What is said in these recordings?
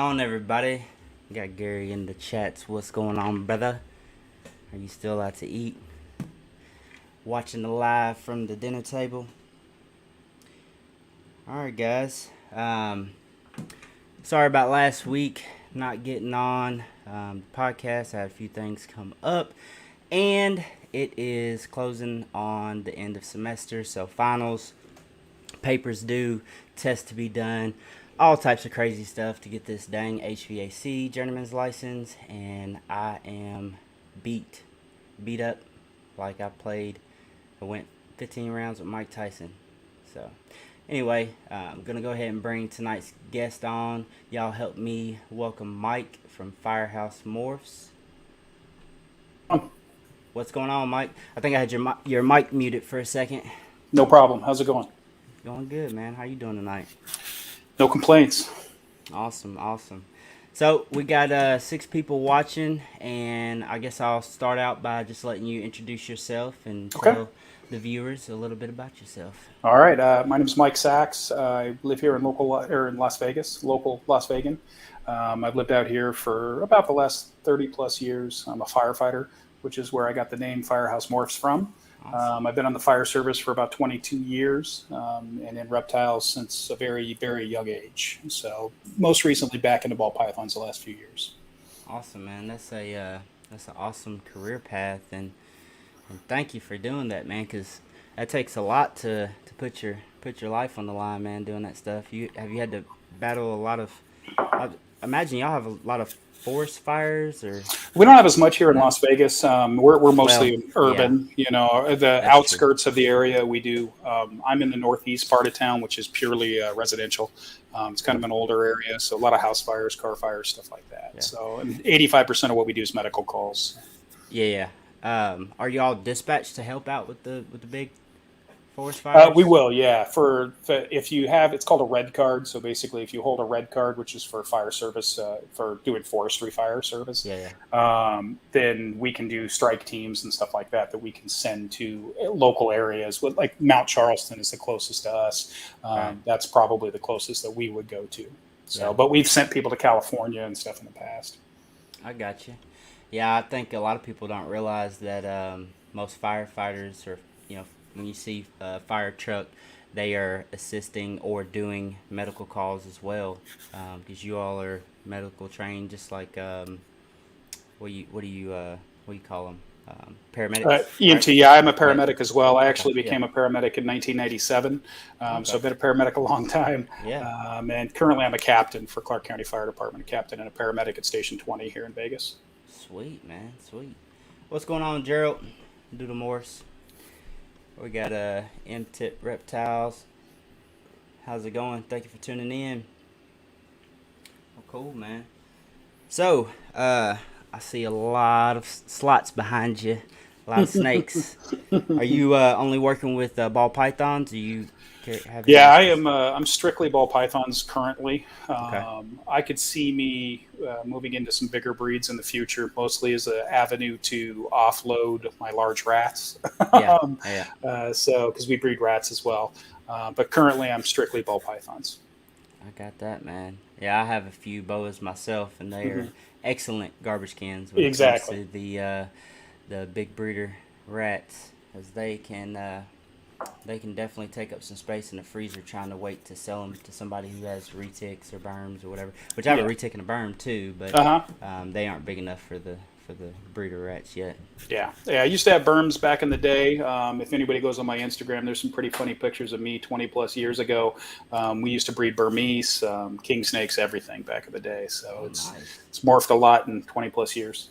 on, everybody? Got Gary in the chats. What's going on, brother? Are you still out to eat? Watching the live from the dinner table? Alright, guys. Sorry about last week not getting on the podcast. I had a few things come up, and it is closing on the end of semester, so finals, papers due, tests to be done, all types of crazy stuff to get this dang HVAC journeyman's license, and I am beat up like I went 15 rounds with Mike Tyson. So anyway, I'm going to go ahead and bring tonight's guest on. Y'all help me welcome Mike from FireHouse Morphs. What's going on, Mike? I think I had your mic muted for a second. No problem. How's it going? Going good, man. How you doing tonight? No complaints. Awesome. So we got 6 people watching, and I guess I'll start out by just letting you introduce yourself and tell the viewers a little bit about yourself. All right. My name is Mike Sachs. I live here in Las Vegas, local Las Vegas. I've lived out here for about the last 30 plus years. I'm a firefighter, which is where I got the name FireHouse Morphs from. Awesome. I've been on the fire service for about 22 years and in reptiles since a very, very young age. So most recently back into ball pythons the last few years. Awesome, man. That's an awesome career path, and thank you for doing that, man, because that takes a lot to put your life on the line, man, doing that stuff. Have you had to battle a lot of, I imagine y'all have a lot of forest fires, or we don't have as much here in Las Vegas. We're mostly urban, yeah. The outskirts of the area we do. I'm in the northeast part of town, which is purely residential. It's kind of an older area, so a lot of house fires, car fires, stuff like that. Yeah. So 85% of what we do is medical calls. Yeah. Are y'all dispatched to help out with the big forest fires? We will, yeah. If you have, it's called a red card. So basically, if you hold a red card, which is for fire service, for doing forestry fire service, then we can do strike teams and stuff like that we can send to local areas. Like Mount Charleston is the closest to us. Right. That's probably the closest that we would go to. So, but we've sent people to California and stuff in the past. I got you. Yeah, I think a lot of people don't realize that most firefighters, or when you see a fire truck, they are assisting or doing medical calls as well, because you all are medical trained, just like what do you call them? Paramedics. EMT. Right? Yeah, I'm a paramedic as well. I actually became a paramedic in 1997, so I've been a paramedic a long time. Yeah. And currently I'm a captain for Clark County Fire Department, a captain and a paramedic at Station 20 here in Vegas. Sweet, man. Sweet. What's going on, Gerald? Doodle Morse. We got M-Tip Reptiles. How's it going? Thank you for tuning in. Oh, cool, man. So, I see a lot of slots behind you. A lot of snakes. Are you only working with ball pythons? Do you have? Yeah, I am. I'm strictly ball pythons currently. I could see me moving into some bigger breeds in the future, mostly as an avenue to offload my large rats. So, because we breed rats as well. But currently, I'm strictly ball pythons. I got that, man. Yeah, I have a few boas myself, and they are excellent garbage cans when it comes to the big breeder rats, as they can definitely take up some space in the freezer, trying to wait to sell them to somebody who has retics or berms or whatever. Which I have a retic and a berm too, but they aren't big enough for the breeder rats yet. Yeah. I used to have berms back in the day. If anybody goes on my Instagram, there's some pretty funny pictures of me 20 plus years ago. We used to breed Burmese, king snakes, everything back in the day. So it's morphed a lot in 20 plus years.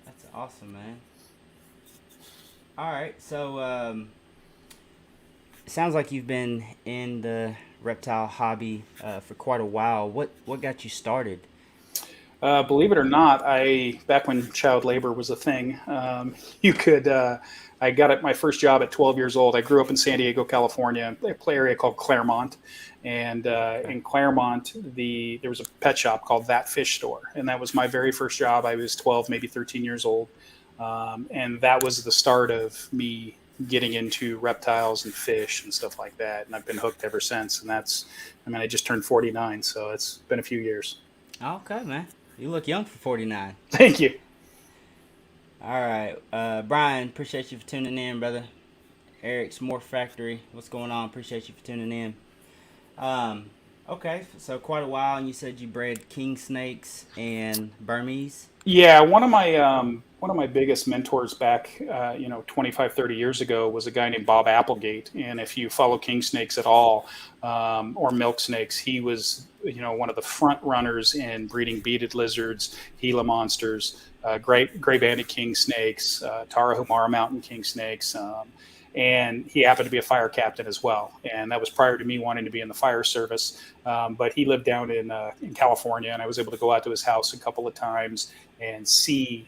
That's awesome, man. All right, so it sounds like you've been in the reptile hobby for quite a while. What got you started? Believe it or not, back when child labor was a thing, I got my first job at 12 years old. I grew up in San Diego, California, a area called Claremont. And in Claremont, there was a pet shop called That Fish Store. And that was my very first job. I was 12, maybe 13 years old. And that was the start of me getting into reptiles and fish and stuff like that. And I've been hooked ever since. And I just turned 49, so it's been a few years. Okay, man. You look young for 49. Thank you. All right, Brian. Appreciate you for tuning in, brother. Eric's Morph Factory. What's going on? Appreciate you for tuning in. Um, okay, so quite a while, and you said you bred king snakes and Burmese. Yeah, one of my biggest mentors back 25, 30 years ago was a guy named Bob Applegate. And if you follow king snakes at all, or milk snakes, he was one of the front runners in breeding beaded lizards, Gila monsters, gray banded king snakes, Tarahumara mountain king snakes. And he happened to be a fire captain as well, and that was prior to me wanting to be in the fire service. But he lived down in California, and I was able to go out to his house a couple of times and see,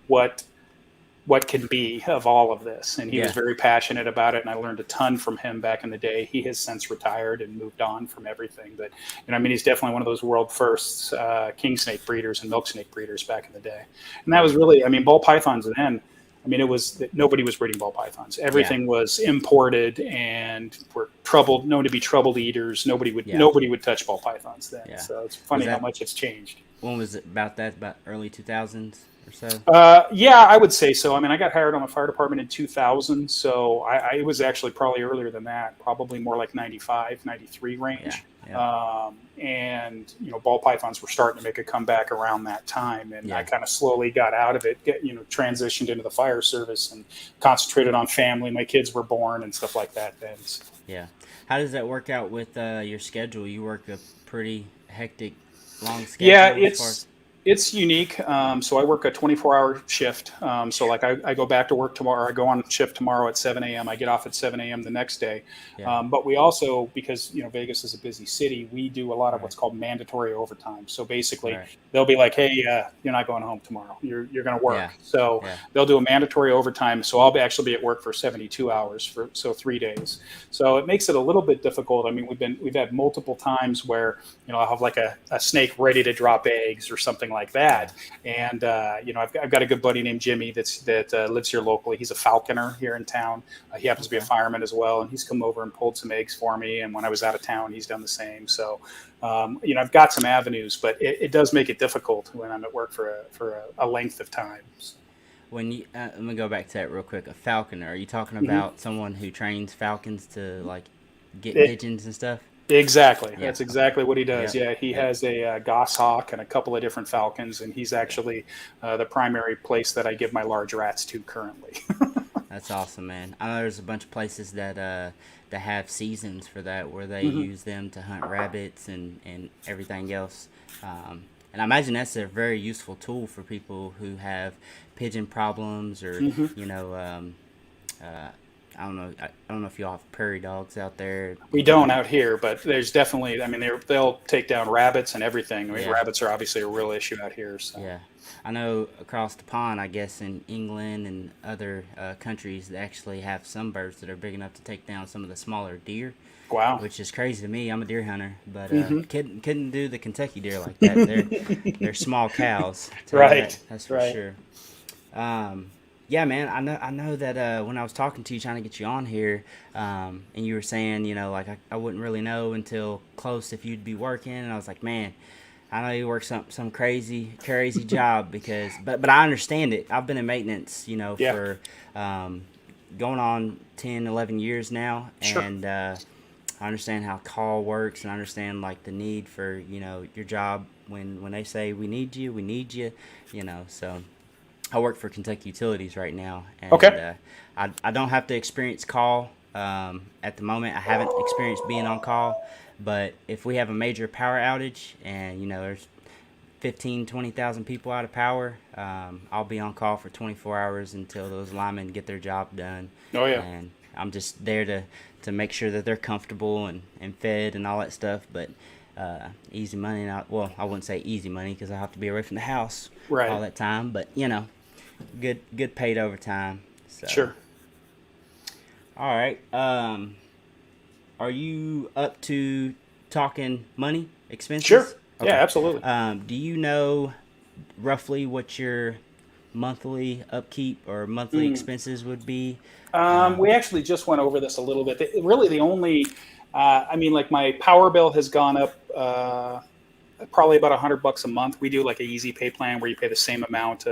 what can be of all of this. And he was very passionate about it, and I learned a ton from him back in the day. He has since retired and moved on from everything, but he's definitely one of those world firsts king snake breeders and milk snake breeders back in the day. And that was really, ball pythons then. It was nobody was breeding ball pythons. Everything was imported and were known to be troubled eaters. Nobody would touch ball pythons then. Yeah. So it's funny how much it's changed. When was it about that? About early 2000s or so? Yeah, I would say so. I got hired on the fire department in 2000, so it was actually probably earlier than that, probably more like 95, 93 range. Yeah. Yeah. And ball pythons were starting to make a comeback around that time, and I kind of slowly got out of it, transitioned into the fire service and concentrated on family. My kids were born and stuff like that then. So. Yeah. How does that work out with your schedule? You work a pretty hectic, long schedule. Yeah, it's unique. So I work a 24-hour shift. So like I go back to work tomorrow. I go on shift tomorrow at 7 a.m. I get off at 7 a.m. the next day. Yeah. But we also, because Vegas is a busy city, we do a lot of what's called mandatory overtime. So basically, they'll be like, "Hey, you're not going home tomorrow. You're going to work." Yeah. So they'll do a mandatory overtime. So I'll actually be at work for 72 hours so 3 days. So it makes it a little bit difficult. We've had multiple times where I'll have like a snake ready to drop eggs or something like that. And, I've got a good buddy named Jimmy that lives here locally. He's a falconer here in town. He happens to be a fireman as well. And he's come over and pulled some eggs for me. And when I was out of town, he's done the same. So, I've got some avenues, but it does make it difficult when I'm at work for a length of time. When you, let me go back to that real quick. A falconer, are you talking about someone who trains falcons to like get pigeons and stuff? Exactly. Yeah. That's exactly what he does. Yeah. He has a goshawk and a couple of different falcons, and he's actually the primary place that I give my large rats to currently. That's awesome, man. I know there's a bunch of places that have seasons for that, where they use them to hunt rabbits and everything else. And I imagine that's a very useful tool for people who have pigeon problems or, I don't know if y'all have prairie dogs out there. We don't out here, but there's definitely, they'll take down rabbits and everything. Rabbits are obviously a real issue out here. So. Yeah. I know across the pond, I guess in England and other countries, they actually have some birds that are big enough to take down some of the smaller deer. Wow. Which is crazy to me. I'm a deer hunter, but couldn't do the Kentucky deer like that. They're small cows. Right. That's for sure. Yeah, man, I know that when I was talking to you, trying to get you on here, and you were saying, I wouldn't really know until close if you'd be working, and I was like, man, I know you work some crazy job but I understand it. I've been in maintenance, for going on 10, 11 years now, and I understand how call works, and I understand like the need for your job when they say we need you, so. I work for Kentucky Utilities right now, and I don't have to experience call at the moment. I haven't experienced being on call, but if we have a major power outage and there's 20,000 people out of power, I'll be on call for 24 hours until those linemen get their job done. Oh yeah, and I'm just there to make sure that they're comfortable and fed and all that stuff, but. Easy money. I wouldn't say easy money because I have to be away from the house all that time. But good paid overtime. So. Sure. All right. Are you up to talking money expenses? Sure. Okay. Yeah, absolutely. Do you know roughly what your monthly upkeep or monthly expenses would be? We actually just went over this a little bit. Really, the only. Like my power bill has gone up probably about $100 a month. We do like an easy pay plan where you pay the same amount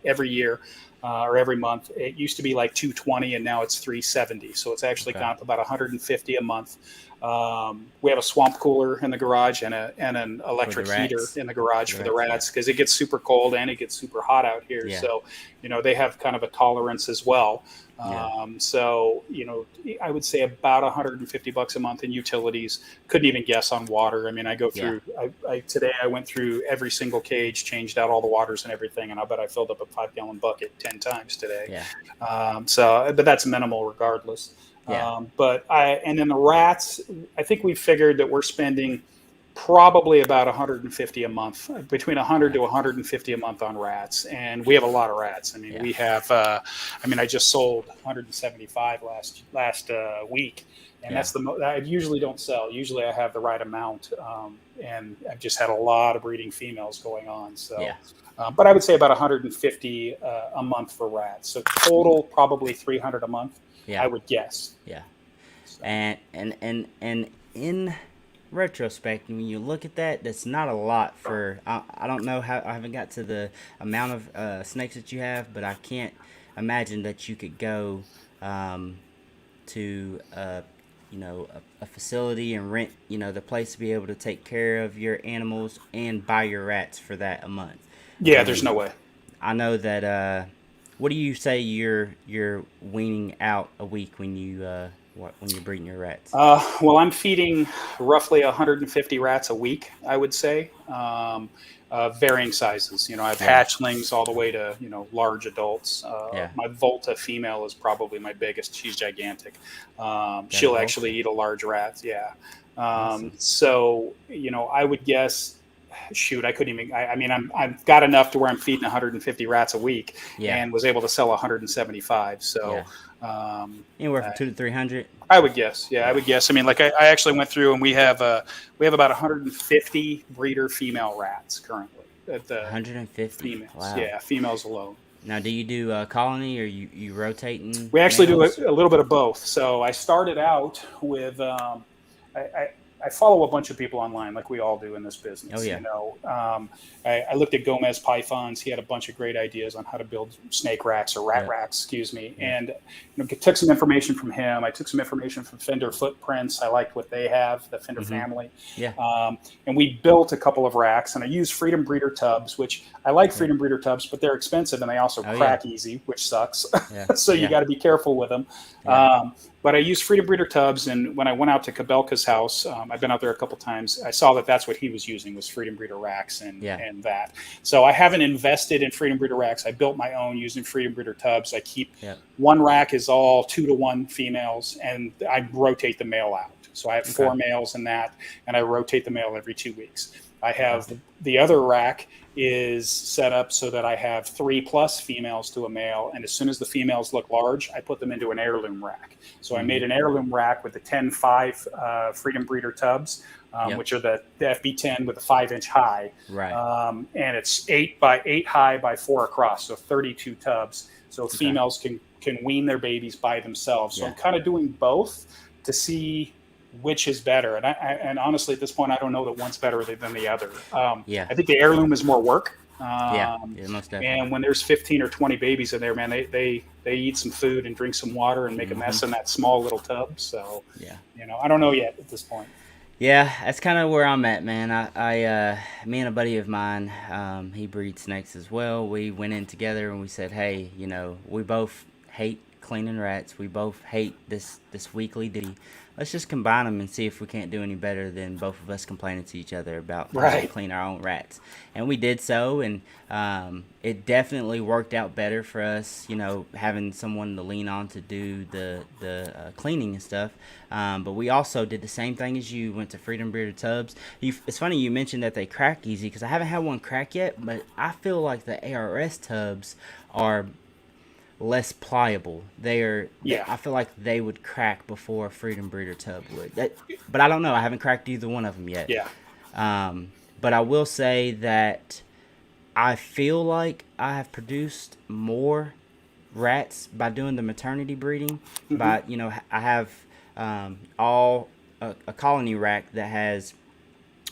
every year or every month. It used to be like $220 and now it's $370. So it's actually gone up about $150 a month. We have a swamp cooler in the garage and an electric heater in the garage for the rats because it gets super cold and it gets super hot out here. Yeah. So, they have kind of a tolerance as well. So, I would say about $150 a month in utilities. Couldn't even guess on water. I mean, I go through, today I went through every single cage, changed out all the waters and everything. And I bet I filled up a 5-gallon bucket 10 times today. But that's minimal regardless. And then the rats, I think we figured that we're spending probably about $150 a month, between $100 to $150 a month on rats. And we have a lot of rats. I mean, we have, I just sold 175 last week. And that's I usually don't sell. Usually I have the right amount. And I've just had a lot of breeding females going on. So, but I would say about 150 a month for rats. So total, probably 300 a month. I would guess. So. And in retrospect, when you look at that, that's not a lot for. I don't know how. I haven't got to the amount of snakes that you have, but I can't imagine that you could go to a facility and rent the place to be able to take care of your animals and buy your rats for that a month. Yeah, there's no way. I know that. What do you say you're weaning out a week when you're breeding your rats? Well, I'm feeding roughly 150 rats a week, I would say, varying sizes. I have hatchlings all the way to large adults. My Volta female is probably my biggest. She's gigantic. She'll actually eat a large rat. So I would guess. Shoot, I couldn't even. I've got enough to where I'm feeding 150 rats a week, and was able to sell 175. So, anywhere from 200 to 300. I would guess. I would guess. I mean, like I actually went through, and we have about 150 breeder female rats currently. At the 150 females. Wow. Yeah, females alone. Now, do you do colony or you rotating? We actually do a little bit of both. So I started out with. I follow a bunch of people online, like we all do in this business. I looked at Gomez Pythons. He had a bunch of great ideas on how to build snake racks or rat racks, excuse me. And took some information from him. I took some information from Fender Footprints. I liked what they have, the Fender family. And we built a couple of racks. And I used Freedom Breeder tubs, which I like Freedom Breeder tubs, but they're expensive and they also crack easy, which sucks. So you got to be careful with them. But I used Freedom Breeder tubs, and when I went out to Kabelka's house, I've been out there a couple times, I saw that that's what he was using, was Freedom Breeder racks and that. So I haven't invested in Freedom Breeder racks. I built my own using Freedom Breeder tubs. I keep one rack is all 2-to-1 females, and I rotate the male out. So I have 4 males in that, and I rotate the male every 2 weeks. I have the other rack is set up so that I have 3+ females to a male. And as soon as the females look large, I put them into an heirloom rack. So I made an heirloom rack with the 10.5 Freedom Breeder tubs, which are the FB10 with a 5-inch high. And it's 8 by 8 high by 4 across. So 32 tubs. So females can wean their babies by themselves. So I'm kind of doing both to see which is better. And honestly, at this point, I don't know that one's better than the other. I think the heirloom is more work. Most definitely. And when there's 15 or 20 babies in there, man, they eat some food and drink some water and make a mess in that small little tub. So, I don't know yet at this point. Yeah, that's kind of where I'm at, man. I me and a buddy of mine, he breeds snakes as well. We went in together and we said, hey, we both hate cleaning rats. We both hate this weekly duty. Let's just combine them and see if we can't do any better than both of us complaining to each other about how to clean our own rats. And we did so, and it definitely worked out better for us, having someone to lean on to do the cleaning and stuff. But we also did the same thing as you, went to Freedom Breeder tubs. It's funny you mentioned that they crack easy, because I haven't had one crack yet, but I feel like the ARS tubs are less pliable. I feel like they would crack before a Freedom Breeder tub would. But I don't know. I haven't cracked either one of them yet. But I will say that I feel like I have produced more rats by doing the maternity breeding. I have a colony rack that has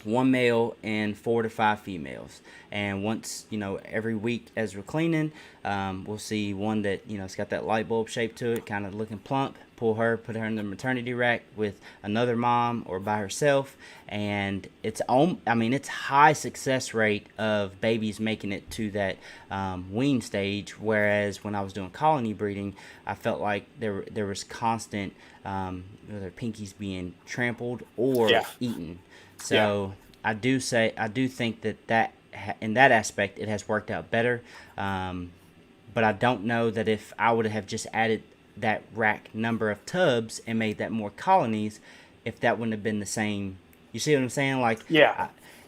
one male and 4 to 5 females. And once, every week as we're cleaning, we'll see one that, it's got that light bulb shape to it, kind of looking plump. Put her in the maternity rack with another mom or by herself. And it's high success rate of babies making it to that wean stage. Whereas when I was doing colony breeding, I felt like there was constant their pinkies being trampled or eaten. So I do think that in that aspect it has worked out better, but I don't know that if I would have just added that rack number of tubs and made that more colonies, if that wouldn't have been the same. You see what I'm saying? Like,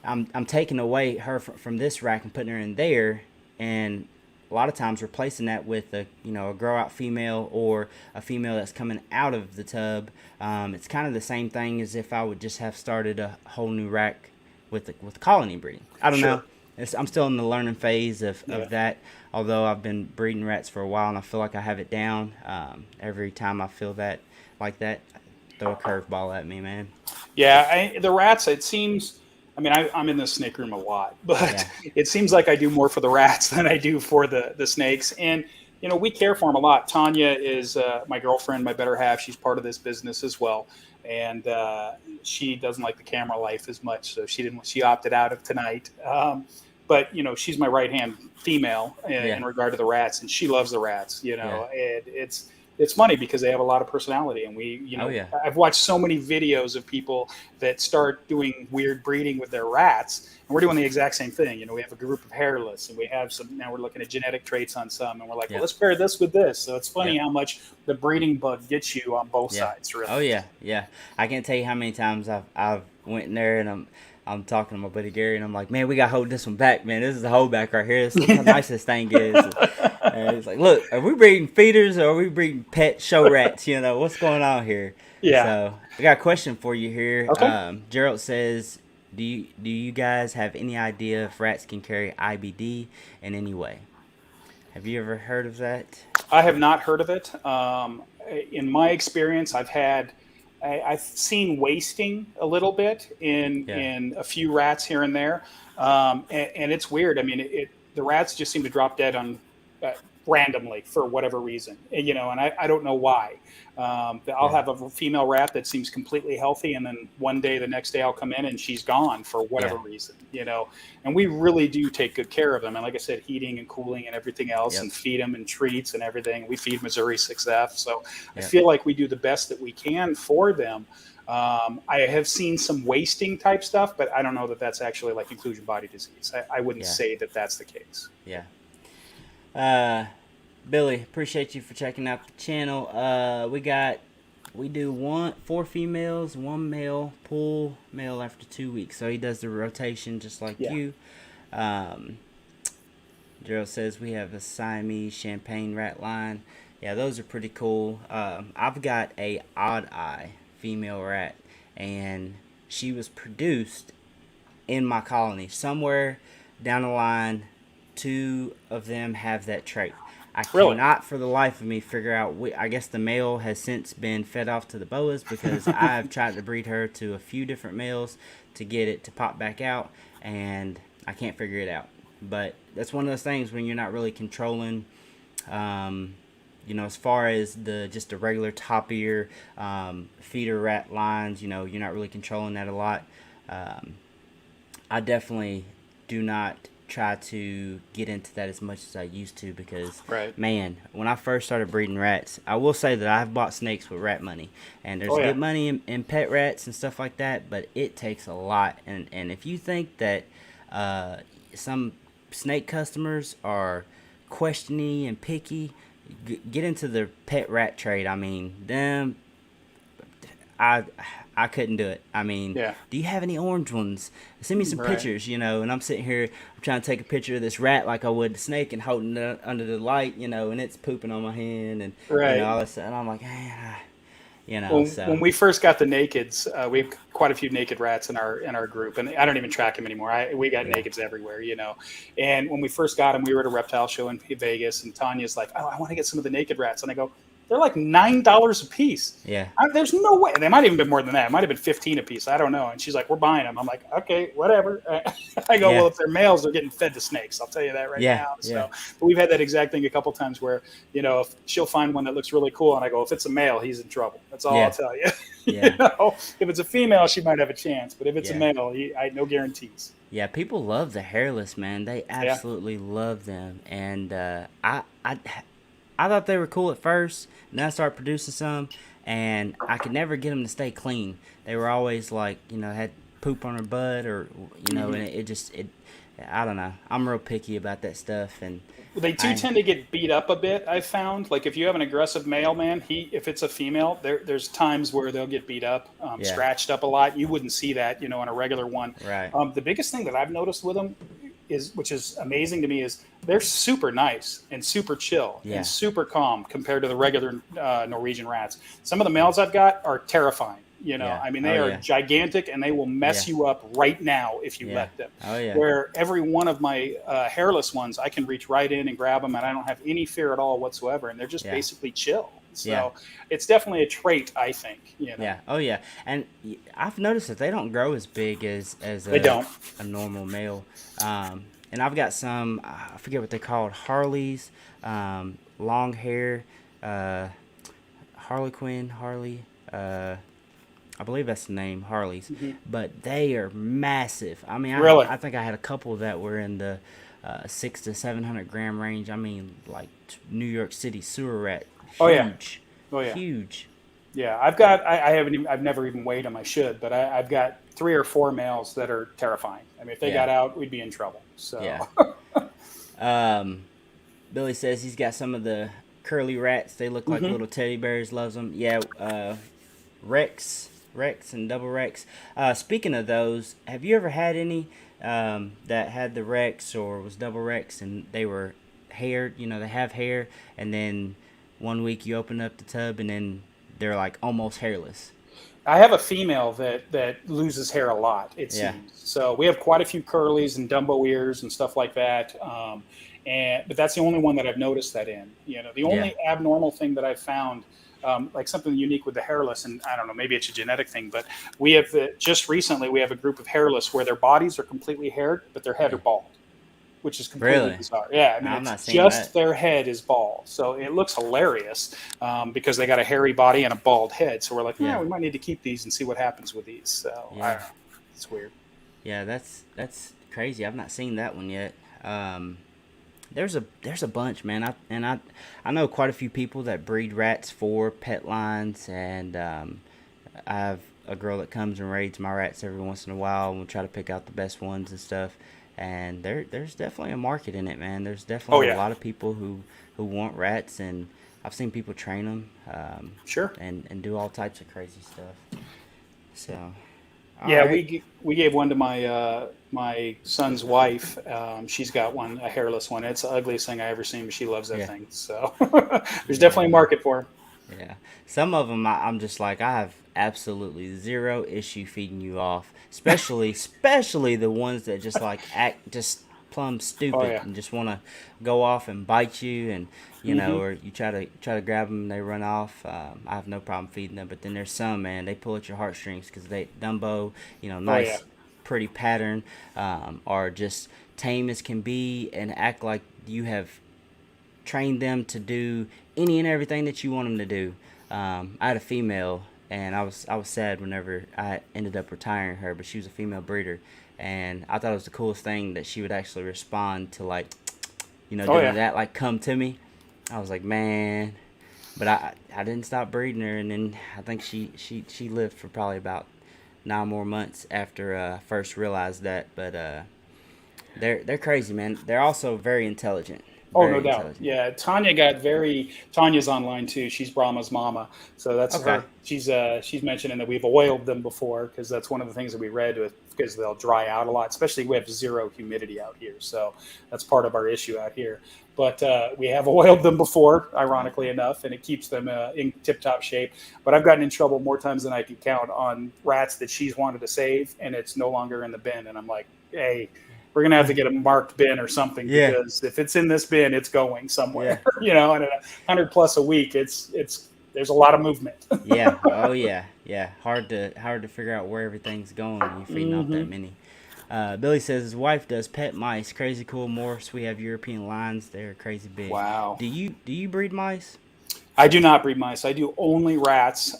I'm taking away her from this rack and putting her in there, and a lot of times replacing that with a grow out female or a female that's coming out of the tub. It's kind of the same thing as if I would just have started a whole new rack with colony breeding. I don't know. I'm still in the learning phase of that. Although I've been breeding rats for a while and I feel like I have it down. Every time I feel that like that, throw a curveball at me, man. Yeah, the rats. It seems. I mean, I'm in the snake room a lot, but it seems like I do more for the rats than I do for the snakes. And, we care for them a lot. Tanya is my girlfriend, my better half. She's part of this business as well. And she doesn't like the camera life as much. So she opted out of tonight. But, she's my right-hand female in regard to the rats. And she loves the rats, and it's funny because they have a lot of personality, and I've watched so many videos of people that start doing weird breeding with their rats, and we're doing the exact same thing. We have a group of hairless, and we have some. Now we're looking at genetic traits on some, and we're like, well, let's pair this with this. So it's funny how much the breeding bug gets you on both sides, really. Oh yeah. I can't tell you how many times I've went in there and I'm talking to my buddy Gary, and I'm like, man, we got to hold this one back, man. This is the holdback right here. This is how nice this thing is. And it's like, look, are we breeding feeders or are we breeding pet show rats? What's going on here? Yeah. So I got a question for you here. Okay. Gerald says, do you guys have any idea if rats can carry IBD in any way? Have you ever heard of that? I have not heard of it. In my experience, I've seen wasting a little bit in a few rats here and there, and it's weird. I mean, the rats just seem to drop dead on randomly for whatever reason, and I don't know why. I'll have a female rat that seems completely healthy, and then the next day I'll come in and she's gone for whatever reason, and we really do take good care of them. And like I said, heating and cooling and everything else, and feed them and treats and everything. We feed Missouri 6F. So I feel like we do the best that we can for them. I have seen some wasting type stuff, but I don't know that that's actually like inclusion body disease. I wouldn't say that that's the case. Yeah. Billy, appreciate you for checking out the channel. We do 4 females, 1 male, pull male after 2 weeks. So he does the rotation just like you. Gerald says we have a Siamese Champagne Rat line. Yeah, those are pretty cool. I've got a odd eye female rat, and she was produced in my colony. Somewhere down the line, 2 of them have that trait. I cannot for the life of me figure out. I guess the male has since been fed off to the boas because I've tried to breed her to a few different males to get it to pop back out, and I can't figure it out. But that's one of those things when you're not really controlling, as far as just the regular top ear feeder rat lines, you're not really controlling that a lot. I definitely do not try to get into that as much as I used to because, man, when I first started breeding rats, I will say that I've bought snakes with rat money, and there's good money in pet rats and stuff like that, but it takes a lot. And if you think that some snake customers are questioning and picky, get into the pet rat trade. I mean, I couldn't do it. I mean, do you have any orange ones? Send me some pictures, and I'm sitting here, I'm trying to take a picture of this rat like I would the snake and holding it under the light, and it's pooping on my hand and all this stuff. And I'm like, When we first got the nakeds, we have quite a few naked rats in our group, and I don't even track them anymore. We got nakeds everywhere, And when we first got them, we were at a reptile show in Vegas, and Tanya's like, "Oh, I want to get some of the naked rats," and I go, They're like $9 a piece. Yeah. There's no way. They might even been more than that. It might have been 15 a piece. I don't know. And she's like, we're buying them. I'm like, okay, whatever. I go, well, if they're males, they're getting fed to snakes. I'll tell you that right now. So, but we've had that exact thing a couple times where, if she'll find one that looks really cool, and I go, if it's a male, he's in trouble. That's all I'll tell you. Yeah. If it's a female, she might have a chance, but if it's a male, I no guarantees. Yeah, people love the hairless, man. They absolutely love them, and I thought they were cool at first, and then I started producing some, and I could never get them to stay clean. They were always like, had poop on their butt, or and it I don't know. I'm real picky about that stuff, and they tend to get beat up a bit. I've found, like if you have an aggressive male, man, if it's a female, there's times where they'll get beat up, scratched up a lot. You wouldn't see that, in a regular one. Right. The biggest thing that I've noticed with them which is amazing to me, is they're super nice and super chill and super calm compared to the regular Norwegian rats. Some of the males I've got are terrifying. I mean, they are gigantic, and they will mess you up right now if you let them. Oh, yeah. Where every one of my hairless ones, I can reach right in and grab them, and I don't have any fear at all whatsoever. And they're just basically chill. So it's definitely a trait, I think. Yeah. Oh, yeah. And I've noticed that they don't grow as big as a normal male. And I've got some, I forget what they're called, Harleys, long hair, Harley. I believe that's the name, Harleys. Mm-hmm. But they are massive. I mean, really? I think I had a couple that were in the 600 to 700 gram range. I mean, like New York City sewer rat. Huge. Oh yeah. Huge. Yeah, I've never even weighed them. I should, but I've got 3 or 4 males that are terrifying. I mean, if they got out, we'd be in trouble. So. Yeah. Billy says he's got some of the curly rats. They look like little teddy bears. Loves them. Yeah. Rex and double Rex. Speaking of those, have you ever had any that had the Rex or was double Rex and they were haired? They have hair, and then one week you open up the tub and then they're like almost hairless. I have a female that loses hair a lot, it seems. So we have quite a few curlies and Dumbo ears and stuff like that. But that's the only one that I've noticed that in. The only abnormal thing that I've found, like something unique with the hairless, and I don't know, maybe it's a genetic thing, but we have just recently we have a group of hairless where their bodies are completely haired, but their head are bald, which is completely bizarre. Yeah, I mean, it's just their head is bald, so it looks hilarious because they got a hairy body and a bald head. So we're like, we might need to keep these and see what happens with these. So I don't know, it's weird. Yeah, that's crazy. I've not seen that one yet. There's a bunch, man. I know quite a few people that breed rats for pet lines, and I have a girl that comes and raids my rats every once in a while, and we'll try to pick out the best ones and stuff. And there's definitely a market in it, man. There's definitely a lot of people who want rats, and I've seen people train them, and do all types of crazy stuff. So. Right. We gave one to my son's wife. She's got one, a hairless one. It's the ugliest thing I ever seen, but she loves that thing. So there's definitely a market for her. Yeah, some of them I'm just like, I have absolutely zero issue feeding you off, especially the ones that just like act just plumb stupid and just want to go off and bite you, and or you try to grab them and they run off. I have no problem feeding them, but then there's some, man, they pull at your heartstrings because they Dumbo, nice pretty pattern, are just tame as can be and act like you have trained them to do any and everything that you want them to do. I had a female, and I was sad whenever I ended up retiring her, but she was a female breeder, and I thought it was the coolest thing that she would actually respond to, like, doing that, like, come to me. I was like, man, but I didn't stop breeding her, and then I think she lived for probably about 9 more months after I first realized that. But they're crazy, man. They're also very intelligent. Oh, no doubt. Yeah, Tanya's online too. She's Brahma's mama, so that's her. She's mentioning that we've oiled them before, because that's one of the things that we read with, because they'll dry out a lot, especially we have zero humidity out here, so that's part of our issue out here. But we have oiled them before, ironically enough, and it keeps them in tip-top shape. But I've gotten in trouble more times than I can count on rats that she's wanted to save, and it's no longer in the bin, and I'm like, hey, we're gonna have to get a marked bin or something, because if it's in this bin, it's going somewhere. And at 100 plus a week, it's there's a lot of movement. Oh yeah. Hard to figure out where everything's going when you're feeding off that many. Billy says his wife does pet mice. Crazy cool morphs. We have European lions. They're crazy big. Wow. Do you breed mice? I do not breed mice. I do only rats.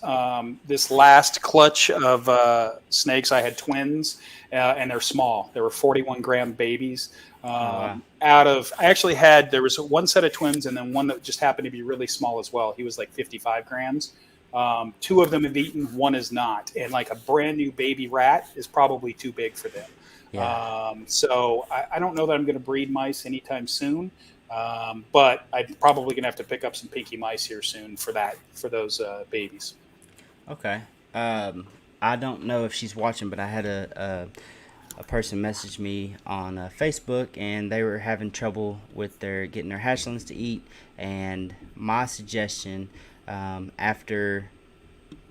This last clutch of snakes, I had twins, and they're small. They were 41-gram babies. Wow. I actually there was one set of twins, and then one that just happened to be really small as well. He was like 55 grams. 2 of them have eaten, 1 is not. And like a brand new baby rat is probably too big for them. So I don't know that I'm going to breed mice anytime soon. But I'm probably going to have to pick up some pinky mice here soon for those babies. Okay. I don't know if she's watching, but I had a person message me on Facebook, and they were having trouble with getting their hatchlings to eat. And my suggestion, after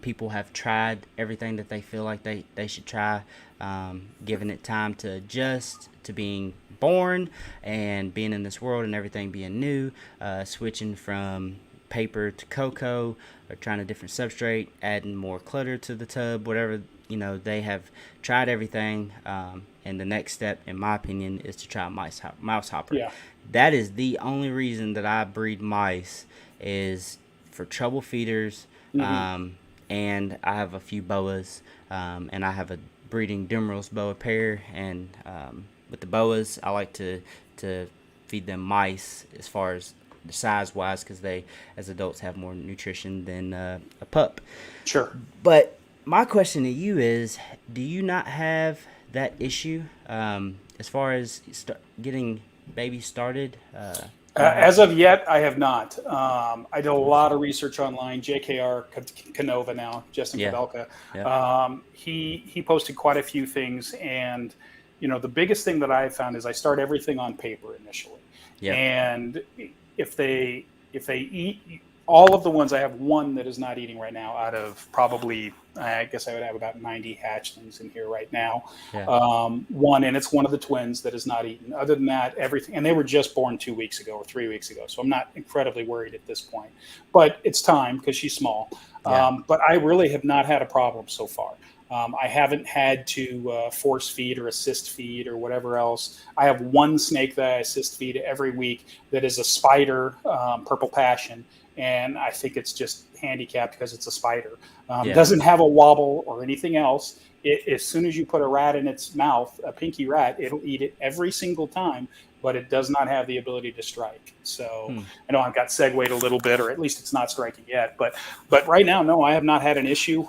people have tried everything that they feel like they should try, giving it time to adjust to being born and being in this world and everything being new, switching from paper to cocoa, or trying a different substrate, adding more clutter to the tub, whatever, they have tried everything, and the next step, in my opinion, is to try mouse hopper. That is the only reason that I breed mice, is for trouble feeders. And I have a few boas, and I have a breeding Demeral's boa pair, and with the boas, I like to feed them mice as far as the size wise, because they, as adults, have more nutrition than a pup. Sure. But my question to you is, do you not have that issue as far as getting babies started? As of yet, I have not. I did a lot of research online. JKR Canova now, Justin Kavelka. He posted quite a few things, and the biggest thing that I found is I start everything on paper initially. And if they eat, all of the ones, I have one that is not eating right now out of probably, I guess I would have about 90 hatchlings in here right now. One, and it's one of the twins that is not eaten. Other than that, everything, and they were just born 2 weeks ago or 3 weeks ago. So I'm not incredibly worried at this point, but it's time because she's small. But I really have not had a problem so far. I haven't had to force feed or assist feed or whatever else. I have one snake that I assist feed every week that is a spider, purple passion. And I think it's just handicapped because it's a spider. Doesn't have a wobble or anything else. As soon as you put a rat in its mouth, a pinky rat, it'll eat it every single time, but it does not have the ability to strike. So I know I've got segued a little bit, or at least it's not striking yet. But right now, no, I have not had an issue.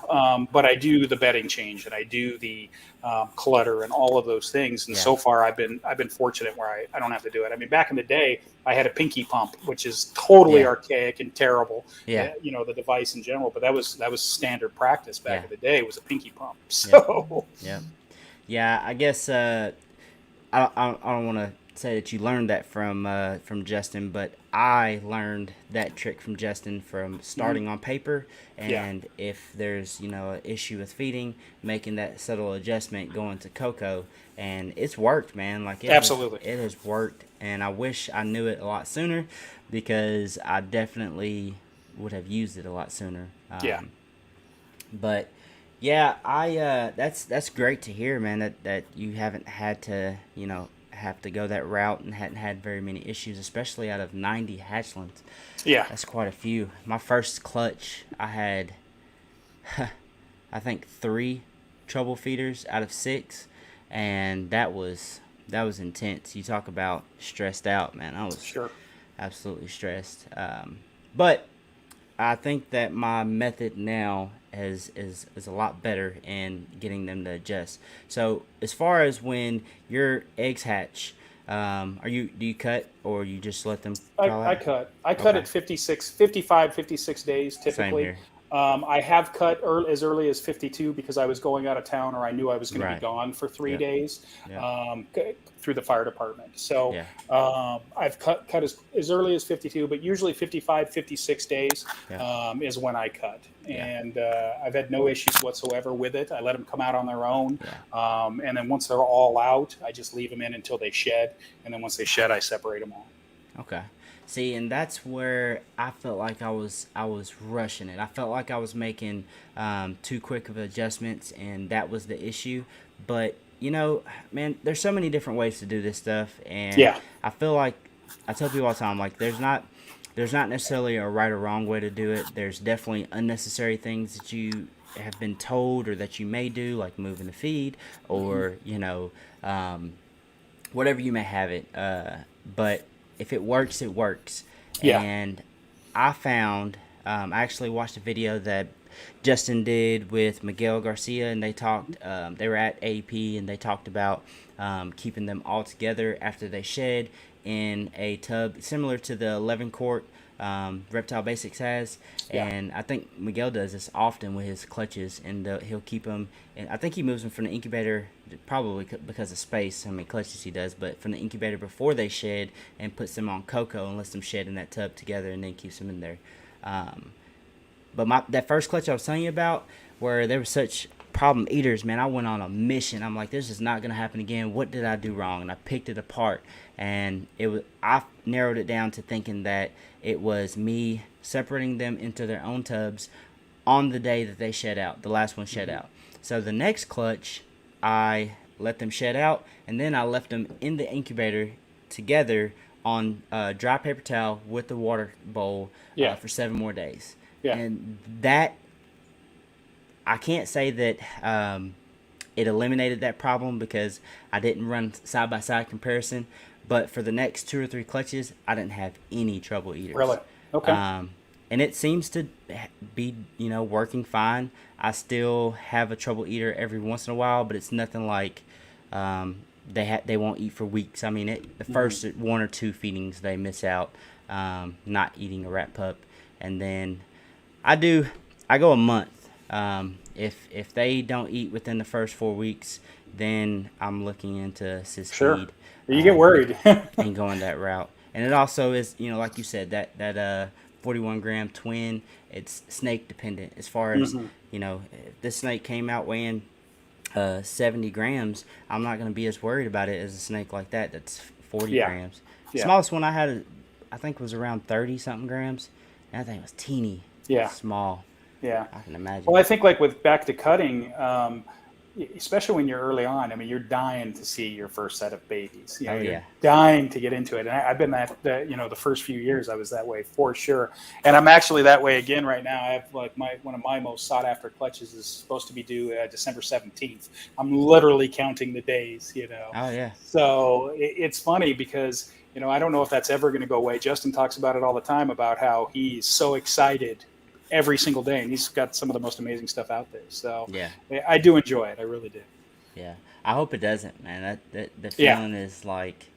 But I do the bedding change, and I do the clutter and all of those things. And so far, I've been fortunate where I don't have to do it. I mean, back in the day, I had a pinky pump, which is totally archaic and terrible. The device in general. But that was standard practice back in the day. It was a pinky pump. So I guess I don't want to say that you learned that from Justin, but I learned that trick from Justin from starting on paper, and if there's an issue with feeding, making that subtle adjustment going to cocoa, and it's worked, man. Like absolutely, it has worked, and I wish I knew it a lot sooner, because I definitely would have used it a lot sooner. But that's great to hear, man, that you haven't had to have to go that route and hadn't had very many issues, especially out of 90 hatchlings. That's quite a few. My first clutch, I had I think 3 trouble feeders out of 6, and that was intense. You talk about stressed out, man. I was absolutely stressed. But I think that my method now is a lot better in getting them to adjust. So as far as when your eggs hatch, do you cut, or you just let them crawl out? I cut at 55, 56 days typically. I have cut as early as 52 because I was going out of town, or I knew I was going to be gone for 3 days through the fire department. So I've cut as early as 52, but usually 55, 56 days is when I cut. And I've had no issues whatsoever with it. I let them come out on their own. And then once they're all out, I just leave them in until they shed. And then once they shed, I separate them all. Okay. See, and that's where I felt like I was rushing it. I felt like I was making too quick of adjustments, and that was the issue. But you know, man, there's so many different ways to do this stuff, and I feel like I tell people all the time, like there's not necessarily a right or wrong way to do it. There's definitely unnecessary things that you have been told or that you may do, like moving the feed, or you know, whatever you may have it. But if it works, it works. And I found, I actually watched a video that Justin did with Miguel Garcia, and they talked, they were at AP, and they talked about keeping them all together after they shed in a tub similar to the 11 quart Reptile Basics has. And I think Miguel does this often with his clutches, and he'll keep them, and I think he moves them from the incubator, probably because of space, how many clutches he does, but from the incubator before they shed, and puts them on cocoa and lets them shed in that tub together, and then keeps them in there. But that first clutch I was telling you about, where there were such problem eaters, man, I went on a mission. I'm like, this is not going to happen again. What did I do wrong? And I picked it apart, and I narrowed it down to thinking that it was me separating them into their own tubs on the day that they shed out, the last one shed out. So the next clutch, I let them shed out, and then I left them in the incubator together on dry paper towel with the water bowl for 7 more days. And that, I can't say that it eliminated that problem because I didn't run side-by-side comparison, but for the next 2 or 3 clutches, I didn't have any trouble eaters. Really? Okay. And it seems to be, working fine. I still have a trouble eater every once in a while, but it's nothing like they won't eat for weeks. I mean, the first 1 or 2 feedings they miss out, not eating a rat pup, and then I go a month. If they don't eat within the first 4 weeks, then I'm looking into cis feed. You get worried. And going that route. And it also is, like you said, that 41 gram twin, it's snake dependent as far as, if this snake came out weighing 70 grams, I'm not going to be as worried about it as a snake like that that's 40 grams. The smallest one I had, I think, was around 30 something grams. And I think it was teeny. Small. I can imagine. Well, I think with back to cutting, especially when you're early on, I mean, you're dying to see your first set of babies. You're dying to get into it. And I've been the first few years I was that way for sure. And I'm actually that way again right now. I have one of my most sought after clutches is supposed to be due December 17th. I'm literally counting the days, Oh, yeah. So it's funny because, I don't know if that's ever going to go away. Justin talks about it all the time about how he's so excited every single day, and he's got some of the most amazing stuff out there. So I do enjoy it. I really do. Yeah, I hope it doesn't, man. That the feeling is like,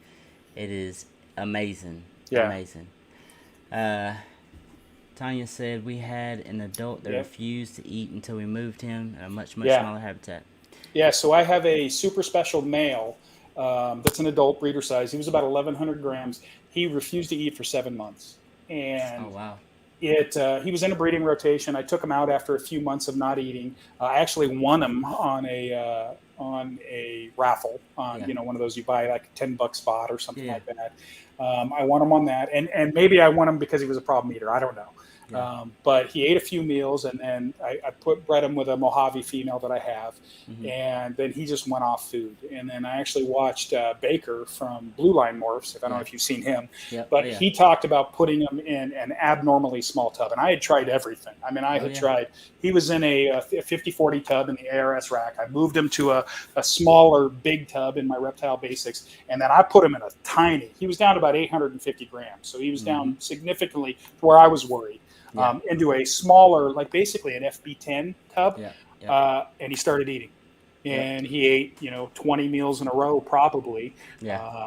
it is amazing. Amazing. Tanya said we had an adult that refused to eat until we moved him in a much smaller habitat. Yeah, so I have a super special male that's an adult breeder size. He was about 1,100 grams. He refused to eat for 7 months. And oh, wow. He was in a breeding rotation. I took him out after a few months of not eating. I actually won him on a raffle on one of those you buy like $10 spot or something like that. I won him on that, and maybe I won him because he was a problem eater. I don't know. But he ate a few meals, and then I bred him with a Mojave female that I have, and then he just went off food. And then I actually watched Baker from Blue Line Morphs. I don't know if you've seen him, but he talked about putting him in an abnormally small tub. And I had tried everything. I mean, I had tried. He was in a 50-40 tub in the ARS rack. I moved him to a smaller big tub in my Reptile Basics, and then I put him in a tiny. He was down to about 850 grams, so he was down significantly to where I was worried. Into a smaller, like basically an FB10 tub, and he started eating. and he ate 20 meals in a row probably.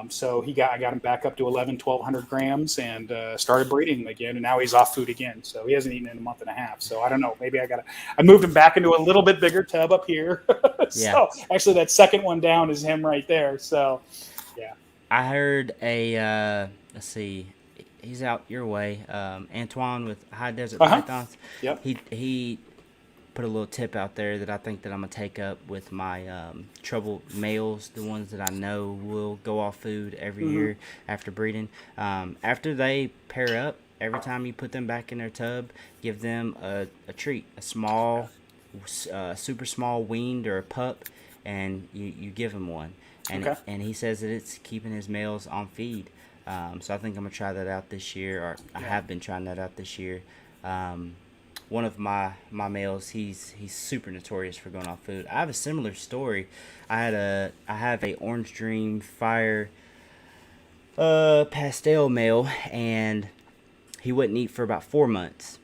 So I got him back up to 1,200 grams and started breeding him again, and now he's off food again. So he hasn't eaten in a month and a half. So I don't know, maybe I moved him back into a little bit bigger tub up here. So actually that second one down is him right there. So yeah, I heard let's see, he's out your way, Antoine with High Desert Pythons. He put a little tip out there that I think that I'm gonna take up with my troubled males, the ones that I know will go off food every year after breeding. After they pair up, every time you put them back in their tub, give them a treat, a small, super small weaned or a pup, and you give him one. And he says that it's keeping his males on feed. So I think I'm gonna try that out this year, or I have been trying that out this year. One of my males, he's super notorious for going off food. I have a similar story. I have a Orange Dream Fire pastel male, and he wouldn't eat for about 4 months.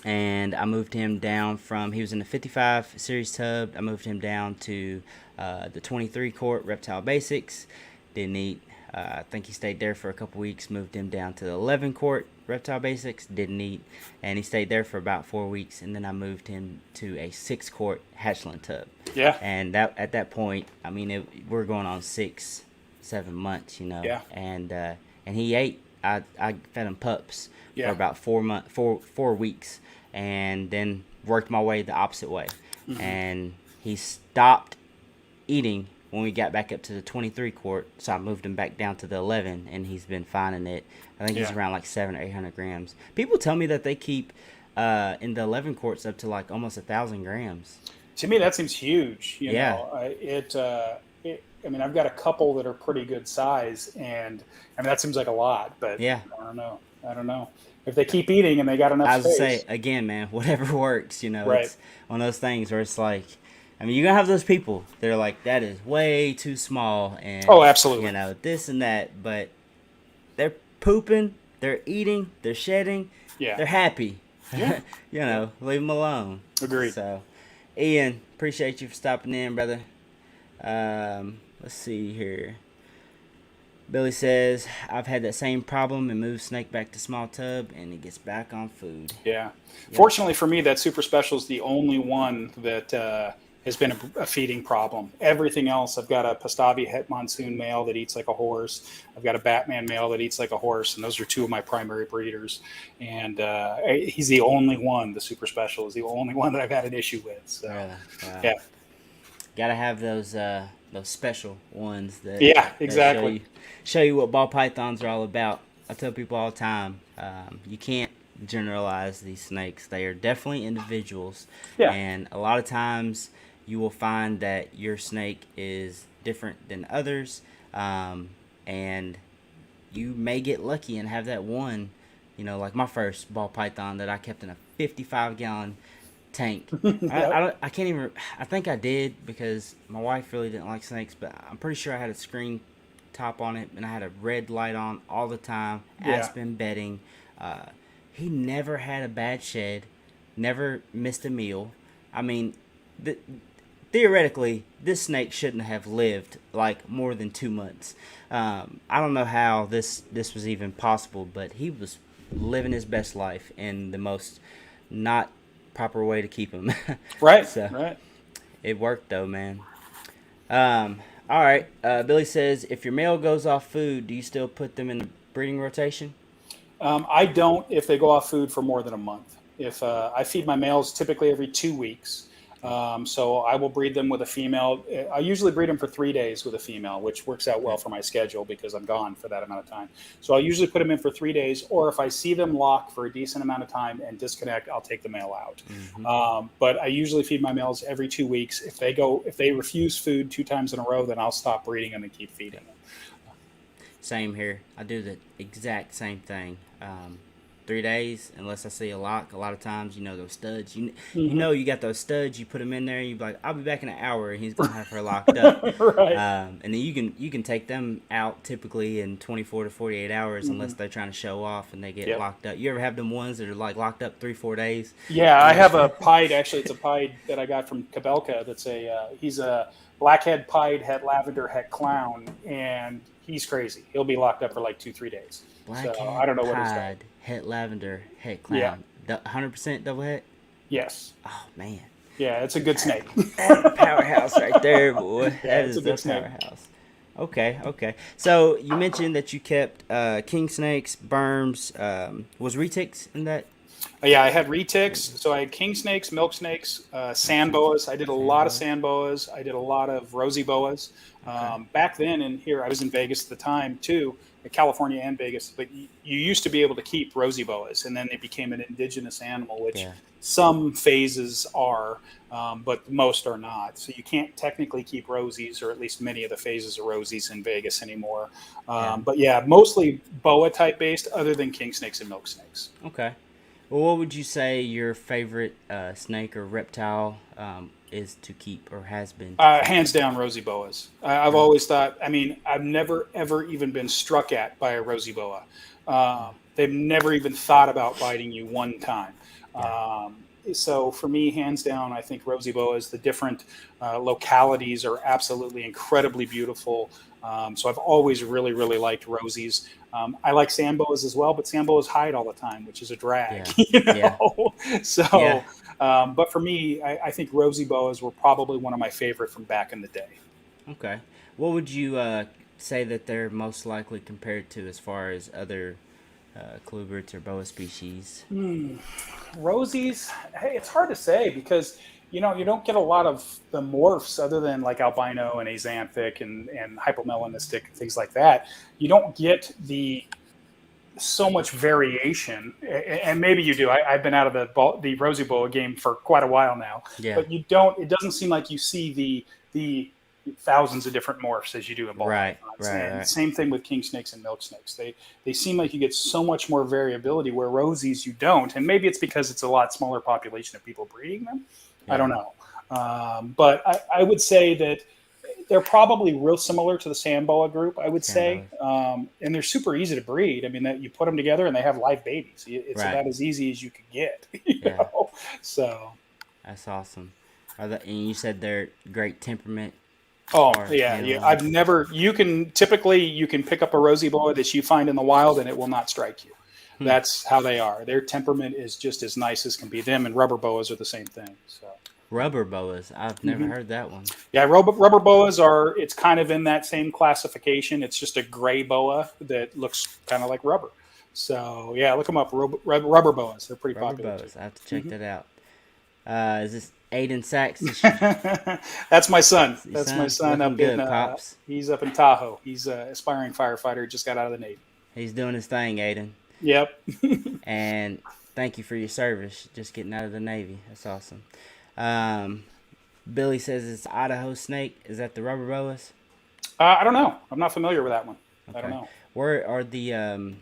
And I moved him down from, he was in the 55 series tub. I moved him down to the 23 quart Reptile Basics. Didn't eat. I think he stayed there for a couple weeks. Moved him down to the 11 quart Reptile Basics. Didn't eat. And he stayed there for about 4 weeks. And then I moved him to a 6 quart hatchling tub. Yeah. And at that point, I mean, we're going on 6-7 months, Yeah. And he ate. I fed him pups for about 4 weeks, and then worked my way the opposite way. And he stopped eating when we got back up to the 23 quart, so I moved him back down to the 11, and he's been finding it. I think he's around like 700 or 800 grams. People tell me that they keep in the 11 quarts up to like almost 1,000 grams. To me, that seems huge. You know, I mean, I've got a couple that are pretty good size, and I mean that seems like a lot, but I don't know. If they keep eating and they got enough space. I would say again, man, whatever works. It's one of those things where it's like, I mean, you're gonna have those people that are like, that is way too small, and absolutely, this and that, but they're pooping, they're eating, they're shedding, they're happy. Leave them alone. Agreed. So, Ian, appreciate you for stopping in, brother. Let's see here. Billy says, I've had that same problem and moved Snake back to small tub, and it gets back on food. Yeah. Fortunately for me, that Super Special is the only one that has been a feeding problem. Everything else, I've got a Pastavi Het Monsoon male that eats like a horse. I've got a Batman male that eats like a horse, and those are two of my primary breeders. And he's the only one, the Super Special is the only one that I've had an issue with. So, wow. Got to have those special ones that exactly that show you what ball pythons are all about. I tell people all the time, you can't generalize these snakes. They are definitely individuals, and a lot of times you will find that your snake is different than others, and you may get lucky and have that one, like my first ball python that I kept in a 55-gallon tank. I can't even. I think I did because my wife really didn't like snakes, but I'm pretty sure I had a screen top on it and I had a red light on all the time. Aspen bedding. He never had a bad shed, never missed a meal. I mean, theoretically, this snake shouldn't have lived like more than 2 months. I don't know how this was even possible, but he was living his best life in the most not proper way to keep him. Right. It worked though, man. All right. Billy says, if your male goes off food, do you still put them in the breeding rotation? I don't if they go off food for more than a month. If I feed my males typically every 2 weeks. So I will breed them with a female. I usually breed them for 3 days with a female, which works out well for my schedule because I'm gone for that amount of time. So I'll usually put them in for 3 days, or if I see them lock for a decent amount of time and disconnect, I'll take the male out. But I usually feed my males every 2 weeks. If they refuse food 2 times in a row, then I'll stop breeding them and keep feeding them. Same here. I do the exact same thing. 3 days unless I see a lock. A lot of times, those studs. You Mm-hmm. you got those studs. You put them in there, and you be like, "I'll be back in an hour," and he's gonna have her locked up. Right. And then you can take them out typically in 24 to 48 hours unless they're trying to show off and they get locked up. You ever have them ones that are like locked up 3-4 days? Yeah, I have a pied. Actually, it's a pied that I got from Kabelka. That's he's a blackhead pied het lavender het clown, and he's crazy. He'll be locked up for like 2-3 days. Blackhead so I don't know what he's pied het lavender het Yeah. clown. 100% double het. Yes. Oh man. Yeah, it's a good snake. That's a powerhouse right there, boy. Yeah, That it's is a good the snake. powerhouse. Okay. So you mentioned that you kept king snakes, berms. Was retics in that? Yeah, I had retics. So I had king snakes, milk snakes, sand boas. I did a lot of sand boas. I did a lot of Rosie Boas. Back then, and here I was in Vegas at the time too, in California and Vegas. But you used to be able to keep Rosie Boas, and then they became an indigenous animal, which some phases are, but most are not. So you can't technically keep Rosies, or at least many of the phases of Rosies in Vegas anymore. But yeah, mostly boa type based, other than king snakes and milk snakes. Okay. Well, what would you say your favorite snake or reptile is to keep or has been? Hands down, Rosie Boas. I've always thought, I've never, ever even been struck at by a Rosie Boa. They've never even thought about biting you one time. So for me, hands down, I think Rosie Boas, the different localities are absolutely incredibly beautiful. So I've always really, really liked Rosies. I like sand boas as well, but sand boas hide all the time, which is a drag. So, but for me, I think Rosie Boas were probably one of my favorite from back in the day. Okay. What would you say that they're most likely compared to as far as other colubrids or boa species? Rosies, hey, it's hard to say because you don't get a lot of the morphs other than like albino and axanthic and hypomelanistic and things like that. You don't get so much variation, and maybe you do. I've been out of the Rosie Boa game for quite a while now, but you don't. It doesn't seem like you see the thousands of different morphs as you do in ball pythons. And same thing with king snakes and milk snakes. They seem like you get so much more variability where Rosies you don't, and maybe it's because it's a lot smaller population of people breeding them. I don't know, but I would say that they're probably real similar to the sand boa group. I would say, and they're super easy to breed. That you put them together and they have live babies. It's about as easy as you could get. You know? So that's awesome. And you said they're great temperament. Oh yeah. I've never. You can pick up a Rosie Boa that you find in the wild and it will not strike you. That's how they are. Their temperament is just as nice as can be. Them and rubber boas are the same thing. So rubber boas, I've never heard that one. Yeah, rubber boas are. It's kind of in that same classification. It's just a gray boa that looks kind of like rubber. So yeah, look them up. Rubber boas. They're pretty popular. Boas. I have to check that out. Is this Aiden Sachs? That's my son. That's my son up in Pops. He's up in Tahoe. He's an aspiring firefighter. Just got out of the Navy. He's doing his thing, Aiden. Yep. And thank you for your service. Just getting out of the Navy. That's awesome. Billy says it's Idaho snake. Is that the rubber boas? I don't know. I'm not familiar with that one. Okay. I don't know. Where are the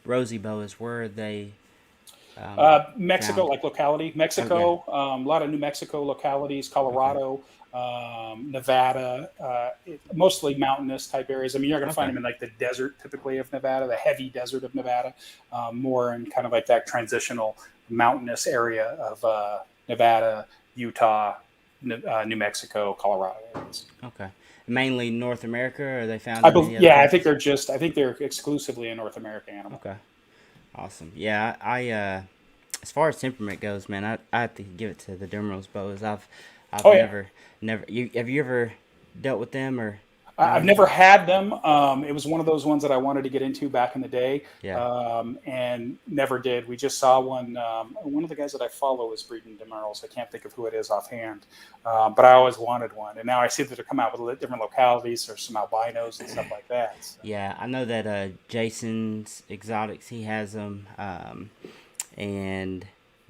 Rosie boas? Where are they? Mexico, like locality. Mexico, a lot of New Mexico localities, Colorado, Nevada, mostly mountainous type areas. You're going to find them in like the desert typically of Nevada, the heavy desert of Nevada, more in kind of like that transitional mountainous area of Nevada, Utah, New Mexico, Colorado areas. Okay. Mainly North America, or are they found? I think they're exclusively a North American animal. Okay. Awesome. Yeah, I as far as temperament goes, man, I have to give it to the Demeyer boas. I've never. Have you ever dealt with them or? I've never had them. It was one of those ones that I wanted to get into back in the day, and never did. We just saw one. One of the guys that I follow is breeding Demerals. I can't think of who it is offhand, but I always wanted one. And now I see that they're coming out with different localities. There's some albinos and stuff like that. So. Yeah, I know that Jason's Exotics, he has them, and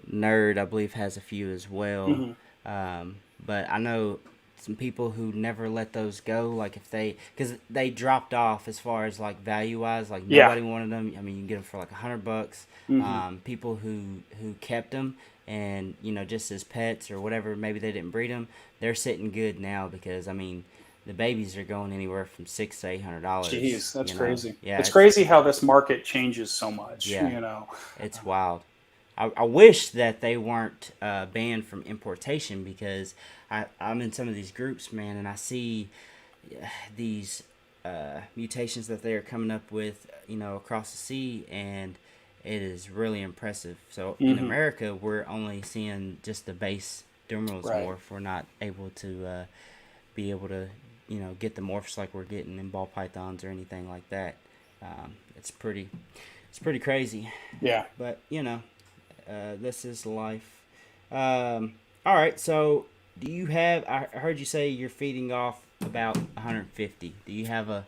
Nerd, I believe, has a few as well. But I know some people who never let those go. Like because they dropped off as far as like value wise. Like nobody wanted them. I mean, you can get them for like $100. Mm-hmm. People who kept them and just as pets or whatever, maybe they didn't breed them. They're sitting good now because I mean, the babies are going anywhere from $600 to $800. Jeez, that's crazy. Yeah, it's crazy how this market changes so much. Yeah, it's wild. I wish that they weren't banned from importation because I'm in some of these groups, man, and I see these mutations that they are coming up with, across the sea, and it is really impressive. So in America, we're only seeing just the base Demerals morph. We're not able to be able to, get the morphs like we're getting in ball pythons or anything like that. It's pretty crazy. Yeah. But this is life. All right. So, do you have? I heard you say you're feeding off about 150. Do you have a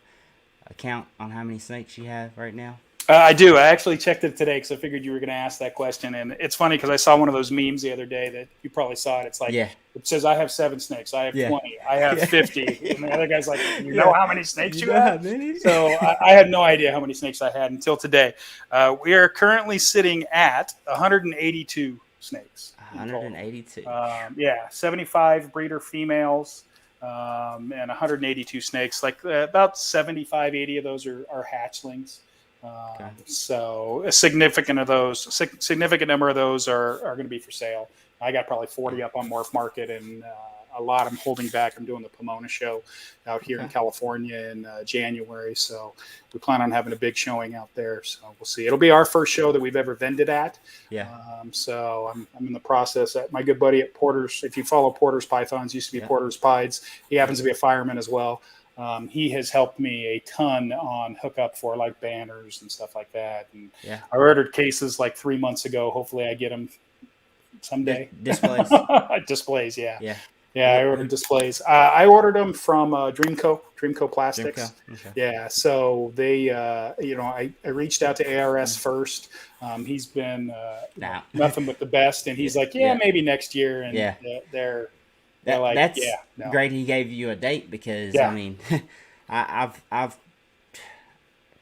count on how many snakes you have right now? I do. I actually checked it today because I figured you were going to ask that question. And it's funny because I saw one of those memes the other day that you probably saw it. It's like, it says, I have 7 snakes. I have 20. I have 50. And the other guy's like, you know how many snakes you have? So I had no idea how many snakes I had until today. We are currently sitting at 182 snakes. 182. 75 breeder females. And 182 snakes. Like about 75, 80 of those are hatchlings. So a significant number of those are going to be for sale. I got probably 40 up on Morph Market, and a lot I'm holding back. I'm doing the Pomona show out here in California in January, so we plan on having a big showing out there. So we'll see. It'll be our first show that we've ever vended at. So I'm in the process. My good buddy at Porter's, if you follow Porter's Pythons, used to be Porter's Pieds. He happens to be a fireman as well. He has helped me a ton on hookup for like banners and stuff like that. And I ordered cases like 3 months ago. Hopefully I get them someday. Displays. Yeah. I ordered displays. I ordered them from Dreamco Plastics. Yeah. So they, I reached out to ARS first. He's been nothing but the best. And he's like, maybe next year. And they're like, great. He gave you a date because I mean, I've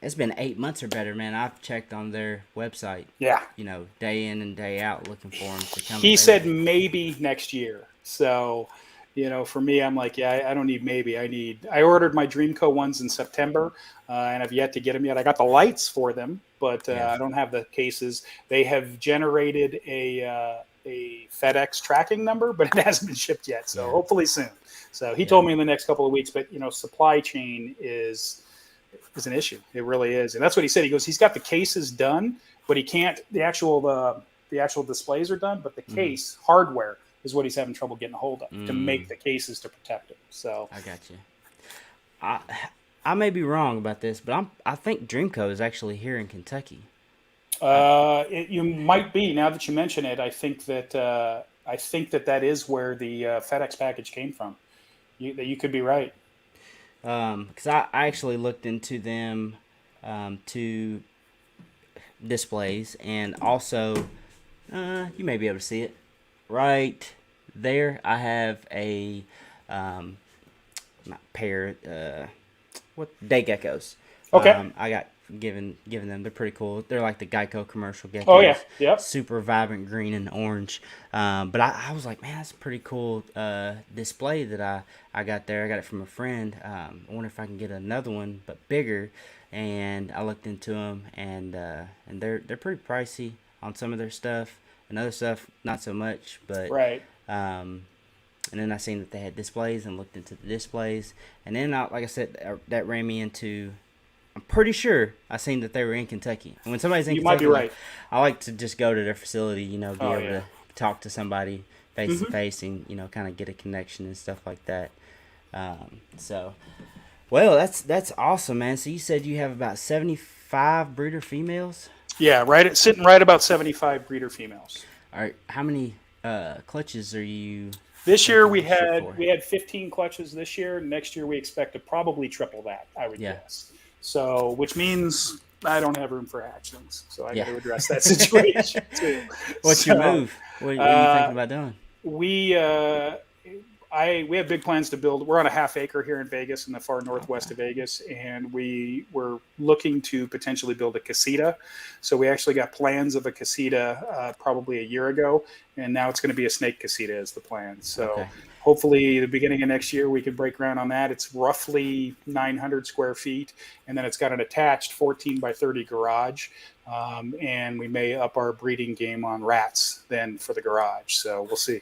it's been 8 months or better, man. I've checked on their website. Day in and day out, looking for them to come. He said maybe next year. So, for me, I'm like, I don't need maybe. I ordered my Dreamco ones in September, and I've yet to get them yet. I got the lights for them, but I don't have the cases. They have generated a FedEx tracking number, but it hasn't been shipped yet. So hopefully soon. So he told me in the next couple of weeks, but supply chain is an issue. It really is. And that's what he said. He goes, he's got the cases done, but he can't, the actual displays are done, but the case hardware is what he's having trouble getting a hold of to make the cases to protect it. So I got you. I may be wrong about this, but I think Dreamco is actually here in Kentucky. You might be, now that you mention it. I think that that is where the FedEx package came from. You could be right. Because I actually looked into them to displays, and also you may be able to see it right there. I have a pair day geckos. Okay. I got given them. They're pretty cool. They're like the Geico commercial geckos. Oh yeah. Super vibrant green and orange. But I was like, man, that's a pretty cool display that I got there. I got it from a friend. I wonder if I can get another one but bigger. And I looked into them, and they're pretty pricey on some of their stuff. And other stuff not so much. But right. And then I seen that they had displays and looked into the displays. And then like I said, that ran me into. I'm pretty sure I seen that they were in Kentucky. And when somebody's in Kentucky, might be right. I like to just go to their facility, be able to talk to somebody face to face and, kind of get a connection and stuff like that. Well, that's awesome, man. So you said you have about 75 breeder females? Yeah, sitting right about 75 breeder females. All right. How many clutches are you? This year we had 15 clutches this year. Next year we expect to probably triple that, I would guess. So, which means I don't have room for hatchlings, so I got to address that situation too. What's your move? What are you thinking about doing? we have big plans to build. We're on a half acre here in Vegas, in the far northwest of Vegas, and we were looking to potentially build a casita. So we actually got plans of a casita probably a year ago, and now it's going to be a snake casita as the plan. So hopefully the beginning of next year we can break ground on that. It's roughly 900 square feet, and then it's got an attached 14 by 30 garage. And we may up our breeding game on rats then for the garage. So we'll see.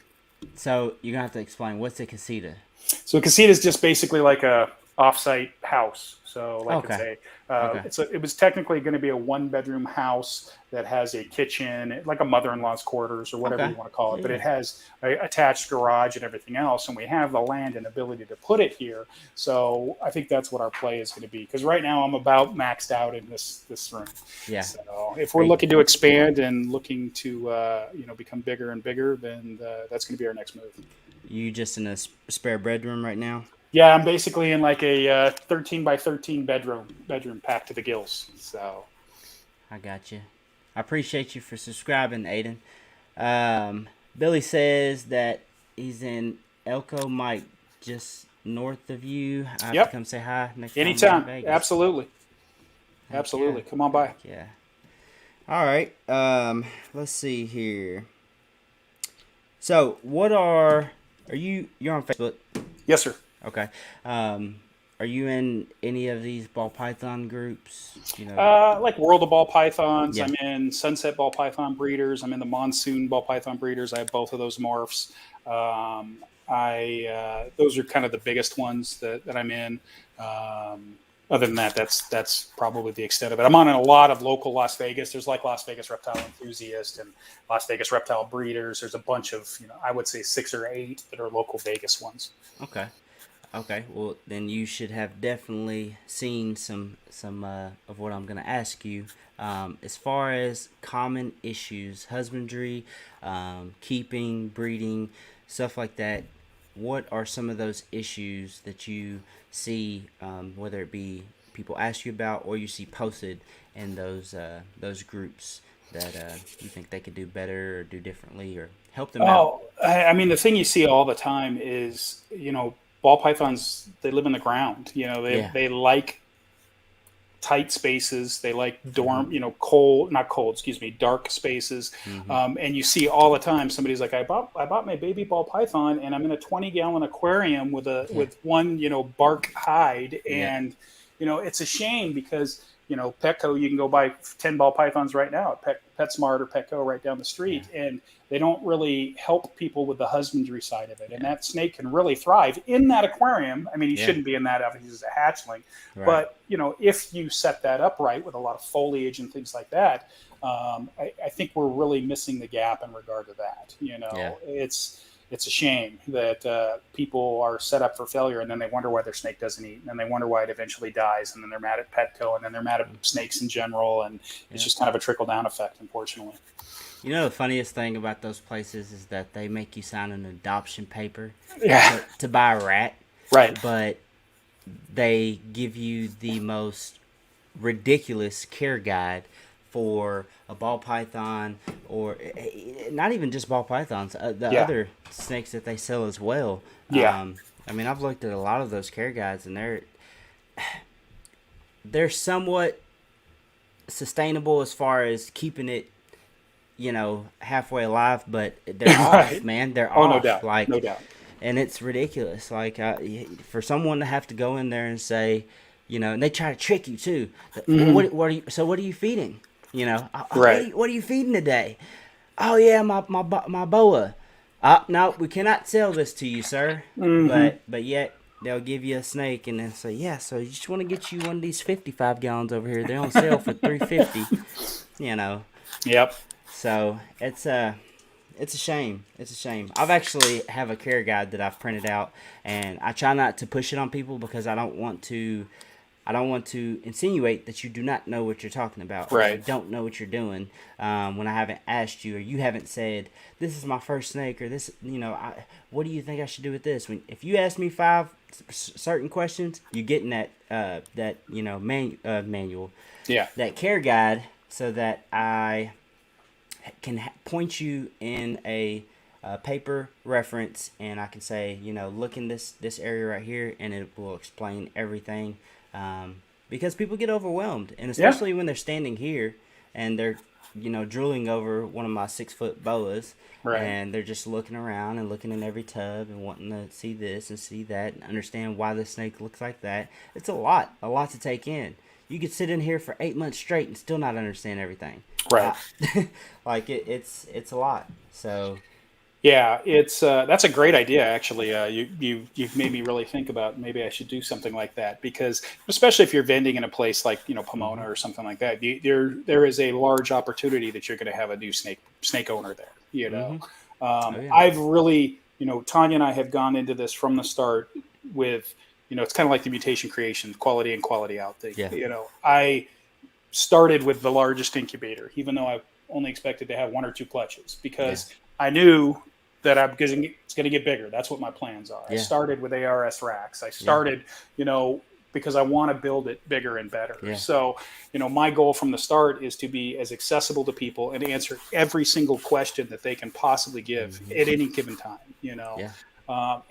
So you're gonna have to explain what's a casita. So a casita is just basically like a offsite house. So like it was technically going to be a 1-bedroom house that has a kitchen, like a mother-in-law's quarters or whatever you want to call it. But it has a attached garage and everything else, and we have the land and ability to put it here. So I think that's what our play is going to be. Because right now I'm about maxed out in this room. Yeah. So if we're looking to expand and looking to become bigger and bigger, then that's going to be our next move. You just in a spare bedroom right now? Yeah, I'm basically in like a 13 by 13 bedroom packed to the gills. So, I got you. I appreciate you for subscribing, Aiden. Billy says that he's in Elko Mike, just north of you. I have to come say hi next time. Anytime. Absolutely. Absolutely. Come on by. Yeah. All right. Let's see here. So, you're on Facebook? Yes, sir. Okay. Are you in any of these ball python groups? Like World of Ball Pythons. Yeah. I'm in Sunset Ball Python Breeders. I'm in the Monsoon Ball Python Breeders. I have both of those morphs. Those are kind of the biggest ones that I'm in. Other than that, that's probably the extent of it. I'm on a lot of local Las Vegas. There's like Las Vegas Reptile Enthusiast and Las Vegas Reptile Breeders. There's a bunch of, I would say 6 or 8 that are local Vegas ones. Okay. Well, then you should have definitely seen some of what I'm going to ask you. As far as common issues, husbandry, keeping, breeding, stuff like that, what are some of those issues that you see, whether it be people ask you about or you see posted in those groups that you think they could do better or do differently or help them out? I mean, the thing you see all the time is, ball pythons, they live in the ground. They like tight spaces. They like dark spaces. Mm-hmm. And you see all the time somebody's like, I bought my baby ball python and I'm in a 20-gallon aquarium with one bark hide, and it's a shame because Petco, you can go buy 10 ball pythons right now at PetSmart or Petco right down the street, and they don't really help people with the husbandry side of it. And that snake can really thrive in that aquarium. I mean, he shouldn't be in that if he's a hatchling. Right. But, if you set that up right with a lot of foliage and things like that, I think we're really missing the gap in regard to that. It's a shame that people are set up for failure, and then they wonder why their snake doesn't eat, and then they wonder why it eventually dies, and then they're mad at Petco, and then they're mad at snakes in general, and it's just kind of a trickle-down effect, unfortunately. The funniest thing about those places is that they make you sign an adoption paper to buy a rat. Right. But they give you the most ridiculous care guide for a ball python, or not even just ball pythons, the other snakes that they sell as well. I mean, I've looked at a lot of those care guides, and they're somewhat sustainable as far as keeping it, halfway alive, but they're off, man. They're off. No doubt. No doubt. And it's ridiculous. Like, for someone to have to go in there and say, and they try to trick you too. Mm-hmm. What are you feeding? Right. What are you feeding today? Oh yeah, my boa. No, we cannot sell this to you, sir. Mm-hmm. But yet they'll give you a snake and then say, yeah. So you just want to get you one of these 55 gallons over here. They're on sale for $350. Yep. So it's a shame. It's a shame. I've actually have a care guide that I've printed out, and I try not to push it on people because I don't want to insinuate that you do not know what you're talking about. Right. Or you don't know what you're doing when I haven't asked you, or you haven't said, this is my first snake, or this, what do you think I should do with this? If you ask me 5 certain questions, you get in that manual. Yeah. That care guide, so that I can point you in a paper reference, and I can say, look in this area right here, and it will explain everything. Because people get overwhelmed, and especially when they're standing here and they're, drooling over one of my 6-foot boas, Right. and they're just looking around and looking in every tub and wanting to see this and see that and understand why the snake looks like that. It's a lot to take in. You could sit in here for 8 months straight and still not understand everything. Right. Like it's a lot. So. Yeah, it's that's a great idea. Actually, you've made me really think about maybe I should do something like that, because especially if you're vending in a place like Pomona or something like that, there is a large opportunity that you're going to have a new snake owner there. I've really Tanya and I have gone into this from the start with it's kind of like the mutation creation, quality in, quality out thing. Yeah. I started with the largest incubator, even though I only expected to have 1 or 2 clutches, because I knew that it's going to get bigger. That's what my plans are. I started with ARS racks. I started, because I want to build it bigger and better. Yeah. So, my goal from the start is to be as accessible to people and answer every single question that they can possibly give at any given time,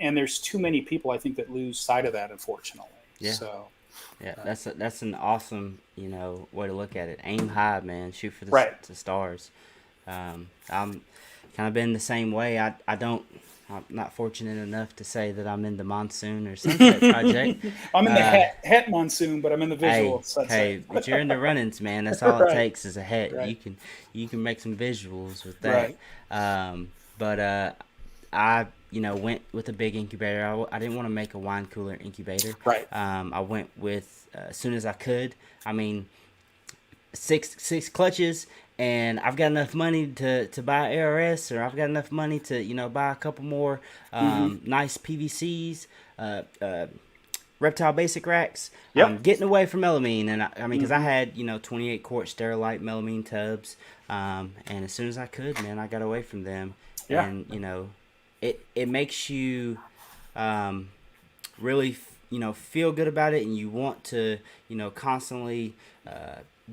and there's too many people, I think, that lose sight of that, unfortunately. Yeah. So, yeah, that's an awesome, way to look at it. Aim high, man. Shoot for the stars. I'm kind of been the same way. I'm not fortunate enough to say that I'm in the monsoon or sunset project. I'm in the het monsoon, but I'm in the visual sunset. Hey, but you're in the run-ins, man. That's all it takes is a het. Right. You can make some visuals with that. Right. But I went with a big incubator. I didn't want to make a wine cooler incubator. Right. I went with as soon as I could. I mean, six clutches. And I've got enough money to buy ARS, or I've got enough money to buy a couple more nice PVCs, reptile basic racks. Getting away from melamine, and I mean, because I had 28 quart Sterilite melamine tubs, and as soon as I could, man, I got away from them. Yeah. And it makes you really feel good about it, and you want to constantly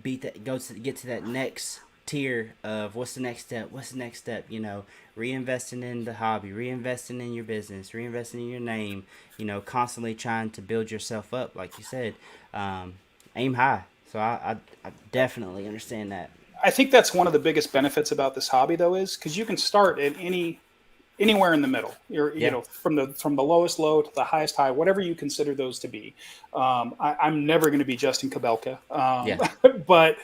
get to that next tier of what's the next step, reinvesting in the hobby, reinvesting in your business, reinvesting in your name, constantly trying to build yourself up, like you said. Aim high. So I definitely understand that. I think that's one of the biggest benefits about this hobby, though, is because you can start at anywhere in the middle. From the lowest low to the highest high, whatever you consider those to be. I'm never going to be Justin Kabelka, but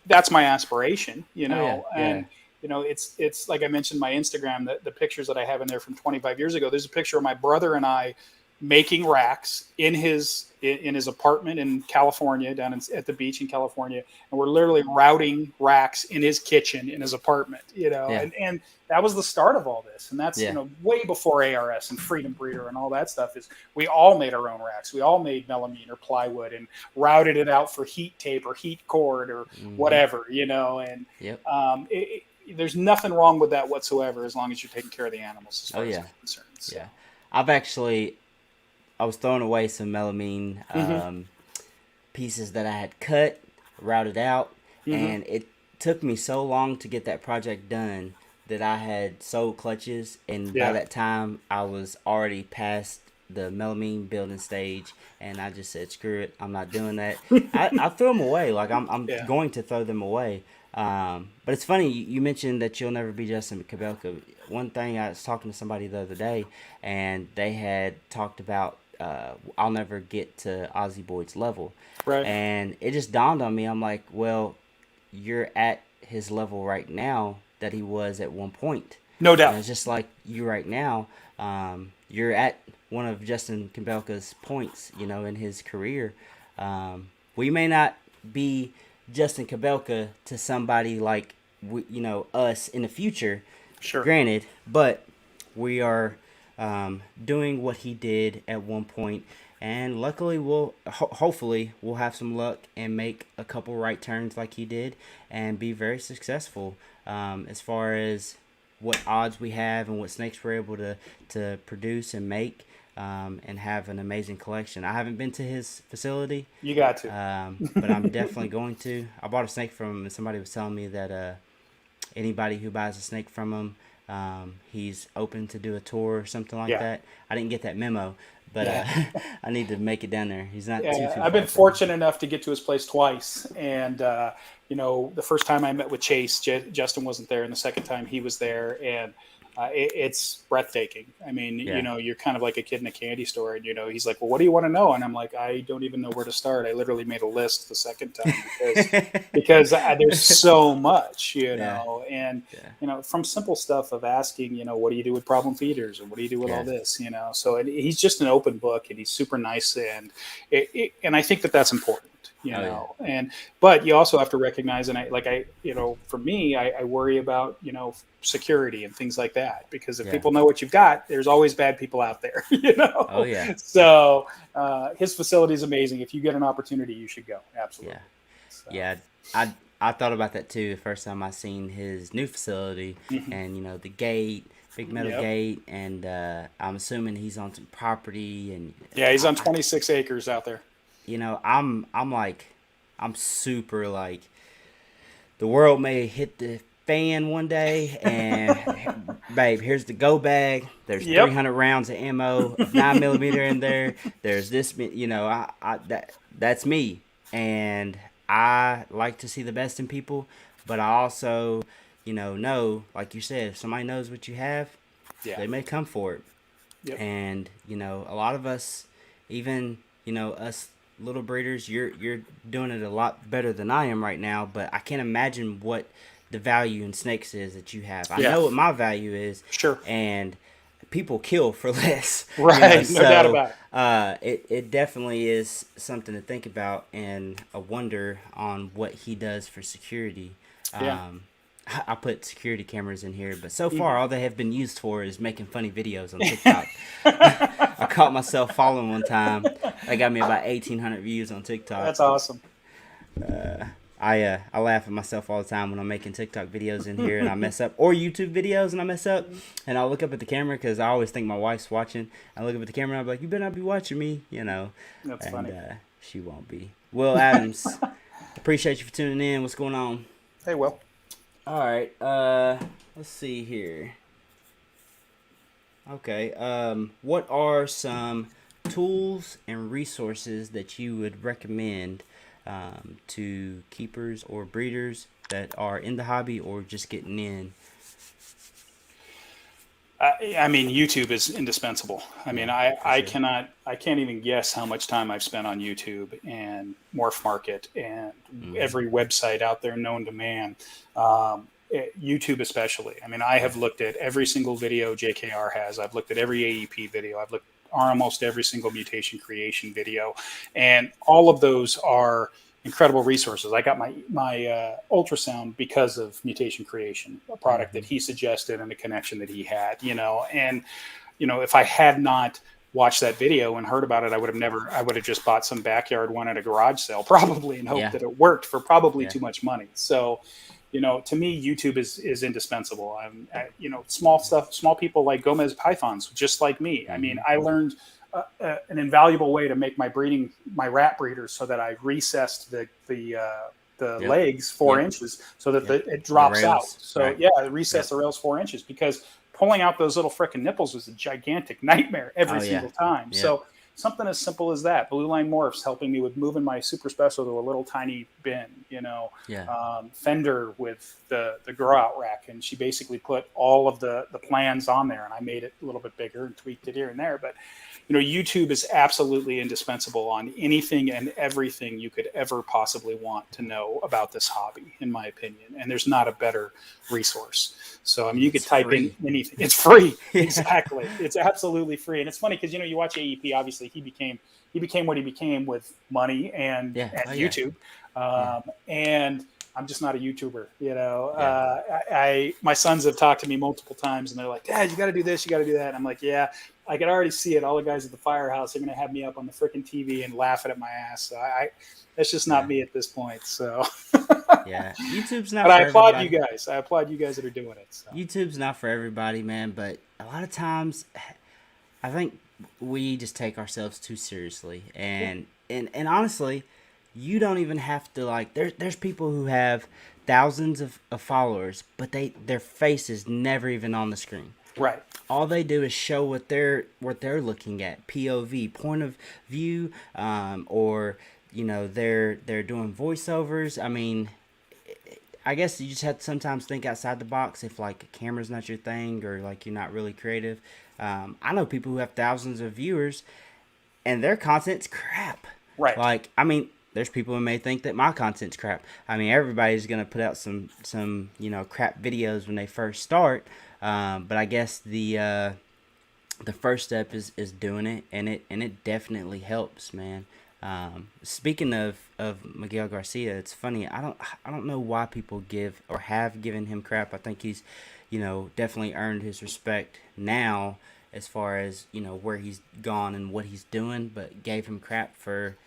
that's my aspiration, and it's like I mentioned my Instagram, the pictures that I have in there from 25 years ago. There's a picture of my brother and I making racks in his apartment in California, down at the beach in California, and we're literally routing racks in his kitchen in his apartment, and that was the start of all this. And that's way before ARS and Freedom Breeder and all that stuff. Is we all made our own racks. We all made melamine or plywood and routed it out for heat tape or heat cord or whatever, and there's nothing wrong with that whatsoever, as long as you're taking care of the animals, as far as I'm concerned. So. Yeah, I was throwing away some melamine pieces that I had cut, routed out, and it took me so long to get that project done that I had sold clutches, and by that time I was already past the melamine building stage, and I just said, screw it, I'm not doing that. I threw them away. Like I'm going to throw them away. But it's funny, you mentioned that you'll never be Justin Kabelka. One thing, I was talking to somebody the other day, and they had talked about I'll never get to Ozzy Boyd's level. Right. And it just dawned on me. I'm like, well, you're at his level right now that he was at one point. No doubt. And it's just like you right now. You're at one of Justin Kabelka's points, in his career. We may not be Justin Kabelka to somebody like us in the future. Sure. Granted, but we are doing what he did at one point, and luckily hopefully we'll have some luck and make a couple right turns like he did and be very successful as far as what odds we have and what snakes we're able to produce and make, and have an amazing collection. I haven't been to his facility. You got to. But I'm definitely going to. I bought a snake from him, and somebody was telling me that anybody who buys a snake from him He's open to do a tour or something like Yeah. that. I didn't get that memo, but I need to make it down there. He's not too Yeah, far I've been from me. fortunate enough to get to his place twice, and the first time I met with Chase, Justin wasn't there, and the second time he was there, and it's breathtaking. I mean, Yeah. you're kind of like a kid in a candy store, and he's like, "Well, what do you want to know?" And I'm like, "I don't even know where to start." I literally made a list the second time because there's so much, Yeah. and Yeah. from simple stuff of asking, what do you do with problem feeders, or what do you do with all Yeah. this, So he's just an open book, and he's super nice, and and I think that that's important, Oh yeah. but you also have to recognize, and for me, I worry about security and things like that, because if Yeah. people know what you've got, there's always bad people out there. Oh yeah. So his facility is amazing. If you get an opportunity, you should go. Absolutely. Yeah. So, Yeah. I thought about that too the first time I seen his new facility, mhm. and the gate, big metal Yep. gate, and I'm assuming he's on some property, and Yeah, he's on 26 acres out there. I'm like, I'm super like, the world may hit the fan one day, and babe, here's the go bag. There's Yep. 300 rounds of ammo, 9mm in there. There's this, that's me, and I like to see the best in people, but I also, know, like you said, if somebody knows what you have, Yeah. they may come for it. Yep. And a lot of us, even us little breeders, you're doing it a lot better than I am right now, but I can't imagine what the value in snakes is that you have. I Yeah. know what my value is. Sure. And people kill for less. Right. So No doubt about it. It definitely is something to think about, and a wonder on what he does for security. Yeah. I put security cameras in here, but so Mm-hmm. far all they have been used for is making funny videos on TikTok. I caught myself following one time. That got me about 1,800 views on TikTok. That's awesome. I laugh at myself all the time when I'm making TikTok videos in here and I mess up, or YouTube videos and I mess up, and I'll look up at the camera because I always think my wife's watching. I look up at the camera and I'm like, "You better not be watching me," That's and funny. She won't be. Will Adams, appreciate you for tuning in. What's going on? Hey, Will. All right. Let's see here. Okay. What are some tools and resources that you would recommend to keepers or breeders that are in the hobby or just getting in? I mean, YouTube is indispensable. I mean, I can't even guess how much time I've spent on YouTube and Morph Market and every website out there known to man. YouTube especially. I mean, I have looked at every single video JKR has. I've looked at every AEP video. I've looked at almost every single mutation creation video, and all of those are incredible resources. I got my ultrasound because of mutation creation, a product that he suggested and a connection that he had, and if I had not watched that video and heard about it, I would have just bought some backyard one at a garage sale probably and hoped that it worked for probably too much money. So, to me, YouTube is indispensable. Small people like Gomez pythons, just like me. I mean, I learned an invaluable way to make my rat breeders so that I recessed the legs 4 inches so that it drops out. So I recessed the rails 4 inches, because pulling out those little frickin' nipples was a gigantic nightmare every single time. Yeah. So something as simple as that. Blue Line Morphs helping me with moving my super special to a little tiny bin, Fender with the grow out rack. And she basically put all of the plans on there, and I made it a little bit bigger and tweaked it here and there. But YouTube is absolutely indispensable on anything and everything you could ever possibly want to know about this hobby, in my opinion. And there's not a better resource. So, I mean, you could type in anything. It's free. Exactly. It's absolutely free. And it's funny because, you watch AEP, obviously he became what he became with money and YouTube. And I'm just not a YouTuber, my sons have talked to me multiple times and they're like, "Dad, you got to do this, you got to do that." And I'm like, "Yeah, I can already see it. All the guys at the Firehouse are going to have me up on the freaking TV and laughing at my ass." So that's just not me at this point. So YouTube's not. But I applaud you guys. I applaud you guys that are doing it. So. YouTube's not for everybody, man. But a lot of times, I think we just take ourselves too seriously, and honestly, you don't even have to there's people who have thousands of followers, but their face is never even on the screen. Right. All they do is show what they're looking at, POV, point of view, or they're doing voiceovers. I mean, I guess you just have to sometimes think outside the box if like a camera's not your thing or like you're not really creative. I know people who have thousands of viewers and their content's crap. Right. Like, I mean, there's people who may think that my content's crap. I mean, everybody's gonna put out some crap videos when they first start. But I guess the first step is doing it, and it definitely helps, man. Speaking of Miguel Garcia, it's funny. I don't know why people give or have given him crap. I think he's, definitely earned his respect now as far as where he's gone and what he's doing. But gave him crap for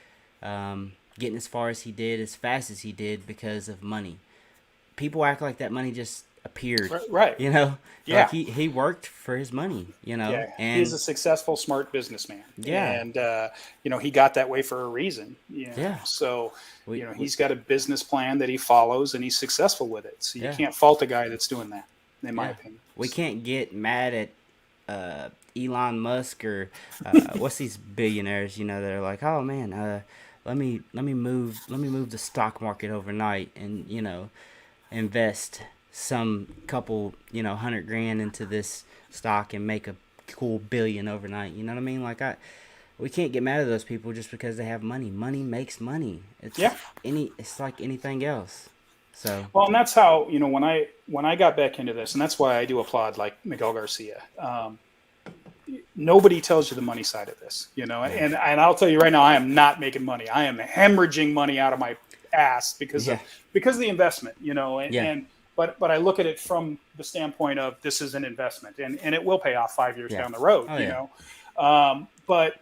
getting as far as he did, as fast as he did because of money. People act like that money just appeared, right? Yeah, like he worked for his money, Yeah, and he's a successful, smart businessman. Yeah, and he got that way for a reason. Yeah. So he's got a business plan that he follows, and he's successful with it. So you can't fault a guy that's doing that, in my opinion. We can't get mad at Elon Musk or what's these billionaires, that are like, oh man, let me move the stock market overnight and invest some couple $100,000 into this stock and make a cool billion overnight. You know what I mean? Like we can't get mad at those people just because they have money. Money makes money. It's like anything else. So well, and that's how when I got back into this, and that's why I do applaud like Miguel Garcia. Nobody tells you the money side of this, and I'll tell you right now, I am not making money. I am hemorrhaging money out of my ass because of the investment, But I look at it from the standpoint of this is an investment, and it will pay off 5 years down the road, But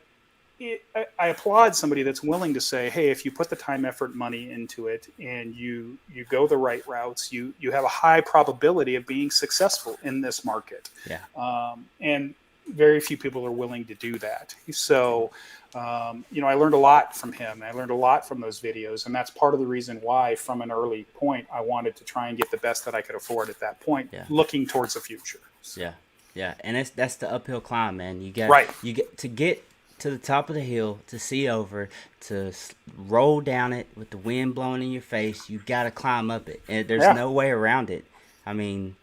I applaud somebody that's willing to say, hey, if you put the time, effort, money into it, and you go the right routes, you have a high probability of being successful in this market. Yeah. And very few people are willing to do that. So, I learned a lot from him. I learned a lot from those videos. And that's part of the reason why, from an early point, I wanted to try and get the best that I could afford at that point, looking towards the future. So. Yeah. Yeah. And that's the uphill climb, man. You get to the top of the hill, to see over, to roll down it with the wind blowing in your face. You got to climb up it. And there's no way around it. I mean,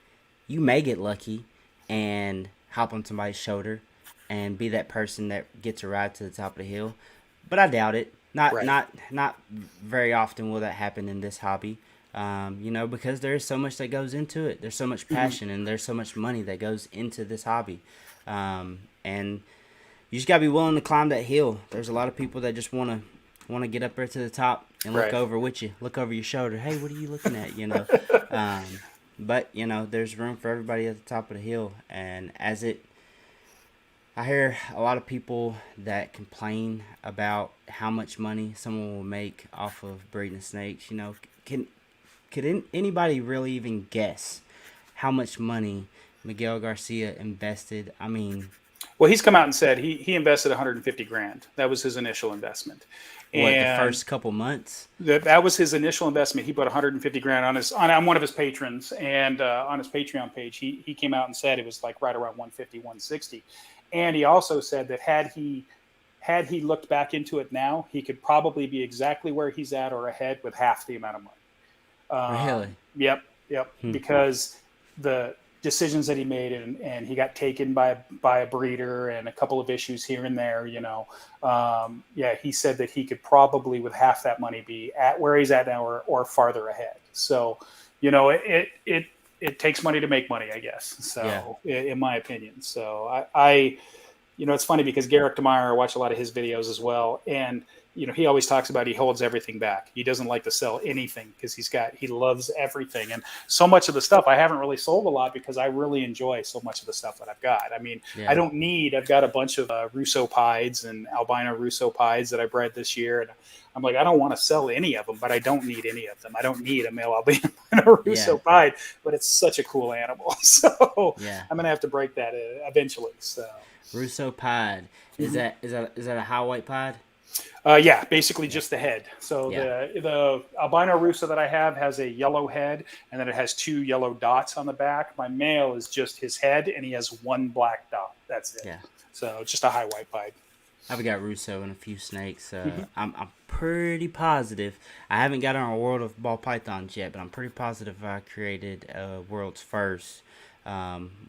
you may get lucky and hop on somebody's shoulder and be that person that gets a ride to the top of the hill, but I doubt it. Not very often will that happen in this hobby, because there's so much that goes into it. There's so much passion and there's so much money that goes into this hobby, and you just gotta be willing to climb that hill. There's a lot of people that just want to get up there to the top and look over with you, look over your shoulder. Hey, what are you looking at? But there's room for everybody at the top of the hill, and I hear a lot of people that complain about how much money someone will make off of breeding snakes. Could anybody really even guess how much money Miguel Garcia invested? I mean, well, he's come out and said he invested $150,000. That was his initial investment. The first couple months? That was his initial investment. He put $150,000 on one of his patrons, and on his Patreon page, he came out and said it was like right around 150, 160. And he also said that had he looked back into it now, he could probably be exactly where he's at or ahead with half the amount of money. Really? Yep. Because the decisions that he made, and he got taken by a breeder and a couple of issues here and there, he said that he could probably with half that money be at where he's at now or farther ahead. So, it takes money to make money, I guess. So in my opinion, so I it's funny because Garrett Demeyer, I watch a lot of his videos as well. And, he always talks about he holds everything back. He doesn't like to sell anything because he loves everything. And so much of the stuff I haven't really sold a lot because I really enjoy so much of the stuff that I've got. I mean, I've got a bunch of Russopides and albino Russopides that I bred this year. And I'm like, I don't want to sell any of them, but I don't need any of them. I don't need a male albino Russopide, but it's such a cool animal. So I'm going to have to break that eventually. So Russopide. Is that a high white pied? Yeah, basically just the head. So the albino Russo that I have has a yellow head, and then it has 2 yellow dots on the back. My male is just his head, and he has 1 black dot. That's it. Yeah. So just a high white pied. I've got Russo and a few snakes. I'm pretty positive. I haven't got on a world of ball pythons yet, but I'm pretty positive I created world's first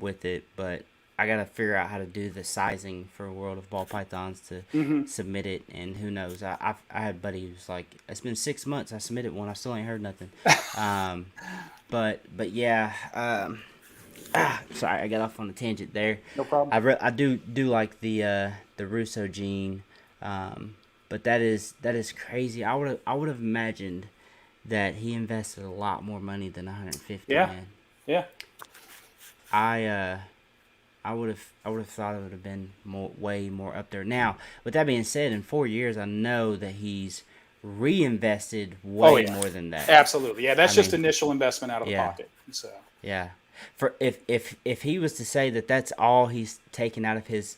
with it. But I gotta figure out how to do the sizing for World of Ball Pythons to submit it, and who knows? I had a buddy who's like, it's been 6 months. I submitted one. I still ain't heard nothing. But yeah. Sorry, I got off on a tangent there. No problem. I do like the Russo gene, but that is crazy. I would have imagined that he invested a lot more money than 150. Yeah. Man. Yeah. I would have thought it would have been way more up there. Now, with that being said, in 4 years, I know that he's reinvested way more than that. Absolutely, yeah. That's just initial investment out of the pocket. So yeah, for if he was to say that that's all he's taken out of his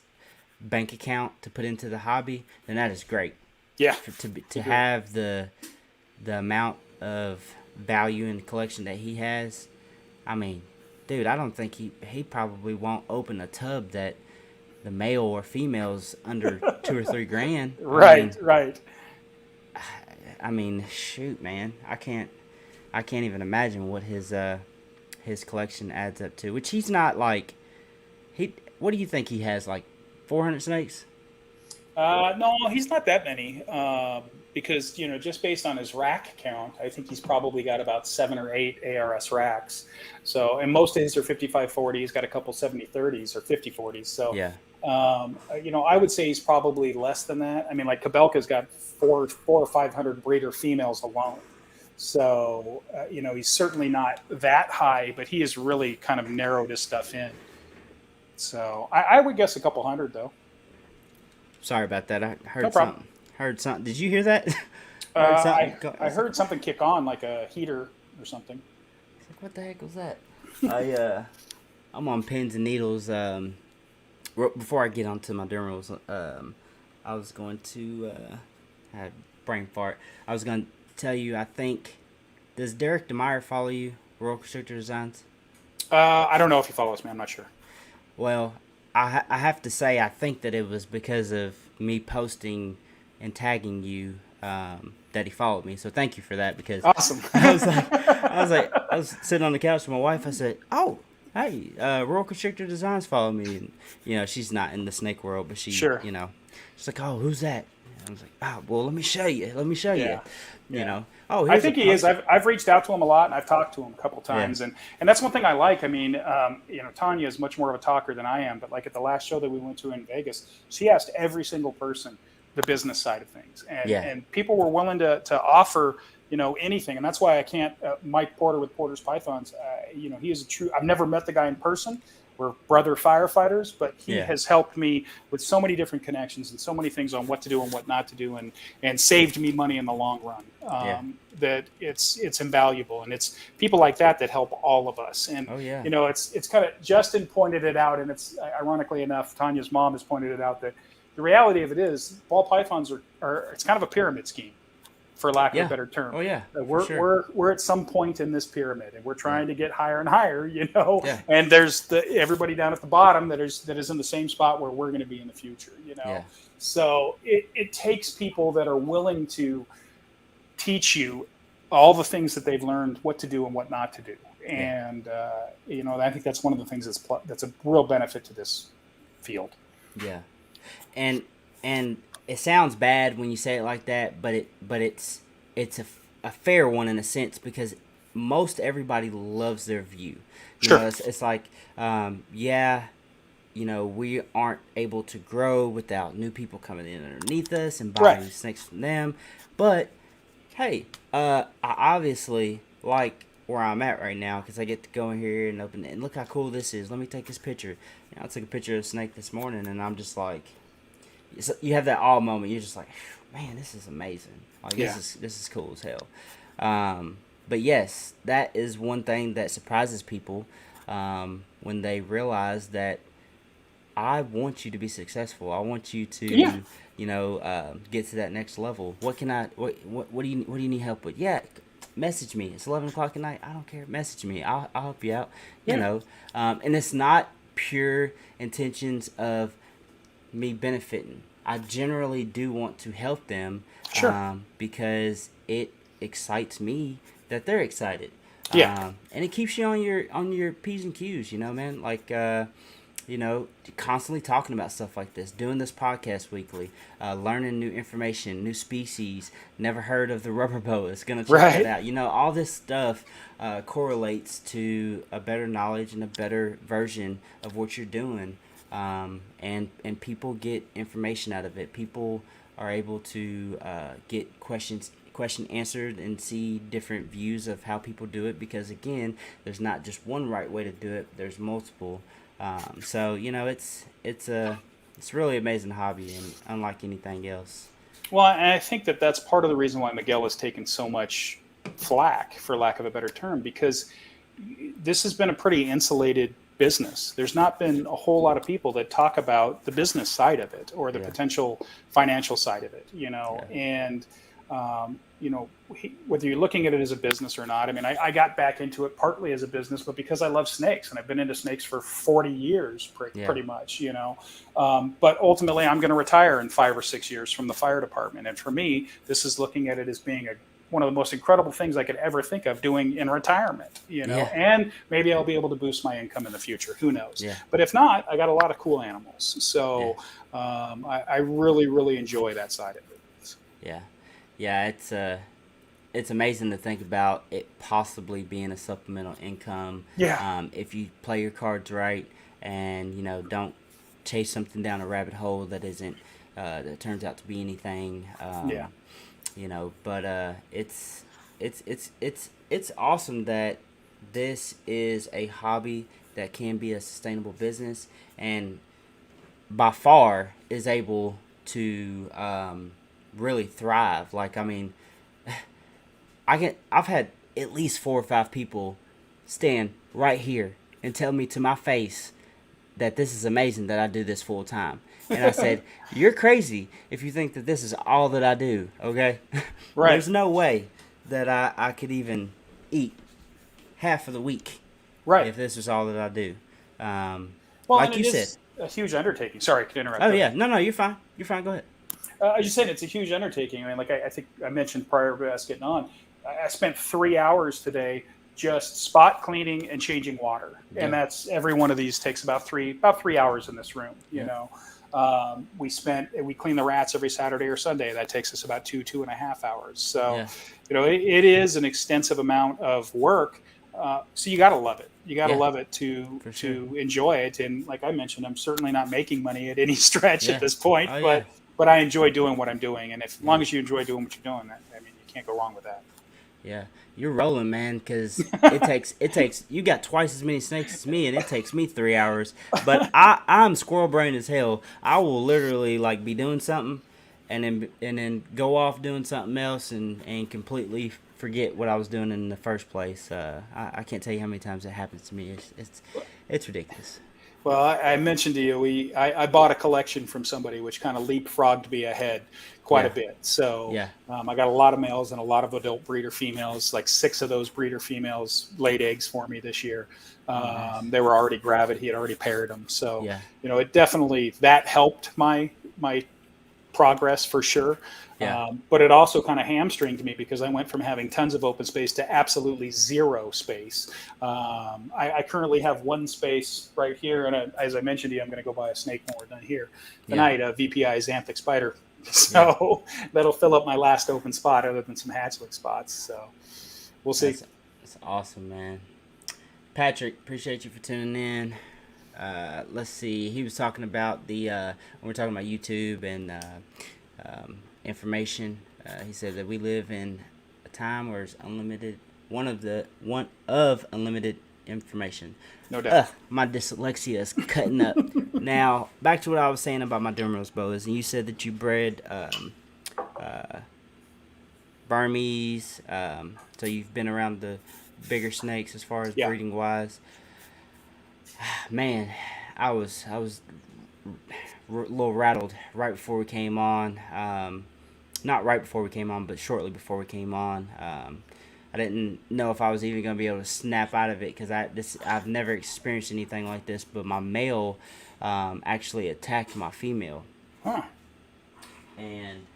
bank account to put into the hobby, then that is great. Yeah, to have the amount of value in the collection that he has, I mean. Dude, I don't think he probably won't open a tub that the male or female's under $2 or $3 grand. Right. I mean, shoot, man, I can't even imagine what his collection adds up to. Which he's not like what do you think he has, like 400 snakes? No, he's not that many. Because just based on his rack count, I think he's probably got about 7 or 8 ARS racks. So, and most of his are 55-40. He's got a couple 70-30s or 50-40s. So, yeah. I would say he's probably less than that. I mean, like Kabelka's got 400 or 500 breeder females alone. So, he's certainly not that high, but he has really kind of narrowed his stuff in. So, I would guess a couple hundred though. Sorry about that. I heard no problem. Heard something. Did you hear that? I heard something kick on, like a heater or something. It's like, what the heck was that? I'm on pins and needles. Before I get onto my dermals, I was going to have brain fart. I was going to tell you. I think, does Derek Demeyer follow you, Royal Constrictor Designs? I don't know if he follows me. I'm not sure. Well, I have to say I think that it was because of me posting and tagging you that he followed me. So thank you for that, because awesome. I was sitting on the couch with my wife. I said, "Oh, hey, Royal Constrictor Designs follow me." And, she's not in the snake world, but she, she's like, "Oh, who's that?" And I was like, "Oh, well, let me show you. Oh, I think he is. I've reached out to him a lot, and I've talked to him a couple times, and that's one thing I like. I mean, Tanya is much more of a talker than I am, but like at the last show that we went to in Vegas, she asked every single person the business side of things, and people were willing to offer anything, and that's why I can't. Mike Porter with Porter's Pythons, he is a true. I've never met the guy in person. We're brother firefighters, but he has helped me with so many different connections and so many things on what to do and what not to do, and saved me money in the long run. That it's invaluable, and it's people like that help all of us. And it's kind of Justin pointed it out, and it's ironically enough, Tanya's mom has pointed it out, that the reality of it is ball pythons are it's kind of a pyramid scheme, for lack of a better term. Oh yeah, we're at some point in this pyramid, and we're trying to get higher and higher, And there's everybody down at the bottom that is in the same spot where we're going to be in the future, So it takes people that are willing to teach you all the things that they've learned, what to do and what not to do, and I think that's one of the things that's a real benefit to this field. Yeah, and it sounds bad when you say it like that, but it's a fair one in a sense, because most everybody loves their view. It's like, we aren't able to grow without new people coming in underneath us and buying snakes from them. But hey, I obviously like where I'm at right now, because I get to go in here and open it and look how cool this is. Let me take this picture. I took a picture of a snake this morning, and I'm just like, you have that awe moment. You're just like, man, this is amazing. Like this is cool as hell. But yes, that is one thing that surprises people when they realize that I want you to be successful. I want you to, Yeah. get to that next level. What can I? What do you need help with? Yeah, message me. It's 11 o'clock at night. I don't care. Message me. I'll help you out. Yeah. And it's not pure intentions of me benefiting. I generally do want to help them, Sure. because it excites me that they're excited, Yeah. and it keeps you on your p's and q's. Man, like constantly talking about stuff like this, doing this podcast weekly, learning new information, new species. Never heard of the rubber boas. Gonna check that out. All this stuff correlates to a better knowledge and a better version of what you're doing. And people get information out of it. People are able to get question answered and see different views of how people do it, because again, there's not just one right way to do it. There's multiple. So it's really amazing hobby, and unlike anything else. Well, and I think that's part of the reason why Miguel has taken so much flack, for lack of a better term, because this has been a pretty insulated business. There's not been a whole lot of people that talk about the business side of it or the potential financial side of it, and whether you're looking at it as a business or not. I mean, I got back into it partly as a business, but because I love snakes, and I've been into snakes for 40 years, pretty much, but ultimately I'm going to retire in 5 or 6 years from the fire department. And for me, this is looking at it as being one of the most incredible things I could ever think of doing in retirement, and maybe I'll be able to boost my income in the future. Who knows? Yeah. But if not, I got a lot of cool animals. So I really, really enjoy that side of it. Yeah. Yeah. It's amazing to think about it possibly being a supplemental income. Yeah. If you play your cards right and, don't chase something down a rabbit hole that isn't, that turns out to be anything. But it's awesome that this is a hobby that can be a sustainable business, and by far is able to really thrive. Like, I mean, I've had at least 4 or 5 people stand right here and tell me to my face that this is amazing that I do this full time. And I said, you're crazy if you think that this is all that I do, okay? Right. There's no way that I could even eat half of the week, right, if this was all that I do. Well, like you said, a huge undertaking. Sorry, I could interrupt. Oh, yeah. No, you're fine. You're fine. Go ahead. I just said it's a huge undertaking. I mean, like I think I mentioned prior to us getting on, I spent 3 hours today just spot cleaning and changing water, and that's every one of these takes about 3 hours in this room. We clean the rats every Saturday or Sunday. That takes us about 2.5 hours. So, it is an extensive amount of work. So you got to love it. You got to love it to enjoy it. And like I mentioned, I'm certainly not making money at any stretch at this point, but I enjoy doing what I'm doing. And as long as you enjoy doing what you're doing, I mean, you can't go wrong with that. Yeah, you're rolling, man, because it takes you got twice as many snakes as me, and it takes me 3 hours. But I'm squirrel brain as hell. I will literally be doing something, and then go off doing something else, and completely forget what I was doing in the first place. I can't tell you how many times that happens to me. It's ridiculous. Well, I mentioned to you, I bought a collection from somebody which kind of leapfrogged me ahead quite a bit. So I got a lot of males and a lot of adult breeder females. Like 6 of those breeder females laid eggs for me this year. Nice. They were already gravid. He had already paired them. So, it definitely, that helped my progress for sure. But it also kind of hamstringed me because I went from having tons of open space to absolutely zero space. I currently have 1 space right here. And as I mentioned to you, I'm going to go buy a snake mower down here tonight, a VPI Xanthic Spider. So that'll fill up my last open spot other than some hatchling spots. So we'll see. That's awesome, man. Patrick, appreciate you for tuning in. Let's see. He was talking about when we're talking about YouTube and information. He said that we live in a time where it's unlimited, one of unlimited information. No doubt. My dyslexia is cutting up. Now, back to what I was saying about my Demeyer boas, and you said that you bred Burmese, so you've been around the bigger snakes as far as breeding wise. Man, I was little rattled right before we came on. Not right before we came on, but shortly before we came on. I didn't know if I was even going to be able to snap out of it because I've never experienced anything like this. But my male actually attacked my female, and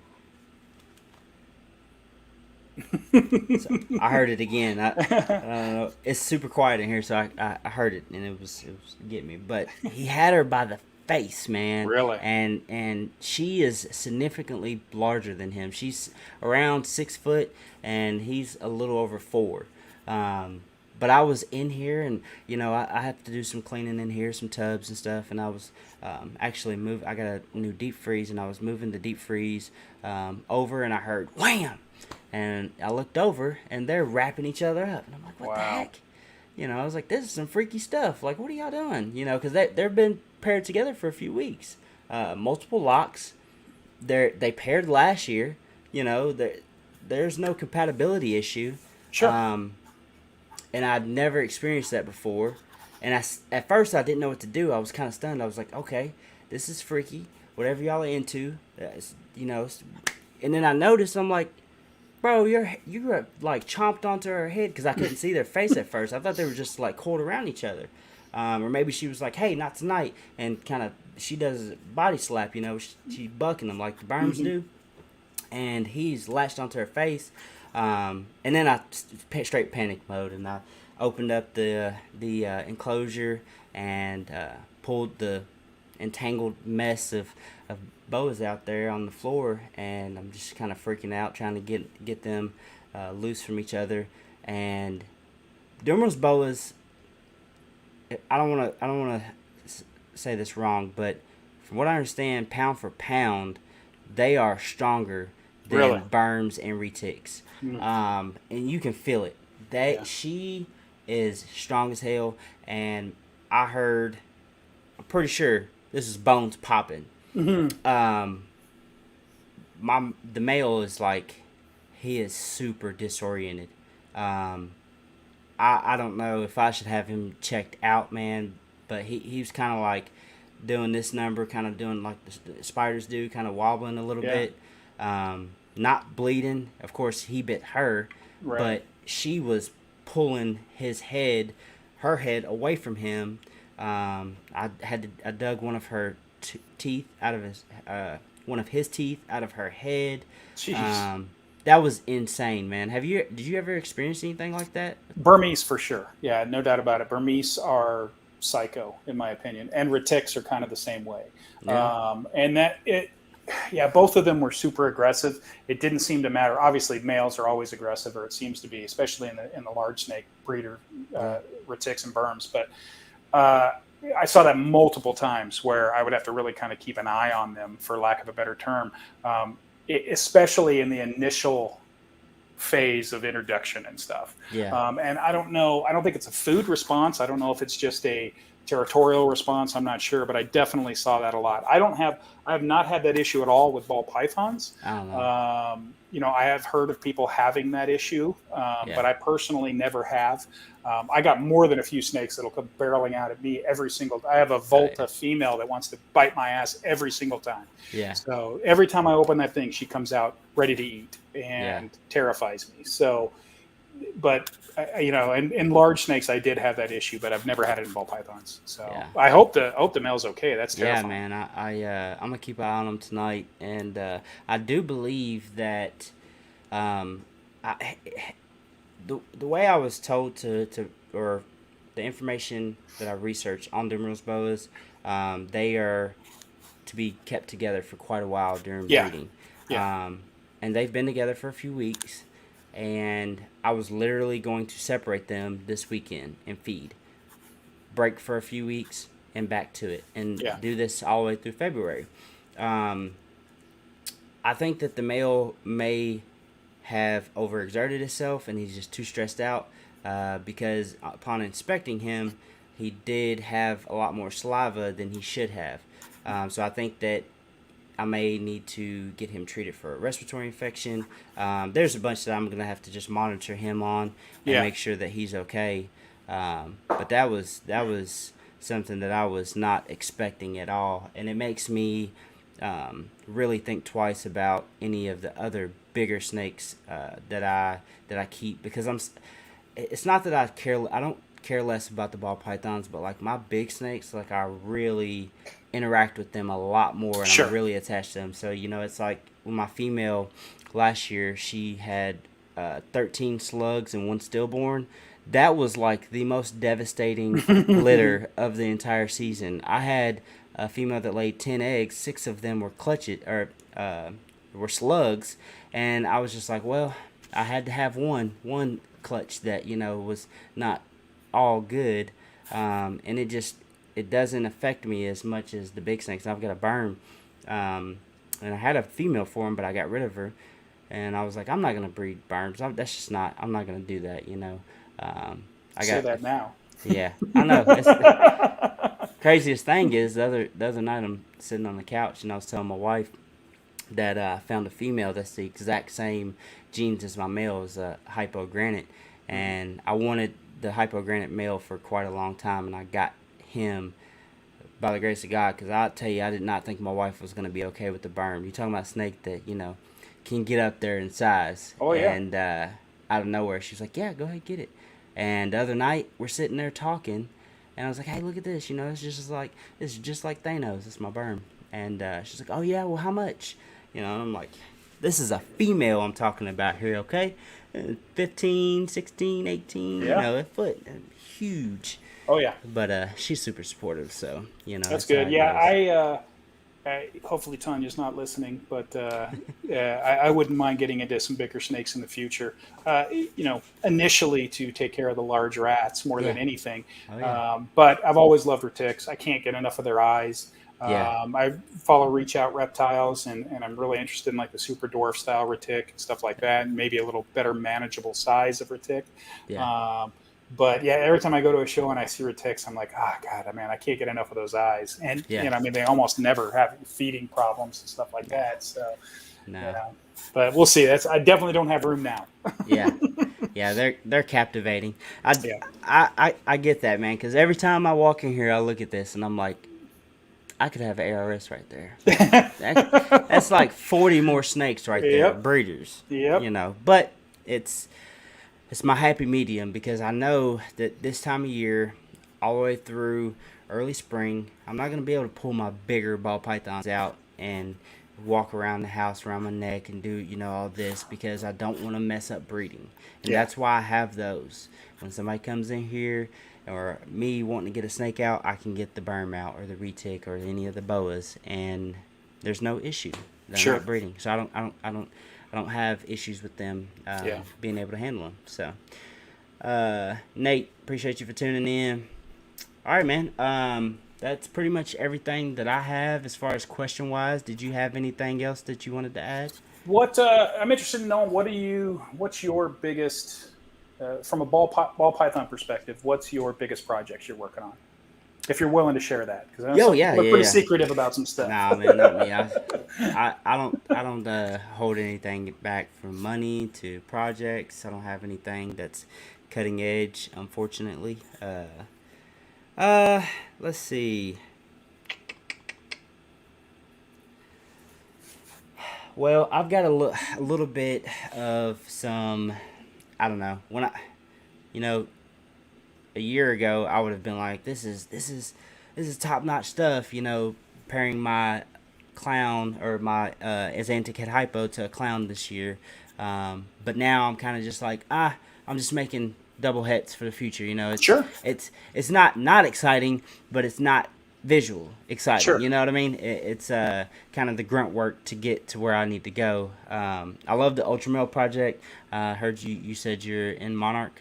so I heard it again. I don't know. It's super quiet in here, so I heard it, and it was getting me. But he had her by the face, man. Really? And she is significantly larger than him. She's around 6 foot, and he's a little over 4. But I was in here, and I have to do some cleaning in here, some tubs and stuff. And I was actually I got a new deep freeze, and I was moving the deep freeze over, and I heard wham. And I looked over, and they're wrapping each other up. And I'm like, what the heck? I was like, this is some freaky stuff. Like, what are y'all doing? Because they've been paired together for a few weeks. Multiple locks. They paired last year. There's no compatibility issue. Sure. And I'd never experienced that before. And at first, I didn't know what to do. I was kind of stunned. I was like, okay, this is freaky. Whatever y'all are into. And then I noticed, I'm like, bro, you were like chomped onto her head because I couldn't see their face at first. I thought they were just like coiled around each other, or maybe she was like, "Hey, not tonight," and kind of she does a body slap, she's bucking them like the Burns do, and he's latched onto her face, and then I straight panic mode, and I opened up the enclosure and pulled the entangled mess of Boas out there on the floor, and I'm just kind of freaking out, trying to get them loose from each other. And Demeral's Boas, I don't want to say this wrong, but from what I understand, pound for pound, they are stronger than Burms and Retics. And you can feel it. She is strong as hell, and I'm pretty sure this is bones popping. The male is like, he is super disoriented. I don't know if I should have him checked out, man, but he was kind of like doing this number, kind of doing like the spiders do, kind of wobbling a little bit. Not bleeding. Of course, he bit her, but she was pulling her head away from him. I dug one of her teeth out of his teeth out of her head. Jeez. That was insane, man. Did you ever experience anything like that? Burmese for sure. Yeah, no doubt about it. Burmese are psycho, in my opinion, and Retics are kind of the same way. Both of them were super aggressive. It didn't seem to matter. Obviously, males are always aggressive, or it seems to be, especially in the large snake breeder, Retics and Burms. But I saw that multiple times where I would have to really kind of keep an eye on them, for lack of a better term, especially in the initial phase of introduction and stuff. And I don't know. I don't think it's a food response. I don't know if it's just a territorial response. I'm not sure, but I definitely saw that a lot. I have not had that issue at all with ball pythons. I don't know. I have heard of people having that issue, but I personally never have. I got more than a few snakes that'll come barreling out at me every single. I have a Volta female that wants to bite my ass every single time. So every time I open that thing, she comes out ready to eat and terrifies me. So, but in large snakes, I did have that issue, but I've never had it in ball pythons. So I hope the male's okay. That's terrifying. Yeah, man. I'm gonna keep an eye on them tonight, and I do believe that the way I was told or the information that I researched on Demeral's Boas, they are to be kept together for quite a while during breeding. And they've been together for a few weeks, and I was literally going to separate them this weekend and feed, break for a few weeks, and back to it, and do this all the way through February. I think that the male may have overexerted himself, and he's just too stressed out, because upon inspecting him, he did have a lot more saliva than he should have. So I think that I may need to get him treated for a respiratory infection. There's a bunch that I'm going to have to just monitor him on and make sure that he's okay. But that was something that I was not expecting at all, and it makes me really think twice about any of the other bigger snakes that I keep, because it's not that I don't care less about the ball pythons, but like my big snakes, like I really interact with them a lot more, and Sure. I'm really attached to them. So it's like with my female last year, she had 13 slugs and one stillborn. That was like the most devastating litter of the entire season. I had a female that laid 10 eggs. 6 of them were were slugs, and I was just like, well, I had to have one clutch that was not all good, and it doesn't affect me as much as the big snakes. I've got a berm, and I had a female for him, but I got rid of her, and I was like, I'm not gonna breed berms. I'm not gonna do that. Say that now. Yeah, I know. The craziest thing is the other night I'm sitting on the couch and I was telling my wife that I found a female that's the exact same genes as my male, is a hypogranate, and I wanted the hypogranate male for quite a long time, and I got him by the grace of God, because I'll tell you, I did not think my wife was going to be okay with the berm. You're talking about a snake that can get up there in size. Oh yeah. And out of nowhere, she's like, "Yeah, go ahead, get it." And the other night, we're sitting there talking, and I was like, "Hey, look at this. It's just like Thanos. It's my berm." And she's like, "Oh yeah, well, how much?" And I'm like, "This is a female I'm talking about here, okay? 15, 16, 18, a foot, huge." Oh yeah. But she's super supportive, so that's good. Yeah, I hopefully Tanya's not listening, but I wouldn't mind getting into some bigger snakes in the future. Initially to take care of the large rats more than anything. Oh, yeah. But I've always loved retics. I can't get enough of their eyes. Yeah. I follow Reach Out Reptiles, and I'm really interested in like the super dwarf style retic and stuff like that, and maybe a little better manageable size of retic. Yeah. But yeah, every time I go to a show and I see retics, I'm like, God, man, I can't get enough of those eyes. And they almost never have feeding problems and stuff like that. So, no. But we'll see. I definitely don't have room now. Yeah, they're captivating. I get that, man, because every time I walk in here, I look at this and I'm like, I could have an ARS right there. That's like 40 more snakes right there, breeders. Yep. But it's my happy medium, because I know that this time of year, all the way through early spring, I'm not going to be able to pull my bigger ball pythons out and walk around the house around my neck and do all this, because I don't want to mess up breeding. And that's why I have those. When somebody comes in here, or me wanting to get a snake out, I can get the berm out or the retic or any of the boas, and there's no issue. They're not breeding, so I don't have issues with them being able to handle them. So, Nate, appreciate you for tuning in. All right, man. That's pretty much everything that I have as far as question wise. Did you have anything else that you wanted to add? What I'm interested in knowing, what's your biggest, from a ball python perspective, what's your biggest projects you're working on? If you're willing to share that, because we're pretty secretive about some stuff. Nah, man, not me. I don't hold anything back from money to projects. I don't have anything that's cutting edge, unfortunately. Let's see. Well, I've got a little bit of some. I don't know. When a year ago, I would have been like, this is top-notch stuff, pairing my clown or my Azantic head hypo to a clown this year. But now I'm kind of just like, I'm just making double hets for the future, It's not exciting, but it's not visual exciting. Sure. You know what I mean? It's kind of the grunt work to get to where I need to go. I love the Ultramel project. Heard you said you're in Monarch.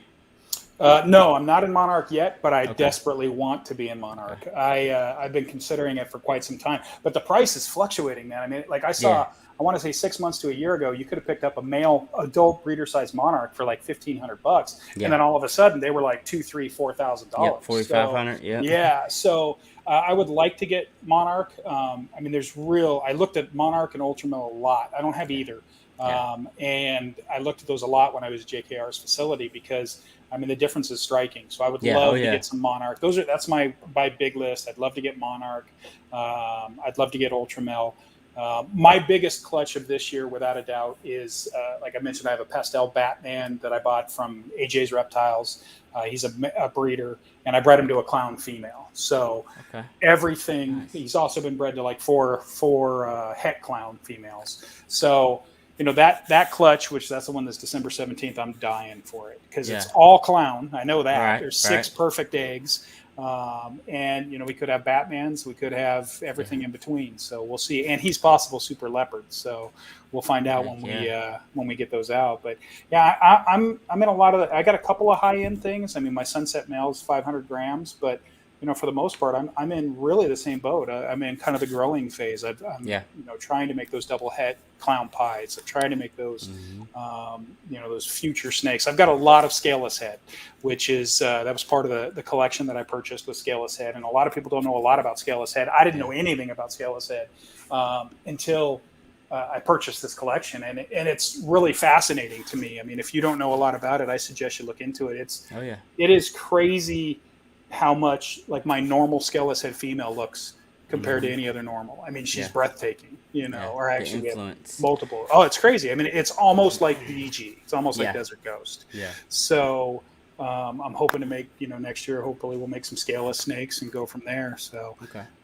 No, I'm not in Monarch yet, but I desperately want to be in Monarch. Okay. I've been considering it for quite some time, but the price is fluctuating, man. I mean, like I saw, I want to say 6 months to a year ago, you could have picked up a male adult breeder size Monarch for like $1,500, and then all of a sudden they were like $2,000, $3,000, $4,000. $4,500. Yeah. So I would like to get Monarch. I mean, I looked at Monarch and Ultramel a lot. I don't have either. And I looked at those a lot when I was at JKR's facility because, I mean, the difference is striking. So I would love to get some Monarch. That's my big list. I'd love to get Monarch. I'd love to get Ultramel. My biggest clutch of this year, without a doubt, is, like I mentioned, I have a pastel Batman that I bought from AJ's Reptiles. He's a breeder, and I bred him to a clown female. So everything, he's also been bred to like four het clown females. So, you know, that clutch, which that's the one that's December 17th, I'm dying for it because it's all clown. I know that. There's 6 perfect eggs. And, you know, we could have Batmans. We could have everything in between. So we'll see. And he's possible super leopard. So we'll find out when we get those out. But, yeah, I'm in a lot of – I got a couple of high-end things. I mean, my Sunset male is 500 grams. But, you know, for the most part, I'm in really the same boat. I'm in kind of the growing phase. I'm you know, trying to make those double het clown pies. I'm trying to make those, you know, those future snakes. I've got a lot of scaleless head, which is that was part of the collection that I purchased with scaleless head. And a lot of people don't know a lot about scaleless head. I didn't know anything about scaleless head until I purchased this collection, and it's really fascinating to me. I mean, if you don't know a lot about it, I suggest you look into it. It is crazy how much like my normal scaleless head female looks compared to any other normal. I mean, she's breathtaking, you know, or actually we have multiple. Oh, it's crazy. I mean, it's almost like DG. It's almost like Desert Ghost. So I'm hoping to make, you know, next year, hopefully we'll make some scaleless snakes and go from there. So,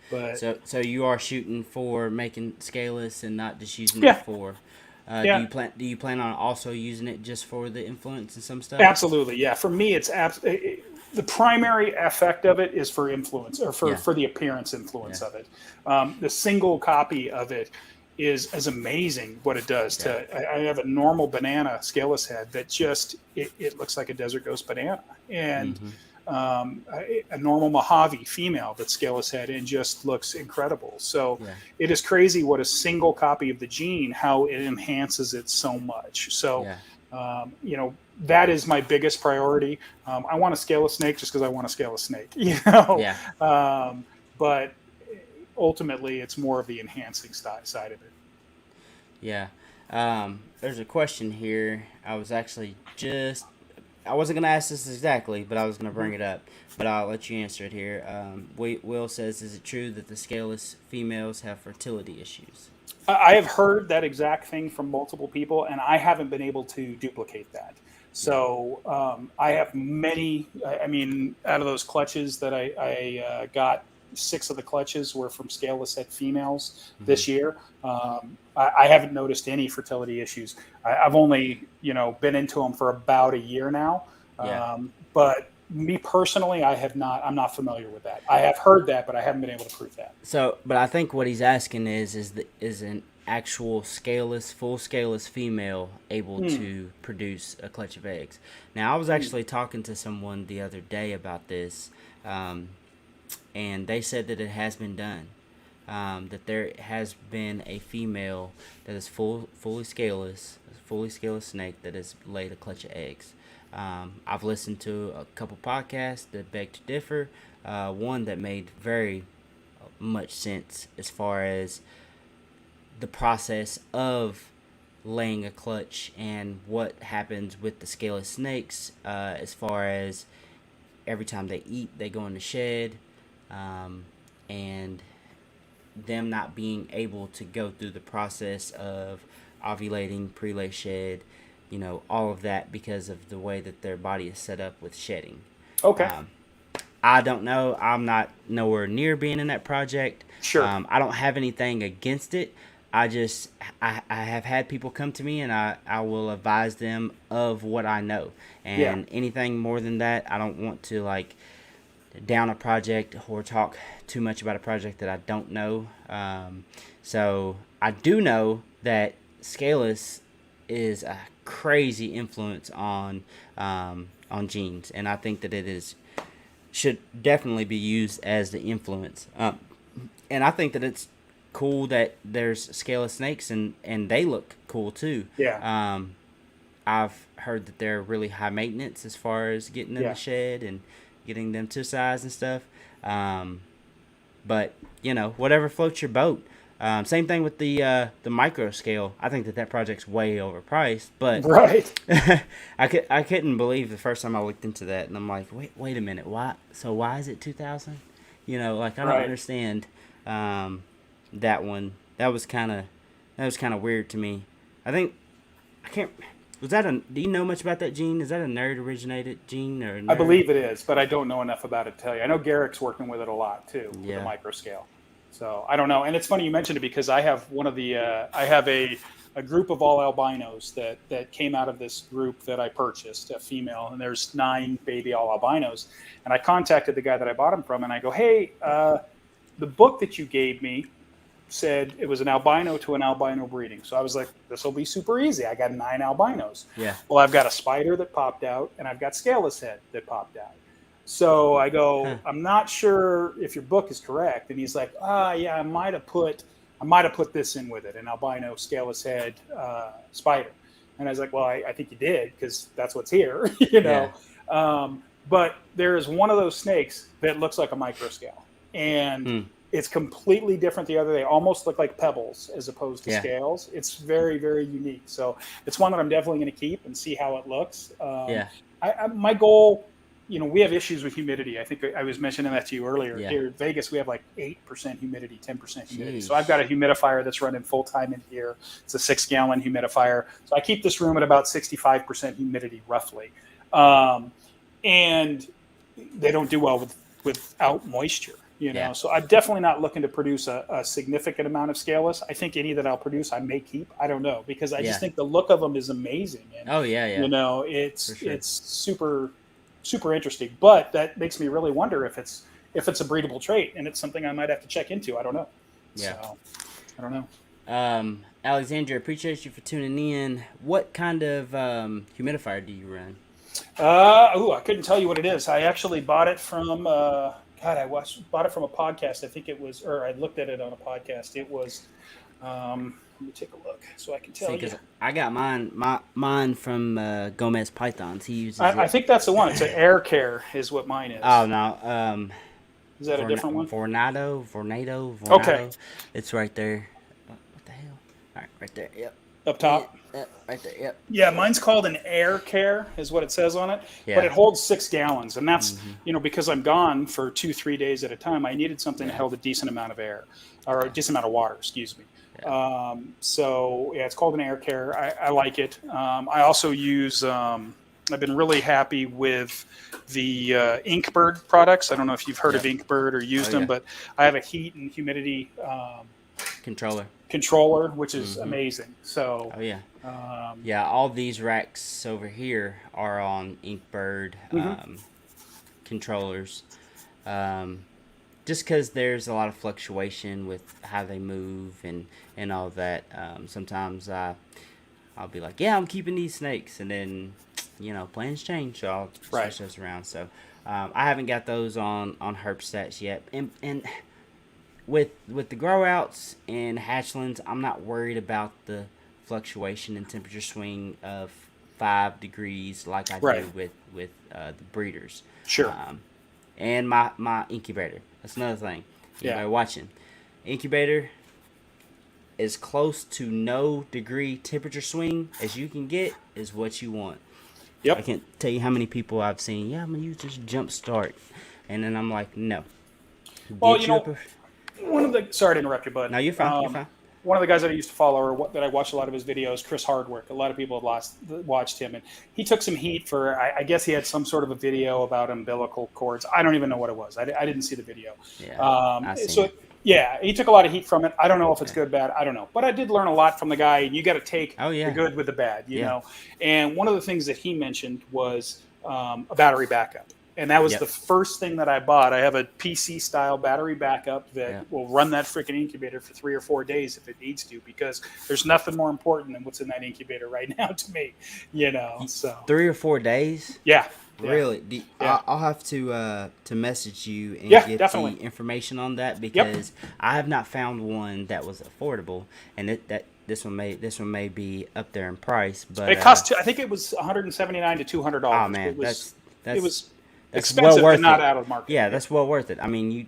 but so you are shooting for making scaleless and not just using it for, do you plan on also using it just for the influence and some stuff? Absolutely. Yeah. For me, it's the primary effect of it is for influence, or for the appearance influence of it. The single copy of it is amazing what it does. I have a normal banana scaleless head that just it looks like a Desert Ghost banana, and a normal Mojave female that's scaleless head and just looks incredible. So it is crazy what a single copy of the gene, how it enhances it so much. So you know, that is my biggest priority. I want to scale a snake just because I want to scale a snake, you know. But ultimately, it's more of the enhancing side of it. There's a question here. I wasn't going to ask this exactly, but I was going to bring it up. But I'll let you answer it here. Will says, is it true that the scaleless females have fertility issues? I have heard that exact thing from multiple people, and I haven't been able to duplicate that. So I have many. I mean, out of those clutches that I got, 6 of the clutches were from scaleless head females this year. I haven't noticed any fertility issues. I've only, you know, been into them for about a year now. But me personally, I'm not familiar with that. I have heard that, but I haven't been able to prove that. So, but I think what he's asking is an actual full scaleless female able to produce a clutch of eggs. Now, I was actually talking to someone the other day about this, and they said that it has been done. That there has been a female that is fully scaleless snake that has laid a clutch of eggs. I've listened to a couple podcasts that beg to differ. One that made very much sense as far as the process of laying a clutch and what happens with the scaleless snakes, as far as every time they eat, they go in the shed, and them not being able to go through the process of ovulating, pre-lay shed, you know, all of that because of the way that their body is set up with shedding. Okay. I don't know. I'm not nowhere near being in that project. Sure. I don't have anything against it. I have had people come to me, and I will advise them of what I know. And anything more than that, I don't want to, like, down a project or talk too much about a project that I don't know. So I do know that scaleless is a crazy influence on genes, and I think that it should definitely be used as the influence. And I think that it's cool that there's scaleless snakes, and they look cool too. I've heard that they're really high maintenance as far as getting in the shed and getting them to size and stuff. But, you know, whatever floats your boat. Same thing with the micro scale. I think that project's way overpriced, but right. I couldn't believe the first time I looked into that, and I'm like, wait a minute, why? So why is it 2,000? You know, like I don't understand that one. That was kind of weird to me. I can't. Was that do you know much about that gene? Is that a nerd originated gene or? I believe it is, but I don't know enough about it to tell you. I know Garrick's working with it a lot too, with the micro scale. So I don't know. And it's funny you mentioned it because I have I have a group of all albinos that came out of this group that I purchased, a female, and there's 9 baby all albinos. And I contacted the guy that I bought them from, and I go, hey, the book that you gave me said it was an albino to an albino breeding. So I was like, this will be super easy. I got 9 albinos. Yeah. Well, I've got a spider that popped out, and I've got Scaleless head that popped out. So I go, I'm not sure if your book is correct. And he's like, yeah, I might have put this in with it, an albino Scaleless head spider. And I was like, well, I think you did because that's what's here, you know. Yeah. But there is one of those snakes that looks like a microscale, and it's completely different. They almost look like pebbles as opposed to scales. It's very, very unique. So it's one that I'm definitely going to keep and see how it looks. My goal. You know, we have issues with humidity. I think I was mentioning that to you earlier. Yeah. Here in Vegas, we have like 8% humidity, 10% humidity. So I've got a humidifier that's running full time in here. It's a 6-gallon humidifier. So I keep this room at about 65% humidity, roughly. And they don't do well without moisture, you know. Yeah. So I'm definitely not looking to produce a significant amount of Scaleless. I think any that I'll produce, I may keep. I don't know, because I just think the look of them is amazing. And, you know, it's super interesting, but that makes me really wonder if it's a breedable trait, and it's something I might have to check into. I don't know. Yeah. So, I don't know. Alexandra, appreciate you for tuning in. What kind of humidifier do you run? I couldn't tell you what it is. I actually bought it from bought it from a podcast. I think it was, or I looked at it on a podcast. It was let me take a look so I can tell you. I got mine from Gomez Pythons. He uses I think that's the one. It's an Air Care is what mine is. Oh, no. Is that a different one? Vornado. Okay. It's right there. What the hell? All right, right there. Yep. Up top? Yep, right there. Yep. Yeah, mine's called an Air Care is what it says on it. Yeah. But it holds 6 gallons. And that's, you know, because I'm gone for 2-3 days at a time, I needed something that held a decent amount of air, or a decent amount of water, excuse me. Yeah. It's called an Air Care. I like it. I also use, I've been really happy with the Inkbird products. I don't know if you've heard of Inkbird or used them, but I have a heat and humidity controller, which is amazing. So, all these racks over here are on Inkbird controllers. Just because there's a lot of fluctuation with how they move and all that. Sometimes I'll be like, yeah, I'm keeping these snakes, and then, you know, plans change, so I'll switch those around. So I haven't got those on Herpstats yet. And with the grow outs and hatchlings, I'm not worried about the fluctuation in temperature swing of 5 degrees like I do with the breeders. Sure. And my incubator. That's another thing. Anybody watching. Incubator, as close to no degree temperature swing as you can get is what you want. Yep. I can't tell you how many people I've seen, I'm going to use this jump start. And then I'm like, no. Well, sorry to interrupt you, bud. No, you're fine. You're fine. One of the guys that I used to follow, or that I watched a lot of his videos, Chris Hardwick. A lot of people have watched him, and he took some heat for. I guess he had some sort of a video about umbilical cords. I don't even know what it was. I didn't see the video. Yeah. He took a lot of heat from it. I don't know if it's good, bad. I don't know, but I did learn a lot from the guy. And you got to take the good with the bad, you know. And one of the things that he mentioned was a battery backup. And that was the first thing that I bought. I have a PC-style battery backup that will run that freaking incubator for 3 or 4 days if it needs to, because there's nothing more important than what's in that incubator right now to me, you know. So 3 or 4 days? Yeah. Really? I'll have to message you and get the information on that, because I have not found one that was affordable, and this one may be up there in price, but it cost. I think it was $179 to $200. Oh man, it was that's expensive, well worth but not it. Out of the market. Yeah, that's well worth it. I mean,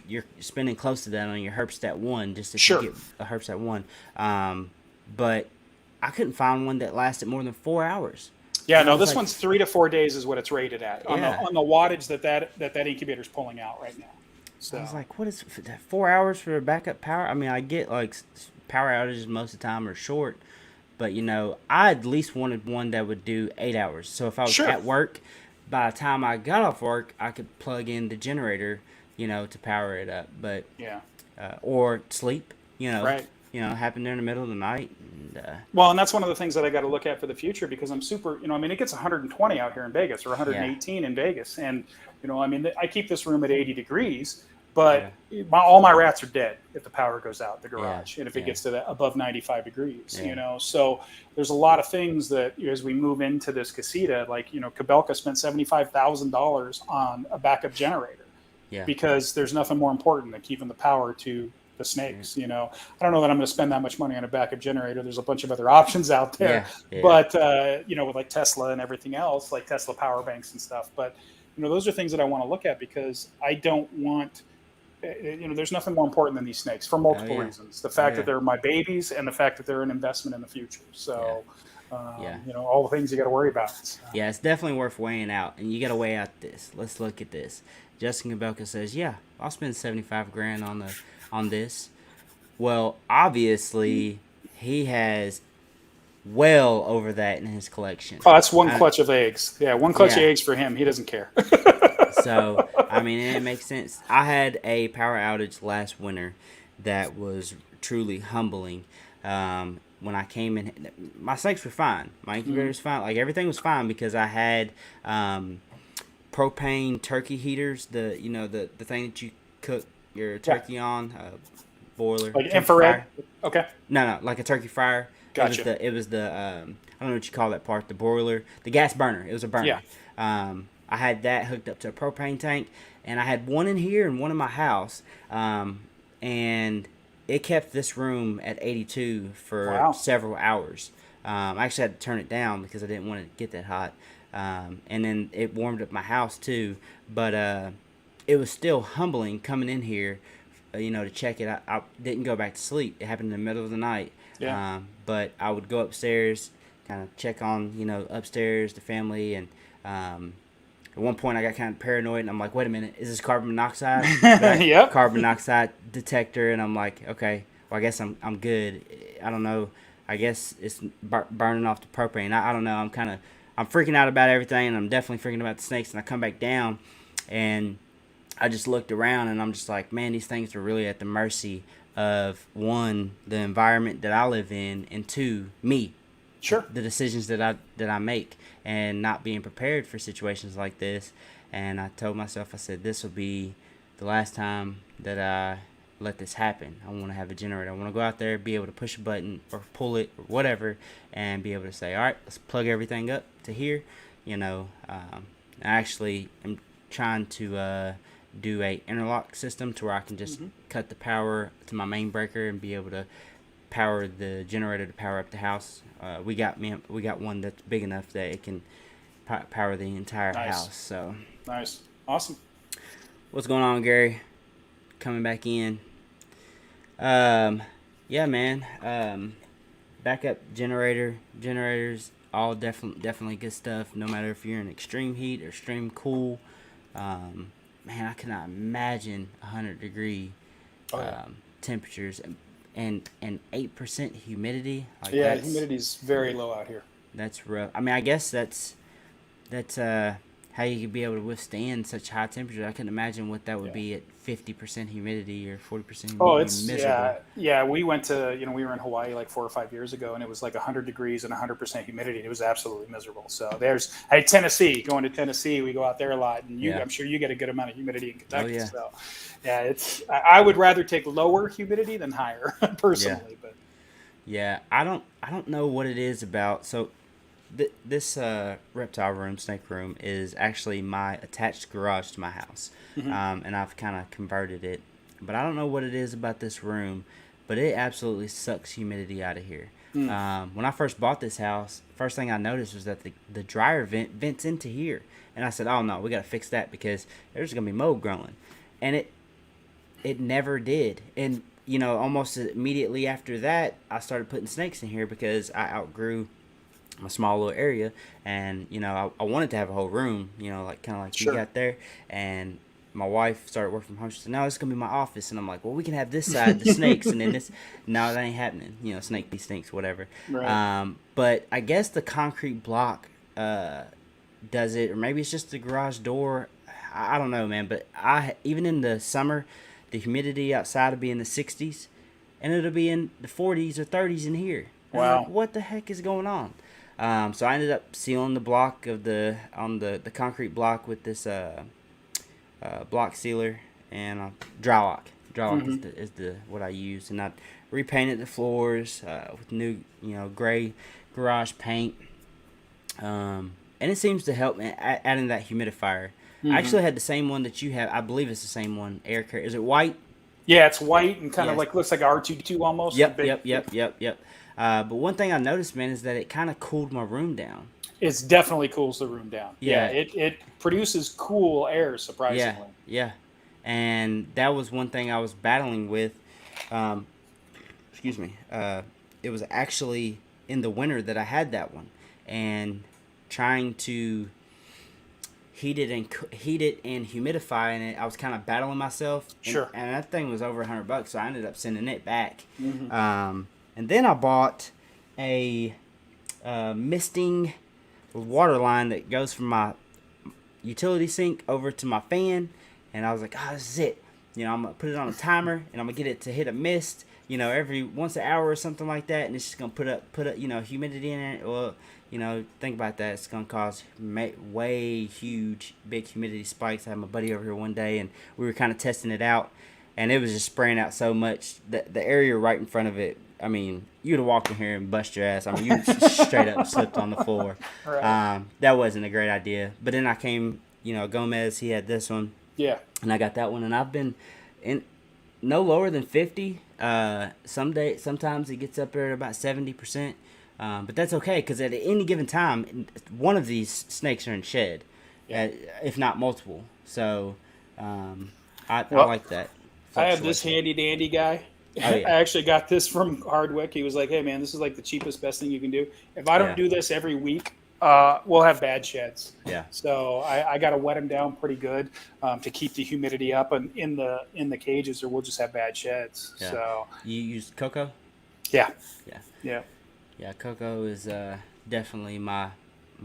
you're spending close to that on your Herpstat 1 just if Sure. you get a Herpstat 1. But I couldn't find one that lasted more than 4 hours. Yeah, And I no, was this like, one's 3 to 4 days is what it's rated at on Yeah. the wattage that incubator's pulling out right now. So I was like, what is 4 hours for backup power? I mean, I get like power outages most of the time are short, but I at least wanted one that would do 8 hours. So if I was Sure. at work, by the time I got off work, I could plug in the generator, to power it up. But yeah, or sleep, right. Happen during the middle of the night. Well, and that's one of the things that I got to look at for the future because I'm super, I mean, it gets 120 out here in Vegas or 118 in Vegas. And, I mean, I keep this room at 80 degrees, but all my rats are dead if the power goes out the garage and if it gets to above 95 degrees, So there's a lot of things that as we move into this casita, like, Kabelka spent $75,000 on a backup generator because there's nothing more important than keeping the power to the snakes. I don't know that I'm going to spend that much money on a backup generator. There's a bunch of other options out there, but with like Tesla and everything else, like Tesla power banks and stuff. But those are things that I want to look at because I don't want. There's nothing more important than these snakes for multiple reasons. The fact that they're my babies and the fact that they're an investment in the future. So, all the things you got to worry about. So. Yeah, it's definitely worth weighing out, and you got to weigh out this. Let's look at this. Justin Kabelka says, "Yeah, I'll spend $75,000 on this." Well, obviously, he has well over that in his collection. Oh, that's one clutch of eggs. Yeah, one clutch of eggs for him. He doesn't care. So, I mean, it makes sense. I had a power outage last winter that was truly humbling. When I came in, my snakes were fine. My incubator was fine. Like, everything was fine because I had propane turkey heaters, the thing that you cook your turkey on, boiler. Like infrared? Fryer. Okay. No, like a turkey fryer. Gotcha. It was the I don't know what you call that part, the boiler, the gas burner. It was a burner. Yeah. I had that hooked up to a propane tank, and I had one in here and one in my house, and it kept this room at 82 for several hours. I actually had to turn it down because I didn't want it to get that hot, and then it warmed up my house too. But it was still humbling coming in here, to check it. I didn't go back to sleep. It happened in the middle of the night. Yeah. But I would go upstairs, kind of check on, upstairs, the family, and at one point I got kind of paranoid, and I'm like, wait a minute, is this carbon monoxide? Yep. Carbon monoxide detector, and I'm like, okay, well, I guess I'm good. I don't know. I guess it's burning off the propane. I don't know. I'm freaking out about everything, and I'm definitely freaking about the snakes, and I come back down, and I just looked around, and I'm just like, man, these things are really at the mercy of, one, the environment that I live in, and two, me. Sure. The decisions that I make, and not being prepared for situations like this. And I told myself, I said, this will be the last time that I let this happen. I want to have a generator. I want to go out there, be able to push a button or pull it or whatever, and be able to say, all right, let's plug everything up to here. I actually am trying to do a interlock system to where I can just cut the power to my main breaker and be able to power the generator to power up the house. We got one that's big enough that it can power the entire house. So nice, awesome. What's going on, Gary? Coming back in. Yeah, man. Backup generators, all definitely good stuff. No matter if you're in extreme heat or extreme cool. Man, I cannot imagine 100-degree temperatures and 8% humidity. Like humidity's very low out here. That's rough. I mean, I guess that's how you could be able to withstand such high temperatures. I couldn't imagine what that would be at 50% humidity or 40% humidity. Oh, it's miserable. Yeah. We went to we were in Hawaii like 4 or 5 years ago, and it was like 100 degrees and 100% humidity. It was absolutely miserable. So Tennessee. Going to Tennessee, we go out there a lot, and I'm sure you get a good amount of humidity in Kentucky. Oh, yeah. So I would rather take lower humidity than higher personally. But I don't know what it is about. So this reptile room, snake room, is actually my attached garage to my house. And I've kind of converted it. But I don't know what it is about this room, but it absolutely sucks humidity out of here. When I first bought this house, first thing I noticed was that the dryer vents into here. And I said, oh, no, we got to fix that because there's going to be mold growing. And it never did. And, almost immediately after that, I started putting snakes in here because I outgrew my small little area. And, I wanted to have a whole room, like kind of like you got there. And my wife started working from home. She said, "No, it's going to be my office." And I'm like, "Well, we can have this side, the snakes, and then this." No, that ain't happening. Snake be stinks, whatever. Right. But I guess the concrete block does it, or maybe it's just the garage door. I don't know, man. But even in the summer, the humidity outside will be in the 60s, and it'll be in the 40s or 30s in here. And wow. I'm like, what the heck is going on? So I ended up sealing the block on the concrete block with this block sealer and dry lock. Dry lock is the what I use, and I repainted the floors with new gray garage paint. And it seems to help adding that humidifier. I actually had the same one that you have. I believe it's the same one. Air care. Is it white? Yeah, it's white and kind of like looks like R2-D2 almost. Yep. But one thing I noticed, man, is that it kind of cooled my room down. It definitely cools the room down. Yeah, it produces cool air, surprisingly. Yeah. And that was one thing I was battling with. Excuse me. It was actually in the winter that I had that one, and trying to heat it and humidify, and I was kind of battling myself. Sure. And that thing was over $100, so I ended up sending it back. And then I bought a misting water line that goes from my utility sink over to my fan, and I was like, oh, this is it. I'm gonna put it on a timer, and I'm gonna get it to hit a mist, every once an hour or something like that, and it's just gonna put up humidity in it. Well, think about that. It's gonna cause way huge, big humidity spikes. I had my buddy over here one day, and we were kind of testing it out, and it was just spraying out so much that the area right in front of it. I mean, you'd have walked in here and bust your ass. I mean, you straight up slipped on the floor. Right. That wasn't a great idea. But then I came, Gomez, he had this one. Yeah. And I got that one, and I've been in no lower than 50. Sometimes it gets up there at about 70%. But that's okay, because at any given time, one of these snakes are in shed, if not multiple. So I like that. I have this handy dandy guy. Oh, yeah. I actually got this from Hardwick. He was like, "Hey, man, this is like the cheapest, best thing you can do. If I don't do this every week, we'll have bad sheds." Yeah. So I got to wet them down pretty good to keep the humidity up in the cages, or we'll just have bad sheds. Yeah. So you use cocoa? Yeah. Yeah. Yeah. Cocoa is definitely my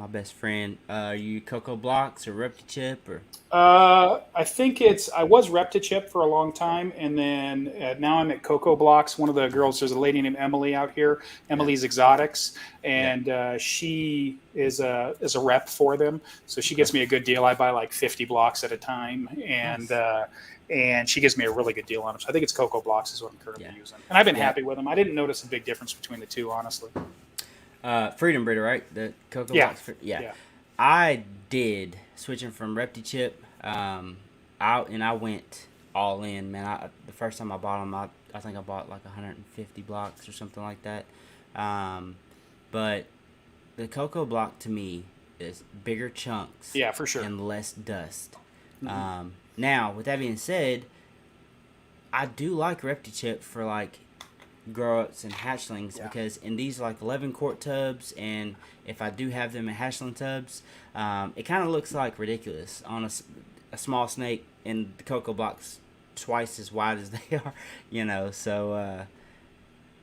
best friend. Are you Cocoa Blocks or ReptiChip or? I think I was ReptiChip for a long time, and then now I'm at Cocoa Blocks. One of the girls, there's a lady named Emily out here, Emily's Exotics, and she is a rep for them. So she gets me a good deal. I buy like 50 blocks at a time, and and she gives me a really good deal on them. So I think it's Cocoa Blocks is what I'm currently using, and I've been happy with them. I didn't notice a big difference between the two, honestly. Freedom Breeder, right? The Cocoa Blocks. Yeah. I did switching from ReptiChip. I went all in, man. The first time I bought them, I think I bought like 150 blocks or something like that. But the Cocoa Block to me is bigger chunks. Yeah, for sure. And less dust. Now, with that being said, I do like ReptiChip for like grow-ups and hatchlings because in these like 11-quart tubs, and if I do have them in hatchling tubs, it kind of looks like ridiculous on a small snake, and the Cocoa Blocks twice as wide as they are, so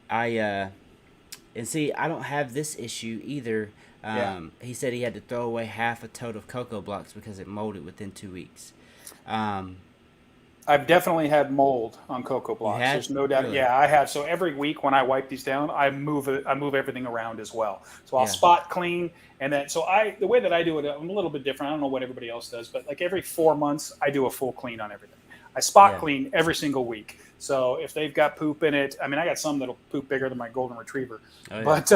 and see, I don't have this issue either. He said he had to throw away half a tote of Cocoa Blocks because it molded within 2 weeks. I've definitely had mold on Cocoa Blocks. There's no doubt. Really? Yeah, I have. So every week when I wipe these down, I move everything around as well. So I'll spot clean, and then the way that I do it, I'm a little bit different. I don't know what everybody else does, but like every 4 months, I do a full clean on everything. I spot clean every single week. So if they've got poop in it, I mean, I got some that'll poop bigger than my golden retriever, but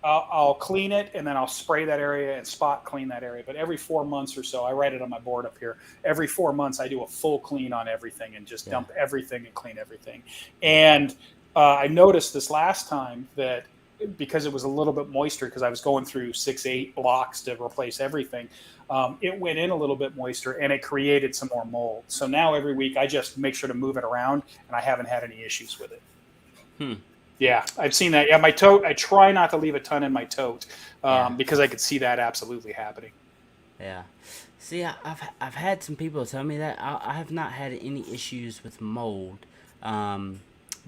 I'll clean it, and then I'll spray that area and spot clean that area. But every 4 months or so, I write it on my board up here. Every 4 months, I do a full clean on everything and just dump everything and clean everything. And I noticed this last time that because it was a little bit moister, because I was going through 6-8 blocks to replace everything. It went in a little bit moister, and it created some more mold. So now every week I just make sure to move it around, and I haven't had any issues with it. Yeah, I've seen that. Yeah, my tote, I try not to leave a ton in my tote because I could see that absolutely happening. Yeah. See, I've had some people tell me that. I have not had any issues with mold.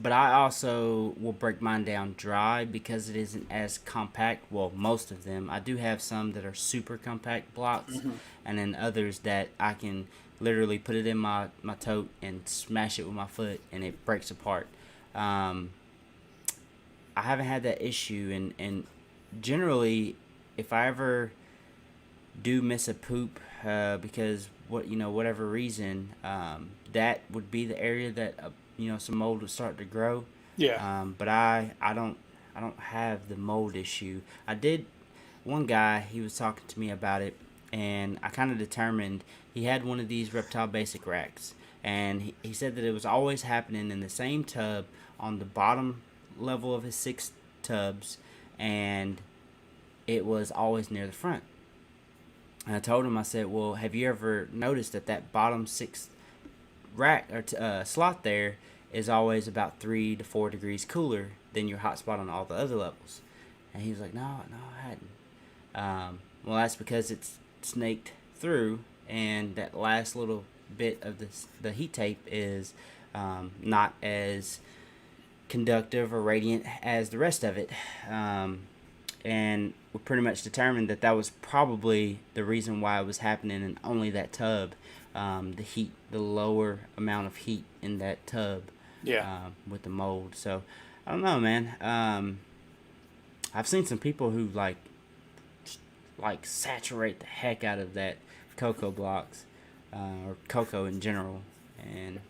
But I also will break mine down dry because it isn't as compact. Well, most of them. I do have some that are super compact blocks, and then others that I can literally put it in my tote and smash it with my foot, and it breaks apart. I haven't had that issue, and generally, if I ever do miss a poop because whatever reason, that would be the area that some mold would start to grow. Yeah. But I don't have the mold issue. I did. One guy, he was talking to me about it, and I kind of determined he had one of these reptile basic racks, and he said that it was always happening in the same tub on the bottom level of his 6 tubs, and it was always near the front. And I told him, I said, well, have you ever noticed that bottom 6 rack or slot there is always about 3 to 4 degrees cooler than your hot spot on all the other levels? And he was like, no, I hadn't. Well, that's because it's snaked through, and that last little bit of the heat tape is not as conductive or radiant as the rest of it. And we pretty much determined that was probably the reason why it was happening in only that tub. The heat, the lower amount of heat in that tub. Yeah. With the mold. So I don't know, man. I've seen some people who like saturate the heck out of that cocoa blocks, or cocoa in general, and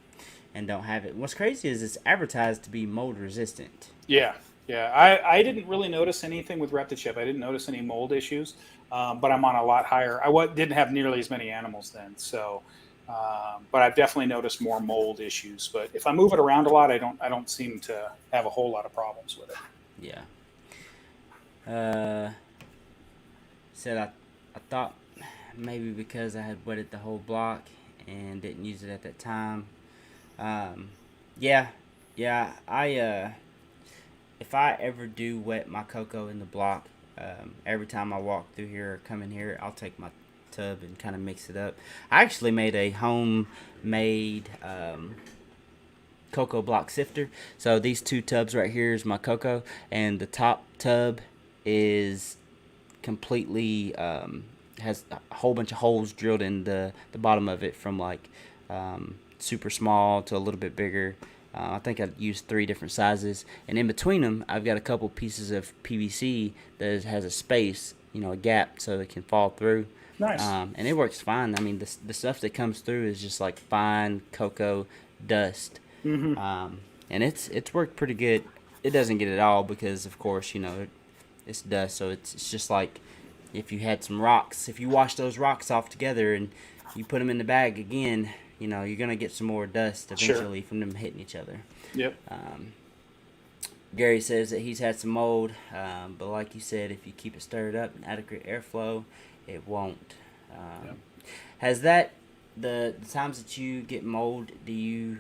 don't have it. What's crazy is it's advertised to be mold resistant. Yeah. Yeah, I didn't really notice anything with Reptichip. I didn't notice any mold issues, but I'm on a lot higher. Didn't have nearly as many animals then, so. But I've definitely noticed more mold issues. But if I move it around a lot, I don't seem to have a whole lot of problems with it. Yeah. Said I thought maybe because I had wetted the whole block and didn't use it at that time. Yeah. If I ever do wet my cocoa in the block, every time I walk through here or come in here, I'll take my tub and kind of mix it up. I actually made a homemade cocoa block sifter. So these 2 tubs right here is my cocoa, and the top tub is completely has a whole bunch of holes drilled in the bottom of it, from like super small to a little bit bigger. I think I used 3 different sizes, and in between them I've got a couple pieces of PVC that has a space, a gap, so it can fall through. Nice. And it works fine. I mean, the stuff that comes through is just like fine cocoa dust. Mm-hmm. And it's worked pretty good. It doesn't get it all because, of course, it's dust. So it's just like if you had some rocks. If you wash those rocks off together and you put them in the bag again, you're going to get some more dust eventually from them hitting each other. Yep. Gary says that he's had some mold, but like you said, if you keep it stirred up and adequate airflow, it won't. Has that, the times that you get mold, do you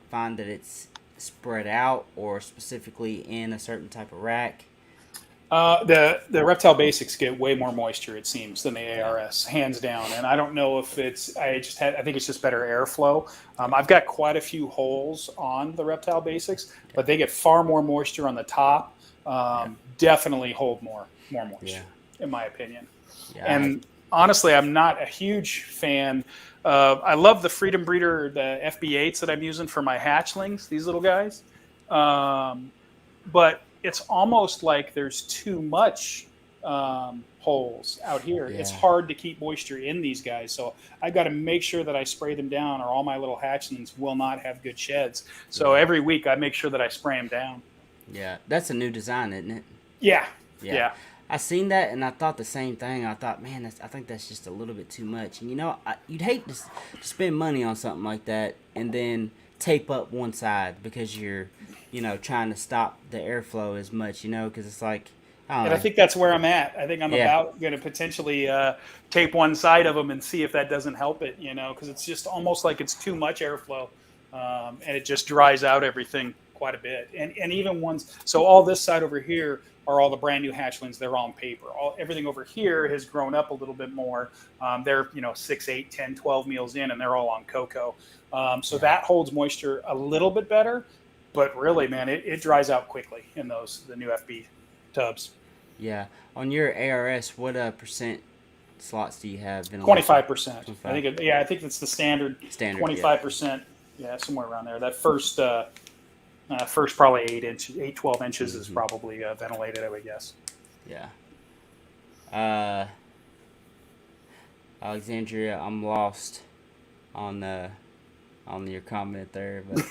find that it's spread out or specifically in a certain type of rack? The Reptile Basics get way more moisture, it seems, than the ARS, hands down. And I don't know if it's, I think it's just better airflow. I've got quite a few holes on the Reptile Basics, but they get far more moisture on the top. Definitely hold more moisture, in my opinion. Yeah, and honestly, I'm not a huge fan. I love the Freedom Breeder, the FB8s that I'm using for my hatchlings, these little guys. But it's almost like there's too much holes out here. Yeah. It's hard to keep moisture in these guys. So I've got to make sure that I spray them down or all my little hatchlings will not have good sheds. So every week I make sure that I spray them down. Yeah, that's a new design, isn't it? Yeah. I seen that and I thought the same thing. I thought, man, I think that's just a little bit too much. And you'd hate to spend money on something like that and then tape up one side because you're, trying to stop the airflow as much, because it's like, I don't And know. I think that's where I'm at. I think I'm Yeah. about going to potentially tape one side of them and see if that doesn't help it, because it's just almost like it's too much airflow, and it just dries out everything quite a bit. And even ones, so all this side over here are all the brand new hatchlings. They're on paper. Everything over here has grown up a little bit more. They're 6, 8, 10, 12 meals in, and they're all on cocoa. So that holds moisture a little bit better, but really, man, it dries out quickly in the new FB tubs. Yeah. On your ARS, what percent slots do you have? 25%. I think that's the standard. Standard. 25%. Yeah, somewhere around there. That first probably 12 inches is probably ventilated, I would guess. Yeah. Alexandria, I'm lost on your comment there, but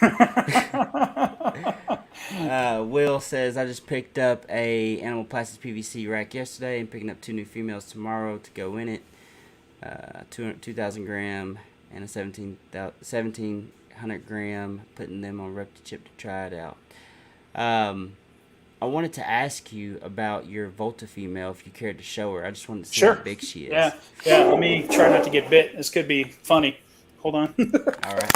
Will says I just picked up a animal plastics PVC rack yesterday and picking up 2 new females tomorrow to go in it. 2,000 gram and a 1,700 gram, putting them on ReptiChip to try it out. I wanted to ask you about your Volta female, if you cared to show her. I just wanted to see how big she is. Yeah. Let me try not to get bit. This could be funny. Hold on. All right.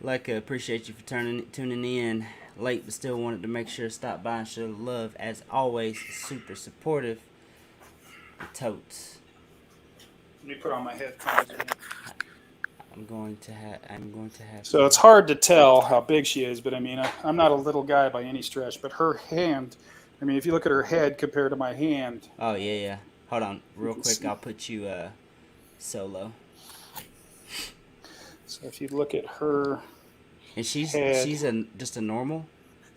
Leica, appreciate you for tuning in late, but still wanted to make sure to stop by and show the love. As always, super supportive. Totes. Let me put on my headphones. I'm going to have. So it's hard to tell how big she is, but I mean, I'm not a little guy by any stretch. But her hand, I mean, if you look at her head compared to my hand. Oh yeah. Hold on, real quick. I'll put you solo. So if you look at her, and she's just a normal.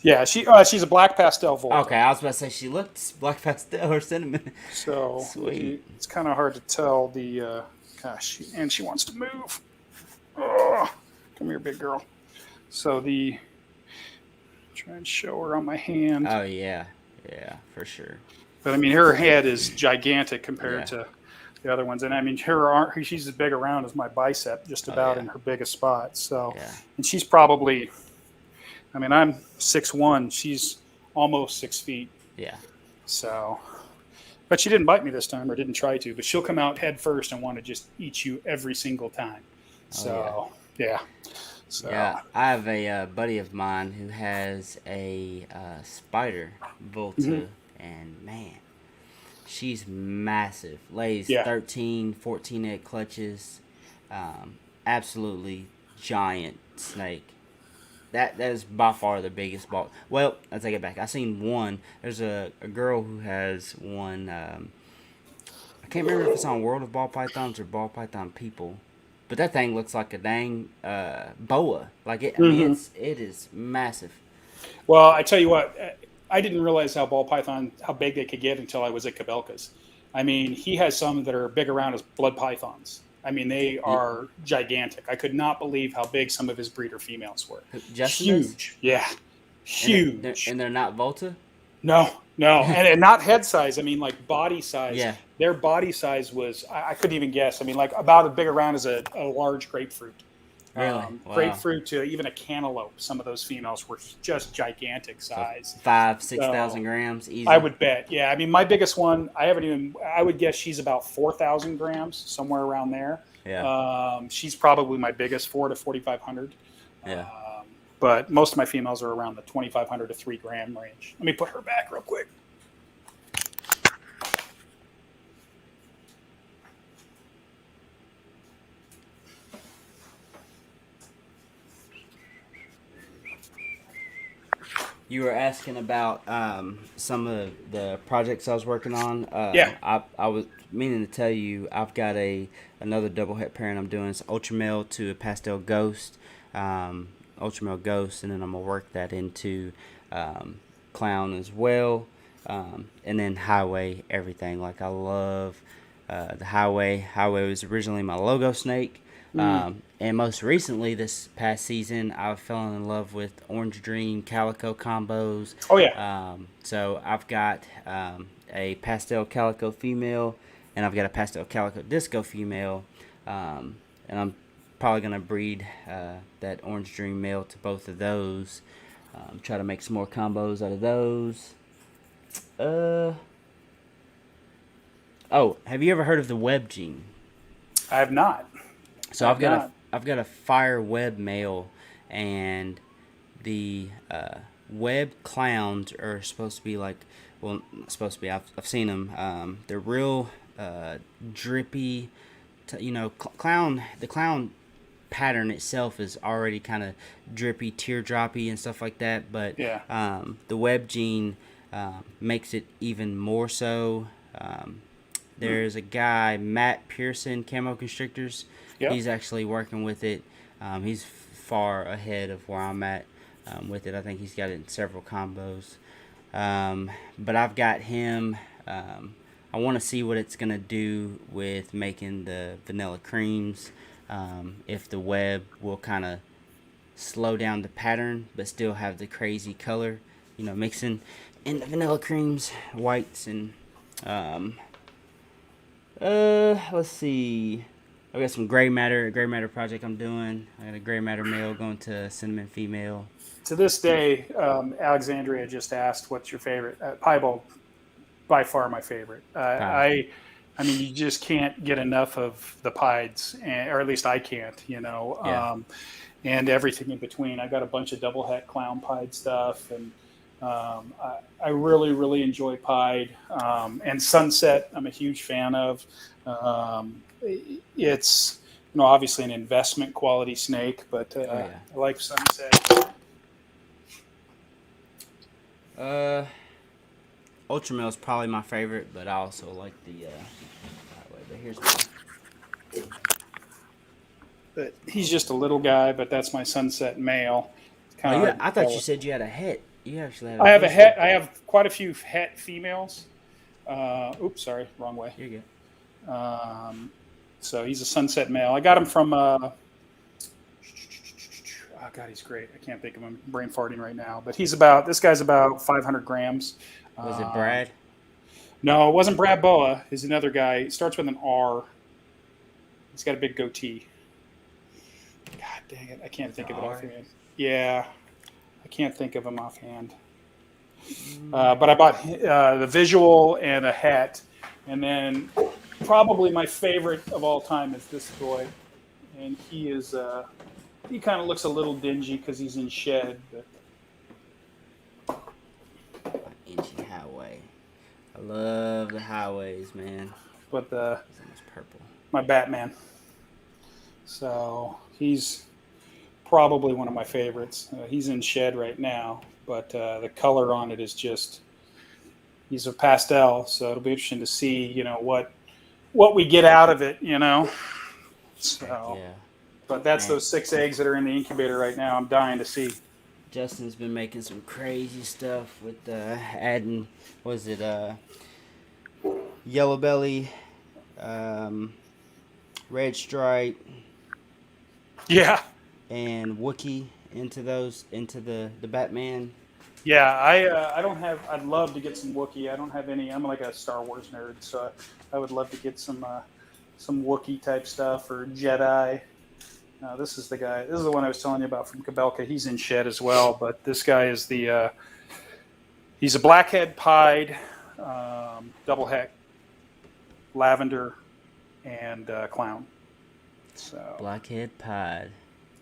Yeah, she's a black pastel Volta. Okay, I was about to say she looked black pastel or cinnamon. So sweet. It's kind of hard to tell the. Gosh, and she wants to move. Oh, come here, big girl. So try and show her on my hand. Oh yeah, for sure. But I mean, her head is gigantic compared to the other ones, and I mean, she's as big around as my bicep, just about in her biggest spot. So, and she's probably, I mean, I'm 6'1", she's almost 6 feet. Yeah. So, but she didn't bite me this time, or didn't try to. But she'll come out head first and want to just eat you every single time. So, So, I have a buddy of mine who has a spider Volta, and man, she's massive. Lays 13, 14 egg clutches. Absolutely giant snake. That is by far the biggest ball. Well, I take it back. I seen one. There's a girl who has one. I can't remember if it's on World of Ball Pythons or Ball Python People. But that thing looks like a dang boa. Like it, I mean, it is massive. Well, I tell you what, I didn't realize how big they could get until I was at Cabelka's. I mean, he has some that are big around as blood pythons. I mean, they are gigantic. I could not believe how big some of his breeder females were. Huge, huge. And they're not Volta? No, and not head size. I mean, like body size. Yeah. Their body size was, I couldn't even guess. I mean, like about as big around as a large grapefruit. Really? Wow. Grapefruit to even a cantaloupe. Some of those females were just gigantic size. So 5,000-6,000 grams easy. I would bet. Yeah. I mean, my biggest one, I would guess she's about 4,000 grams, somewhere around there. Yeah. She's probably my biggest, 4,000 to 4,500. Yeah. But most of my females are around the 2,500 to 3 gram range. Let me put her back real quick. You were asking about some of the projects I was working on. I was meaning to tell you I've got another double het pairing I'm doing. It's ultra male to a pastel ghost, ultra male ghost, and then I'm gonna work that into clown as well, and then highway everything. Like I love the highway. Highway was originally my logo snake. And most recently, this past season, I fell in love with Orange Dream Calico combos. Oh, yeah. So I've got a pastel calico female, and I've got a pastel calico disco female. And I'm probably gonna breed that Orange Dream male to both of those. Try to make some more combos out of those. Oh, have you ever heard of the web gene? I have not. So I've got a fire web male, and the web clowns are supposed to be like, well, not supposed to be. I've seen them. They're real drippy. Clown. The clown pattern itself is already kind of drippy, teardroppy, and stuff like that. But the web gene makes it even more so. There's a guy, Matt Pearson, Camo Constrictors. Yep. He's actually working with it. He's far ahead of where I'm at with it. I think he's got it in several combos. But I've got him. I want to see what it's going to do with making the vanilla creams. If the web will kind of slow down the pattern, but still have the crazy color. Mixing in the vanilla creams, whites, and... let's see. I got some gray matter project I'm doing. I got a gray matter male going to cinnamon female. To this day, Alexandria just asked, "What's your favorite?" Piebald, by far my favorite. I mean, you just can't get enough of the pieds, or at least I can't. And everything in between. I got a bunch of double het clown pied stuff, and I really, really enjoy pied. And Sunset, I'm a huge fan of. It's obviously an investment quality snake, but I like Sunset. Ultramel is probably my favorite, but I also like the but here's my... But he's just a little guy, but that's my Sunset male. I thought you said you had a het. You actually have. I have a het. I have quite a few het females. Oops, sorry, wrong way. You're good. So he's a Sunset male. I got him from. Oh God, he's great. I can't think of him. Brain farting right now, but this guy's about 500 grams. Was it Brad? No, it wasn't Brad Boa. He's another guy. He starts with an R. He's got a big goatee. God dang it! I can't think of it offhand. Yeah, I can't think of him offhand. But I bought the visual and a het, and then probably my favorite of all time is this boy, and he is he kind of looks a little dingy because he's in shed. But... Inchy highway. I love the highways, man. But it's almost purple. My Batman. So he's probably one of my favorites. He's in shed right now, but the color on it is just, he's a pastel, so it'll be interesting to see, what we get out of it, So, yeah. But that's those 6 eggs that are in the incubator right now. I'm dying to see. Justin's been making some crazy stuff with adding, yellow belly, red stripe. Yeah. And Wookiee into the Batman. Yeah, I don't have. I'd love to get some Wookiee. I don't have any. I'm like a Star Wars nerd, so I would love to get some Wookiee type stuff or Jedi. This is the guy. This is the one I was telling you about from Kabelka. He's in shed as well, but this guy is he's a blackhead pied, double het, lavender, and clown. So blackhead pied.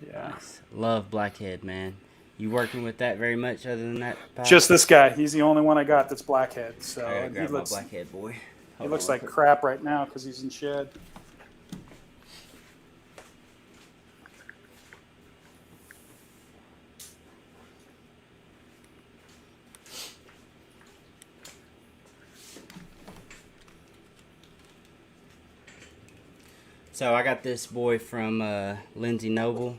Yeah. Nice. Love blackhead, man. You working with that very much other than that pied? Just this guy. He's the only one I got that's blackhead. So I gotta grab my blackhead boy. He looks like crap right now because he's in shed. So I got this boy from Lindsay Noble,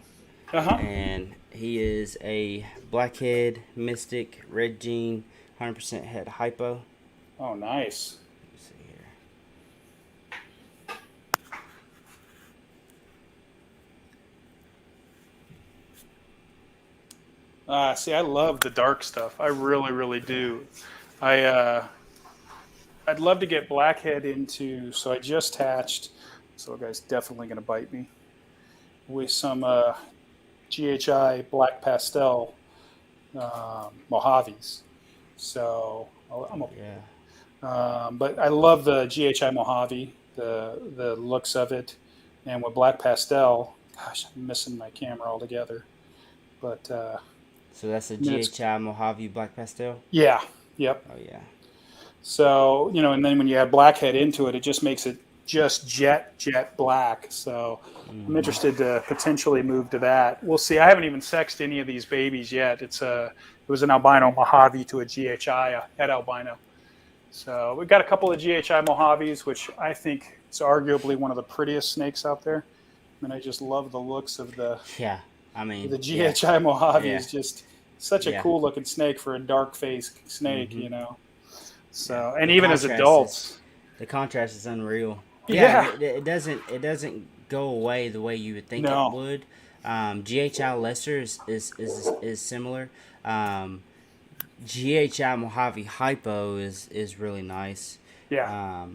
and he is a blackhead mystic red gene, 100% het hypo. Oh, nice. Let's see here. See, I love the dark stuff. I really, really do. I'd love to get blackhead into. So I just hatched. So the guy's definitely going to bite me. with some GHI Black Pastel Mojaves. So but I love the GHI Mojave, the looks of it, and with Black Pastel, gosh, I'm missing my camera altogether. But so that's a GHI Mojave Black Pastel. Yeah. Yep. Oh yeah. So and then when you add Blackhead into it, it just makes it just jet black. So I'm interested to potentially move to that. We'll see. I haven't even sexed any of these babies yet. It was an albino Mojave to a GHI, a head albino. So we've got a couple of GHI Mojaves, which I think is arguably one of the prettiest snakes out there. I mean, I just love the looks of the the GHI Mojave is just such a cool looking snake for a dark faced snake, So and even as adults, the contrast is unreal. It doesn't go away the way you would think it would. GHI Lesser is similar. GHI Mojave Hypo is really nice. Yeah.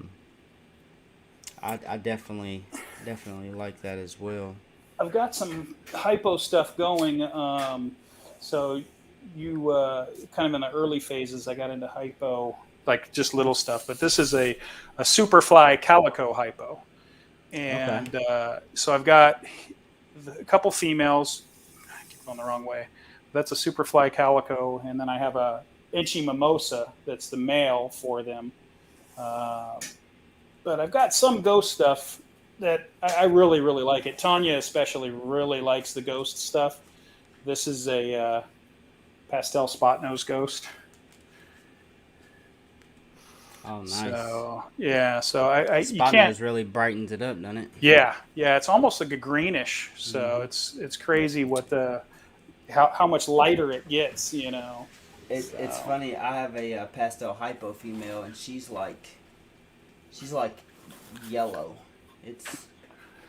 I definitely like that as well. I've got some hypo stuff going. So you kind of in the early phases, I got into hypo, like just little stuff. But this is a Superfly Calico hypo, and so I've got a couple females. I keep going the wrong way. That's a Superfly Calico, and then I have a Inchy Mimosa that's the male for them. But I've got some ghost stuff that I really, really like it. Tanya especially really likes the ghost stuff. This is a pastel spot nose ghost. Oh, nice. So yeah, so I spot nose really brightens it up, doesn't it? Yeah, it's almost like a greenish. So it's crazy what how much lighter it gets, It's funny. I have a pastel hypo female, and she's like yellow. It's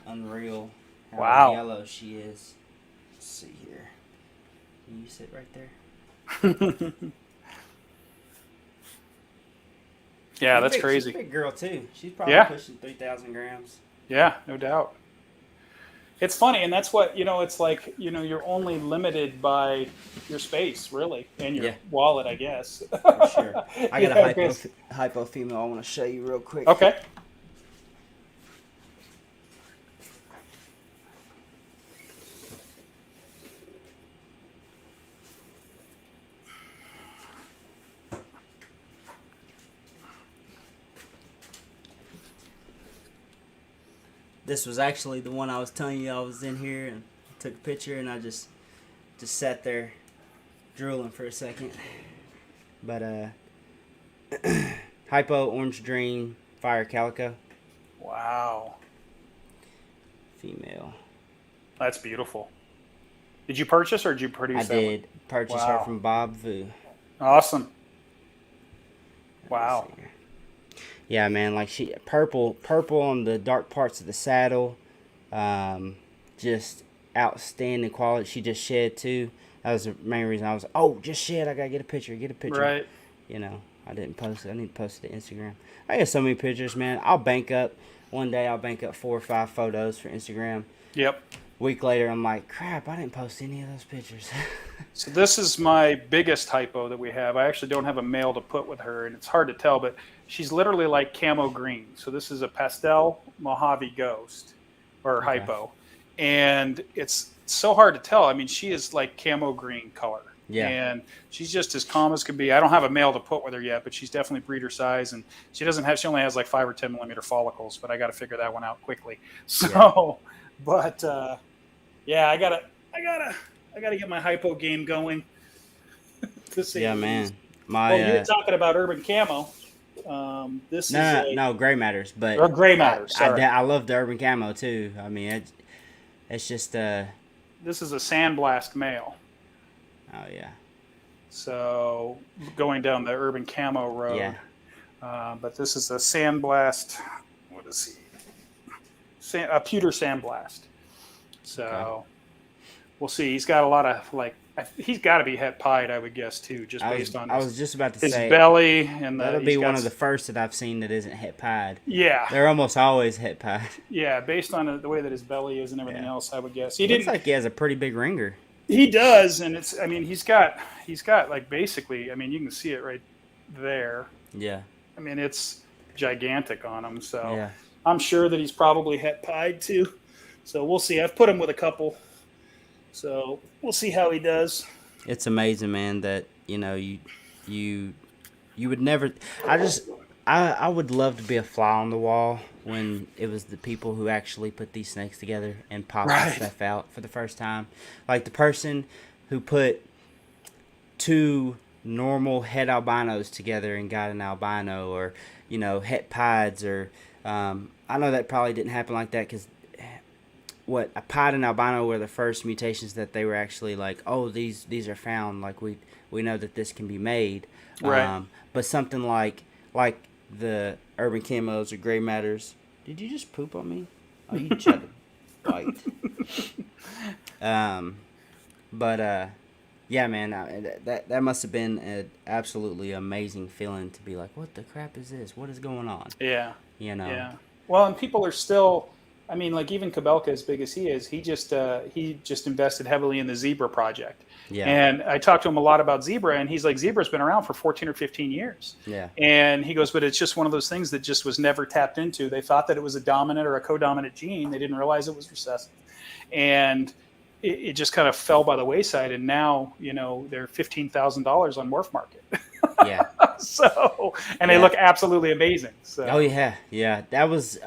unreal how yellow she is. Let's see here. Can you sit right there? Yeah, that's crazy. She's a big girl too. She's probably pushing 3,000 grams. Yeah, no doubt. It's funny, and that's what it's like. You're only limited by your space, really, and your wallet, I guess. For sure. I got a hypo female I want to show you real quick. Okay. This was actually the one I was telling you I was in here and took a picture, and I just sat there drooling for a second. But Hypo Orange Dream Fire Calico. Wow. Female. That's beautiful. Did you purchase or did you produce? I did purchase her from Bob Vu. Awesome. Wow. Yeah, man, like she purple on the dark parts of the saddle, just outstanding quality. She just shed too. That was the main reason I was. Just shed. I gotta get a picture. Right. I didn't post it. I need to post it to Instagram. I got so many pictures, man. I'll bank up 4 or 5 photos for Instagram. Yep. Week later, I'm like, crap, I didn't post any of those pictures. So this is my biggest hypo that we have. I actually don't have a male to put with her, and it's hard to tell, but she's literally like camo green. So this is a pastel Mojave ghost or hypo, and it's so hard to tell. I mean, she is like camo green color. Yeah. And she's just as calm as can be. I don't have a male to put with her yet, but she's definitely breeder size, and she only has like 5 or 10 millimeter follicles, but I got to figure that one out quickly. So, but I gotta get my hypo game going. To see. Yeah, man. You were talking about urban camo. This is Gray Matters, but or Gray Matters. Sorry. I love the urban camo too. I mean, it's just This is a Sandblast male. Oh yeah. So going down the urban camo road. Yeah. But this is a Sandblast. What is he? A pewter Sandblast. So we'll see. He's got a lot of like He's got to be het pied, I would guess, too, just based on I was just about to his say belly and that'll be one of the first that I've seen that isn't het pied. Yeah, they're almost always het pied. Yeah, based on the way that his belly is and everything else, I would guess he looks like he has a pretty big ringer. He does, and it's. I mean, he's got like basically. I mean, you can see it right there. Yeah. I mean, it's gigantic on him. So yeah. I'm sure that he's probably het pied too. So we'll see. I've put him with a couple. So we'll see how he does. It's amazing, man, that you would never. I would love to be a fly on the wall when it was the people who actually put these snakes together and popped the stuff out for the first time. Like the person who put two normal het albinos together and got an albino, or het pieds, or I know that probably didn't happen like that because a pied and albino were the first mutations that they were actually like, oh, these are found, like we know that this can be made, right? But something like the urban camos or gray matters. Did you just poop on me? Oh, you tried to bite. Yeah, man, that must have been an absolutely amazing feeling to be like, what the crap is this? What is going on? Yeah. Yeah. Well, and people are still. I mean, like even Kabelka, as big as he is, he just invested heavily in the Zebra project. Yeah. And I talked to him a lot about Zebra, and he's like, Zebra's been around for 14 or 15 years. Yeah. And he goes, but it's just one of those things that just was never tapped into. They thought that it was a dominant or a codominant gene. They didn't realize it was recessive. And it just kind of fell by the wayside. And now, they're $15,000 on Morph Market. Yeah. So, and they look absolutely amazing. So. Oh, yeah. Yeah. That was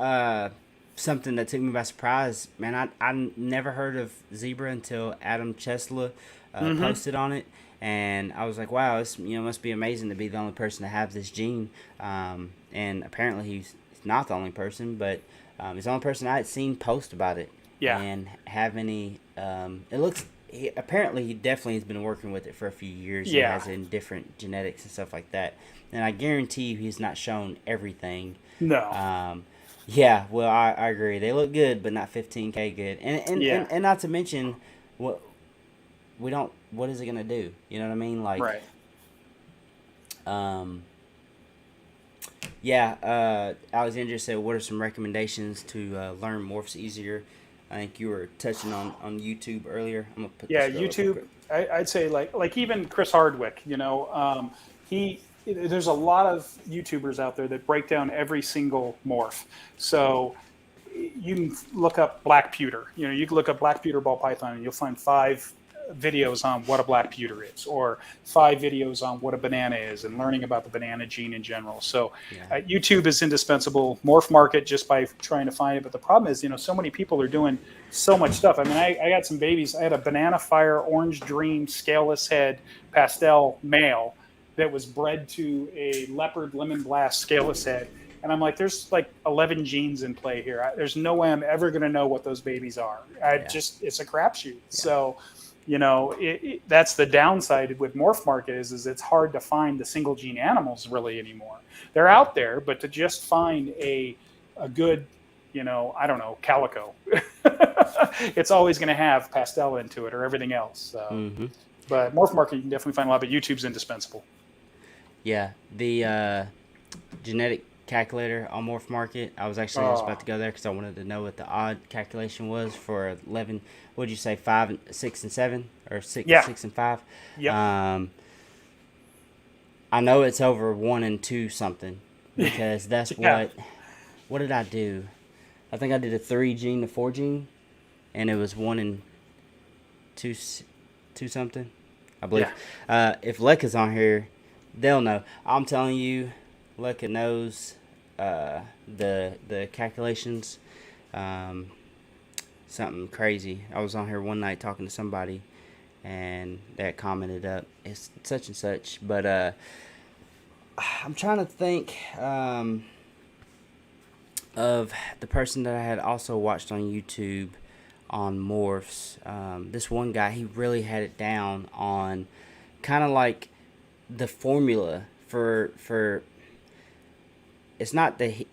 something that took me by surprise, man. I never heard of Zebra until Adam Chesla posted on it, and I was like, wow, this must be amazing to be the only person to have this gene. And apparently he's not the only person, but he's the only person I had seen post about it. Yeah. And have any apparently he definitely has been working with it for a few years. Yeah. He has in different genetics and stuff like that, and I guarantee you he's not shown everything. No. Yeah, well, I agree. They look good, but not $15K good. And not to mention, what is it gonna do? You know what I mean? Like, right. Alexandria said, what are some recommendations to learn morphs easier? I think you were touching on YouTube earlier. I'm gonna put YouTube. I'd say like even Chris Hardwick. There's a lot of YouTubers out there that break down every single morph. So you can look up black pewter. You can look up black pewter ball python, and you'll find 5 videos on what a black pewter is, or 5 videos on what a banana is, and learning about the banana gene in general. So YouTube is indispensable. Morph Market, just by trying to find it. But the problem is, so many people are doing so much stuff. I mean, I got some babies. I had a Banana Fire Orange Dream Scaleless head pastel male that was bred to a Leopard Lemon Blast Scaleless head. And I'm like, there's like 11 genes in play here. There's no way I'm ever going to know what those babies are. It's a crapshoot. Yeah. So, that's the downside with Morph Market is it's hard to find the single gene animals really anymore. They're out there, but to just find a good, I don't know, calico, it's always going to have pastel into it or everything else. So. But Morph Market, you can definitely find a lot, but YouTube's indispensable. Yeah, the genetic calculator on Morph Market, I was actually just about to go there because I wanted to know what the odd calculation was for 11, what did you say, 5, 6, and 7? Or 6, 6 and 5? Yeah. I know it's over 1 and 2 something because that's what did I do? I think I did a 3 gene to 4 gene, and it was 1 and 2 something, I believe. Yeah. If Lekka's on here, they'll know. I'm telling you, Lekka knows the calculations. Something crazy. I was on here one night talking to somebody, and that commented up, it's such and such. But I'm trying to think of the person that I had also watched on YouTube on morphs. This one guy, he really had it down on kind of like the formula for it's not that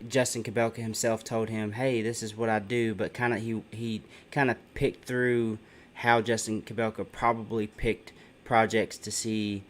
Justin Kabelka himself told him, hey, this is what I do, but kind of he kind of picked through how Justin Kobelka probably picked projects to see,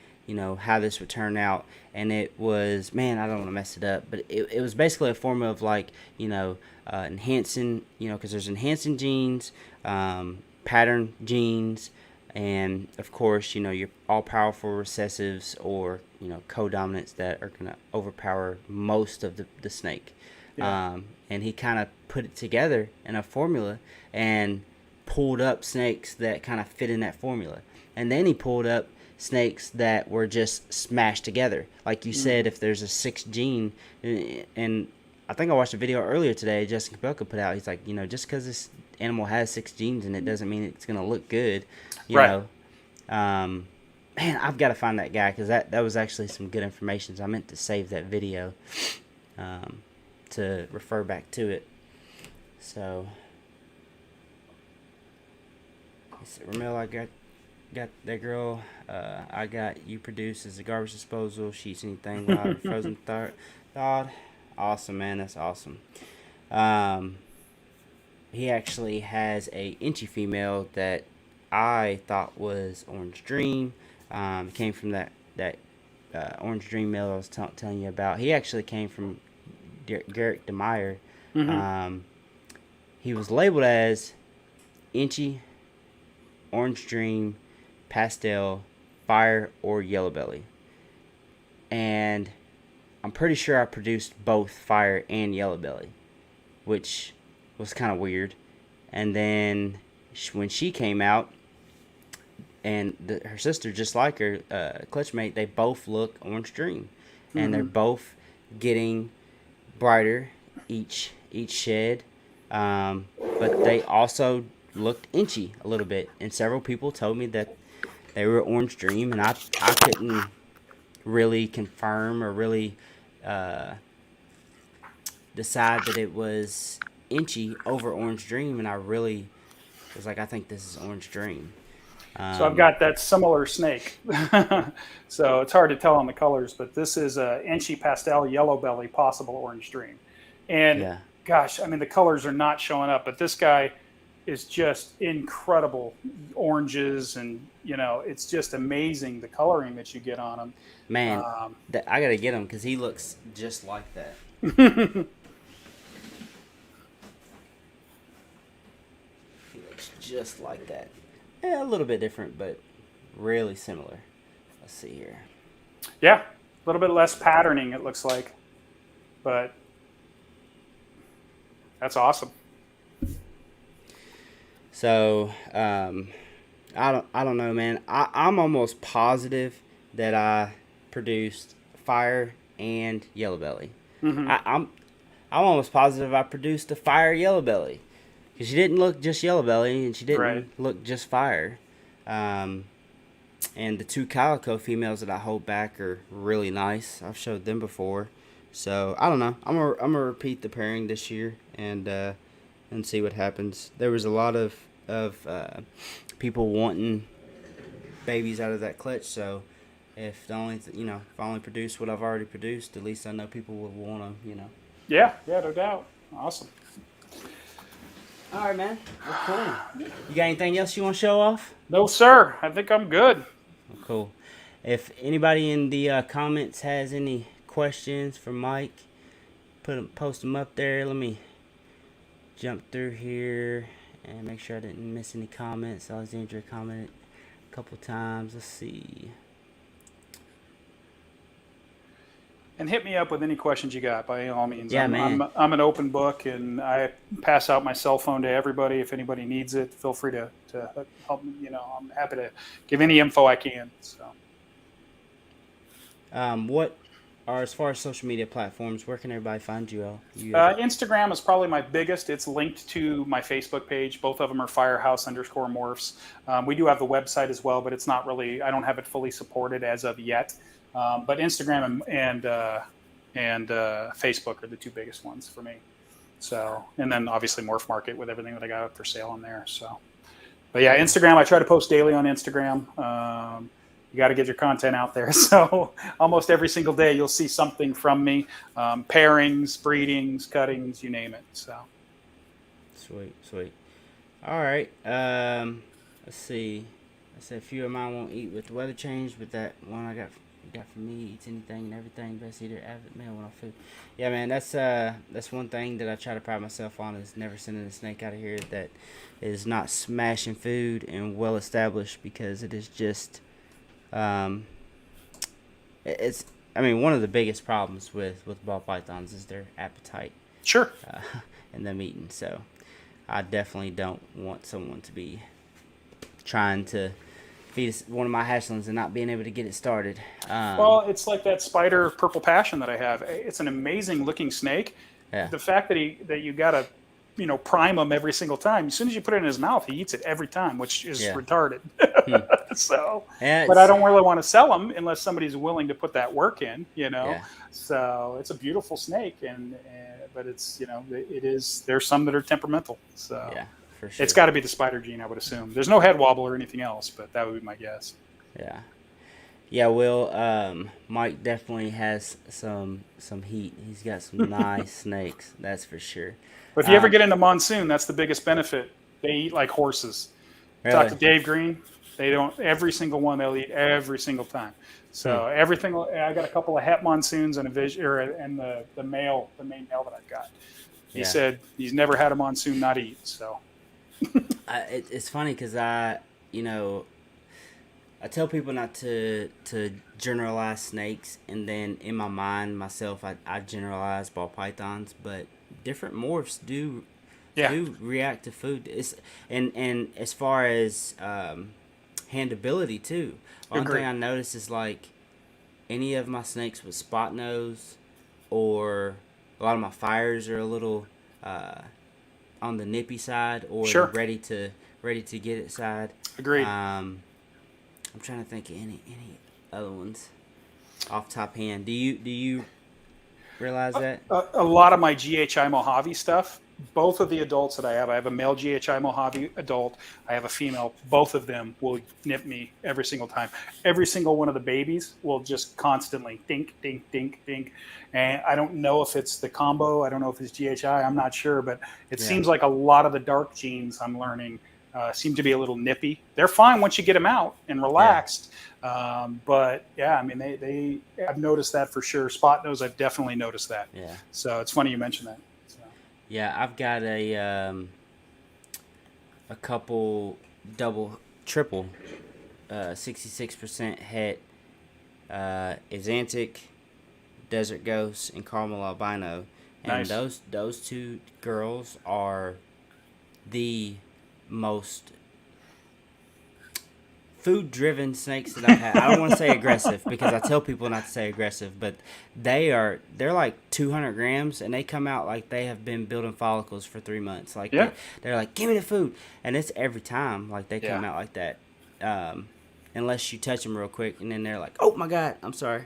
how this would turn out. And it was, man, I don't want to mess it up, but it was basically a formula of like, enhancing, because there's enhancing genes, pattern genes, and of course, your all-powerful recessives or, co-dominants that are going to overpower most of the snake. Yeah. And he kind of put it together in a formula and pulled up snakes that kind of fit in that formula. And then he pulled up snakes that were just smashed together. Like you said, if there's a 6 gene, and I think I watched a video earlier today Justin Kobelka put out, he's like, just because this animal has 6 genes in it doesn't mean it's going to look good. You know. Man, I've got to find that guy because that was actually some good information. So I meant to save that video to refer back to it. So, Ramel, I got that girl. I got you produced as a garbage disposal. Sheets anything live, frozen thawed. Awesome, man. That's awesome. He actually has a inchy female that I thought was Orange Dream. It came from that Orange Dream male I was telling you about. He actually came from Garrett Demeyer. Mm-hmm. He was labeled as inchy, Orange Dream, Pastel, Fire, or Yellow Belly. And I'm pretty sure I produced both Fire and Yellow Belly, which was kind of weird. And then when she came out, and her sister, just like her clutchmate, they both look Orange Dream. Mm-hmm. And they're both getting brighter each shed. But they also looked inchy a little bit. And several people told me that they were Orange Dream, and I couldn't really confirm or really decide that it was inchy over Orange Dream, and I really was like, I think this is Orange Dream. So I've got that similar snake. So it's hard to tell on the colors, but this is a inchy pastel yellow belly, possible Orange Dream. And gosh, I mean, the colors are not showing up, but this guy is just incredible oranges, and it's just amazing the coloring that you get on him. Man, I gotta get him because he looks just like that. He looks just like that. Yeah, a little bit different, but really similar. Let's see here. Yeah, a little bit less patterning, it looks like, but that's awesome. So, I don't know, man. I'm almost positive that I produced Fire and Yellow Belly. Mm-hmm. I'm almost positive I produced the Fire Yellow Belly. Because she didn't look just Yellow Belly, and she didn't look just Fire. And the 2 calico females that I hold back are really nice. I've showed them before. So, I don't know. I'm gonna repeat the pairing this year and see what happens. There was a lot of people wanting babies out of that clutch. So, if I only produce what I've already produced, at least I know people will want them. Yeah, no doubt. Awesome. All right, man. Well, cool. You got anything else you want to show off? No, sir. I think I'm good. Well, cool. If anybody in the comments has any questions for Mike, post them up there. Let me jump through here and make sure I didn't miss any comments. Alexandra commented a couple times. Let's see. And hit me up with any questions you got, by all means. Yeah, I'm an open book, and I pass out my cell phone to everybody. If anybody needs it, feel free to help me. I'm happy to give any info I can. So, what are, as far as social media platforms, where can everybody find you? Instagram is probably my biggest. It's linked to my Facebook page. Both of them are FireHouse_Morphs. We do have the website as well, but it's not really. I don't have it fully supported as of yet. But Instagram and Facebook are the 2 biggest ones for me. So, and then obviously Morph Market with everything that I got up for sale on there. So, but yeah, Instagram, I try to post daily on Instagram. You got to get your content out there. So almost every single day you'll see something from me, pairings, breedings, cuttings, you name it. So. Sweet. All right. Let's see. I said a few of mine won't eat with the weather change, but that one I got from me eats anything and everything. Best eater, avid male when I food. Yeah, man, that's one thing that I try to pride myself on is never sending a snake out of here that is not smashing food and well established, because it is just um, it's I mean, one of the biggest problems with ball pythons is their appetite. Sure. Uh, and them eating. So I definitely don't want someone to be trying to feed one of my hatchlings and not being able to get it started. Well, it's like that spider purple passion that I have. It's an amazing looking snake. Yeah. The fact that you gotta, prime him every single time. As soon as you put it in his mouth, he eats it every time, which is retarded. So, but I don't really want to sell them unless somebody's willing to put that work in. Yeah. So it's a beautiful snake, but it's it is. There's some that are temperamental. So yeah. For sure. It's got to be the spider gene, I would assume. There's no head wobble or anything else, but that would be my guess. Yeah. Yeah, Will, Mike definitely has some heat. He's got some nice snakes, that's for sure. But if you ever get into monsoon, that's the biggest benefit. They eat like horses. Really? Talk to Dave Green. They don't. Every single one they'll eat every single time. So everything. I got a couple of het monsoons and the main male that I've got. He said he's never had a monsoon not eat. So. It's funny because I tell people not to generalize snakes, and then in my mind myself I generalize ball pythons, but different morphs do react to food. And as far as handability too. One thing I noticed is like any of my snakes with spot nose, or a lot of my fires are a little on the nippy side, or ready to get it side. Agreed. I'm trying to think of any other ones off top hand. Do you realize that? A lot of my GHI Mojave stuff, both of the adults that I have a male GHI Mojave adult, I have a female. Both of them will nip me every single time. Every single one of the babies will just constantly dink, dink, dink, dink. And I don't know if it's the combo. I don't know if it's GHI. I'm not sure, but it seems like a lot of the dark genes I'm learning seem to be a little nippy. They're fine once you get them out and relaxed. But yeah, I mean, I've noticed that for sure. Spot nose, I've definitely noticed that. Yeah. So it's funny you mentioned that. So. Yeah, I've got a couple triple 66% het Xanthic, Desert Ghost, and Caramel Albino. And those two girls are the most food-driven snakes that I've had. I don't want to say aggressive because I tell people not to say aggressive, but they're like 200 grams, and they come out like they have been building follicles for 3 months. Like they're like, give me the food, and it's every time like they come out like that. Unless you touch them real quick, and then they're like, oh my god, I'm sorry.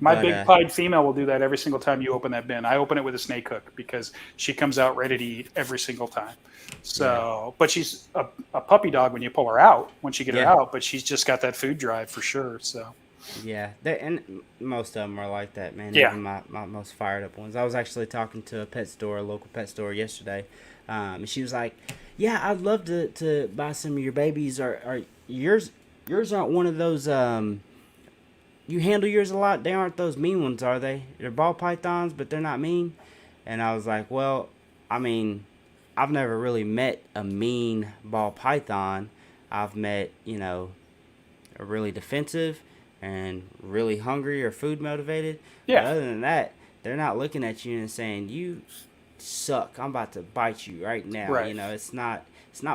My big pied female will do that every single time you open that bin. I open it with a snake hook because she comes out ready to eat every single time. So, but she's a puppy dog when you pull her out, once you get her out, but she's just got that food drive for sure. So, yeah, and most of them are like that, man. Yeah. Even my most fired up ones. I was actually talking to a local pet store yesterday, and she was like, yeah, I'd love to buy some of your babies. Are yours aren't one of those, you handle yours a lot. They aren't those mean ones, are they? They're ball pythons, but they're not mean. And I was like, well, I mean, I've never really met a mean ball python. I've met, a really defensive and really hungry or food motivated. Yeah. But other than that, they're not looking at you and saying, you suck, I'm about to bite you right now. Right. It's not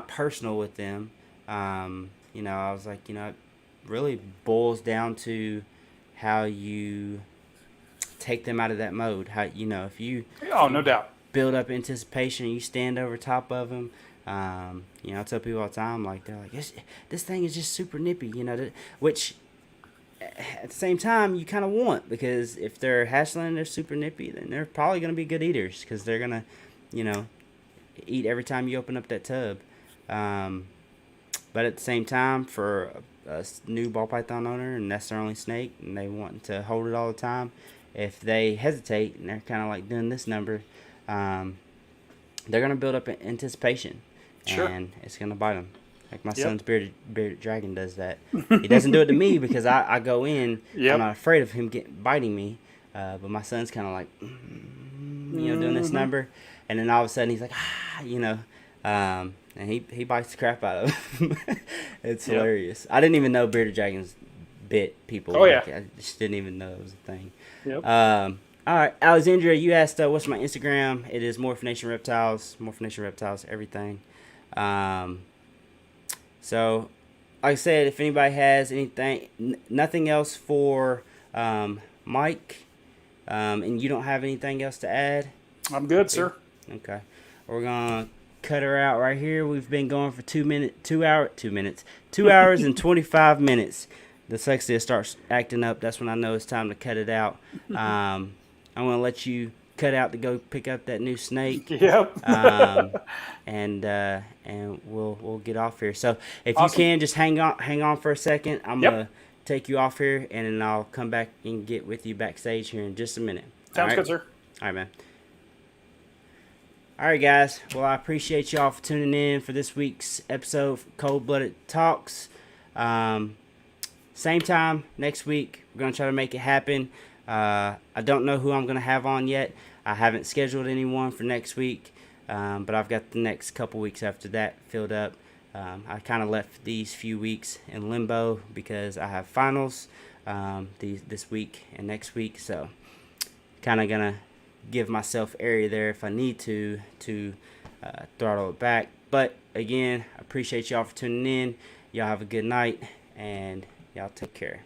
personal with them. I was like, it really boils down to how you take them out of that mode. How if you no doubt build up anticipation, you stand over top of them. I tell people all the time, like they're like, this thing is just super nippy, which at the same time you kind of want, because if they're hatchling, they're super nippy, then they're probably going to be good eaters because they're gonna, eat every time you open up that tub. But at the same time, for a new ball python owner, and that's their only snake, and they want to hold it all the time, if they hesitate and they're kind of like doing this number, they're going to build up an anticipation. Sure. and it's gonna bite him. Like my son's bearded dragon does that. He doesn't do it to me because I go in. I'm not afraid of him biting me. But my son's kind of like, doing this number, and then all of a sudden he's like, and he bites the crap out of him. It's hilarious. I didn't even know bearded dragons bit people. Oh yeah. I just didn't even know it was a thing. Yep. All right, Alexandria, you asked what's my Instagram. It is Morph Nation Reptiles, everything. So, like I said, if anybody has anything, nothing else for Mike, and you don't have anything else to add? I'm good, sir. Okay. We're going to cut her out right here. We've been going for 2 hours and 25 minutes. The dyslexia starts acting up. That's when I know it's time to cut it out. I'm going to let you cut out to go pick up that new snake. Yep. And we'll get off here. So if you can just hang on for a second, I'm gonna take you off here, and then I'll come back and get with you backstage here in just a minute. Sounds good, sir. All right, man. All right, guys. Well, I appreciate y'all for tuning in for this week's episode of Cold Blooded Talks. Same time next week. We're gonna try to make it happen. I don't know who I'm going to have on yet. I haven't scheduled anyone for next week, but I've got the next couple weeks after that filled up. I kind of left these few weeks in limbo because I have finals this week and next week, so kind of going to give myself area there if I need to throttle it back. But again, I appreciate y'all for tuning in. Y'all have a good night, and y'all take care.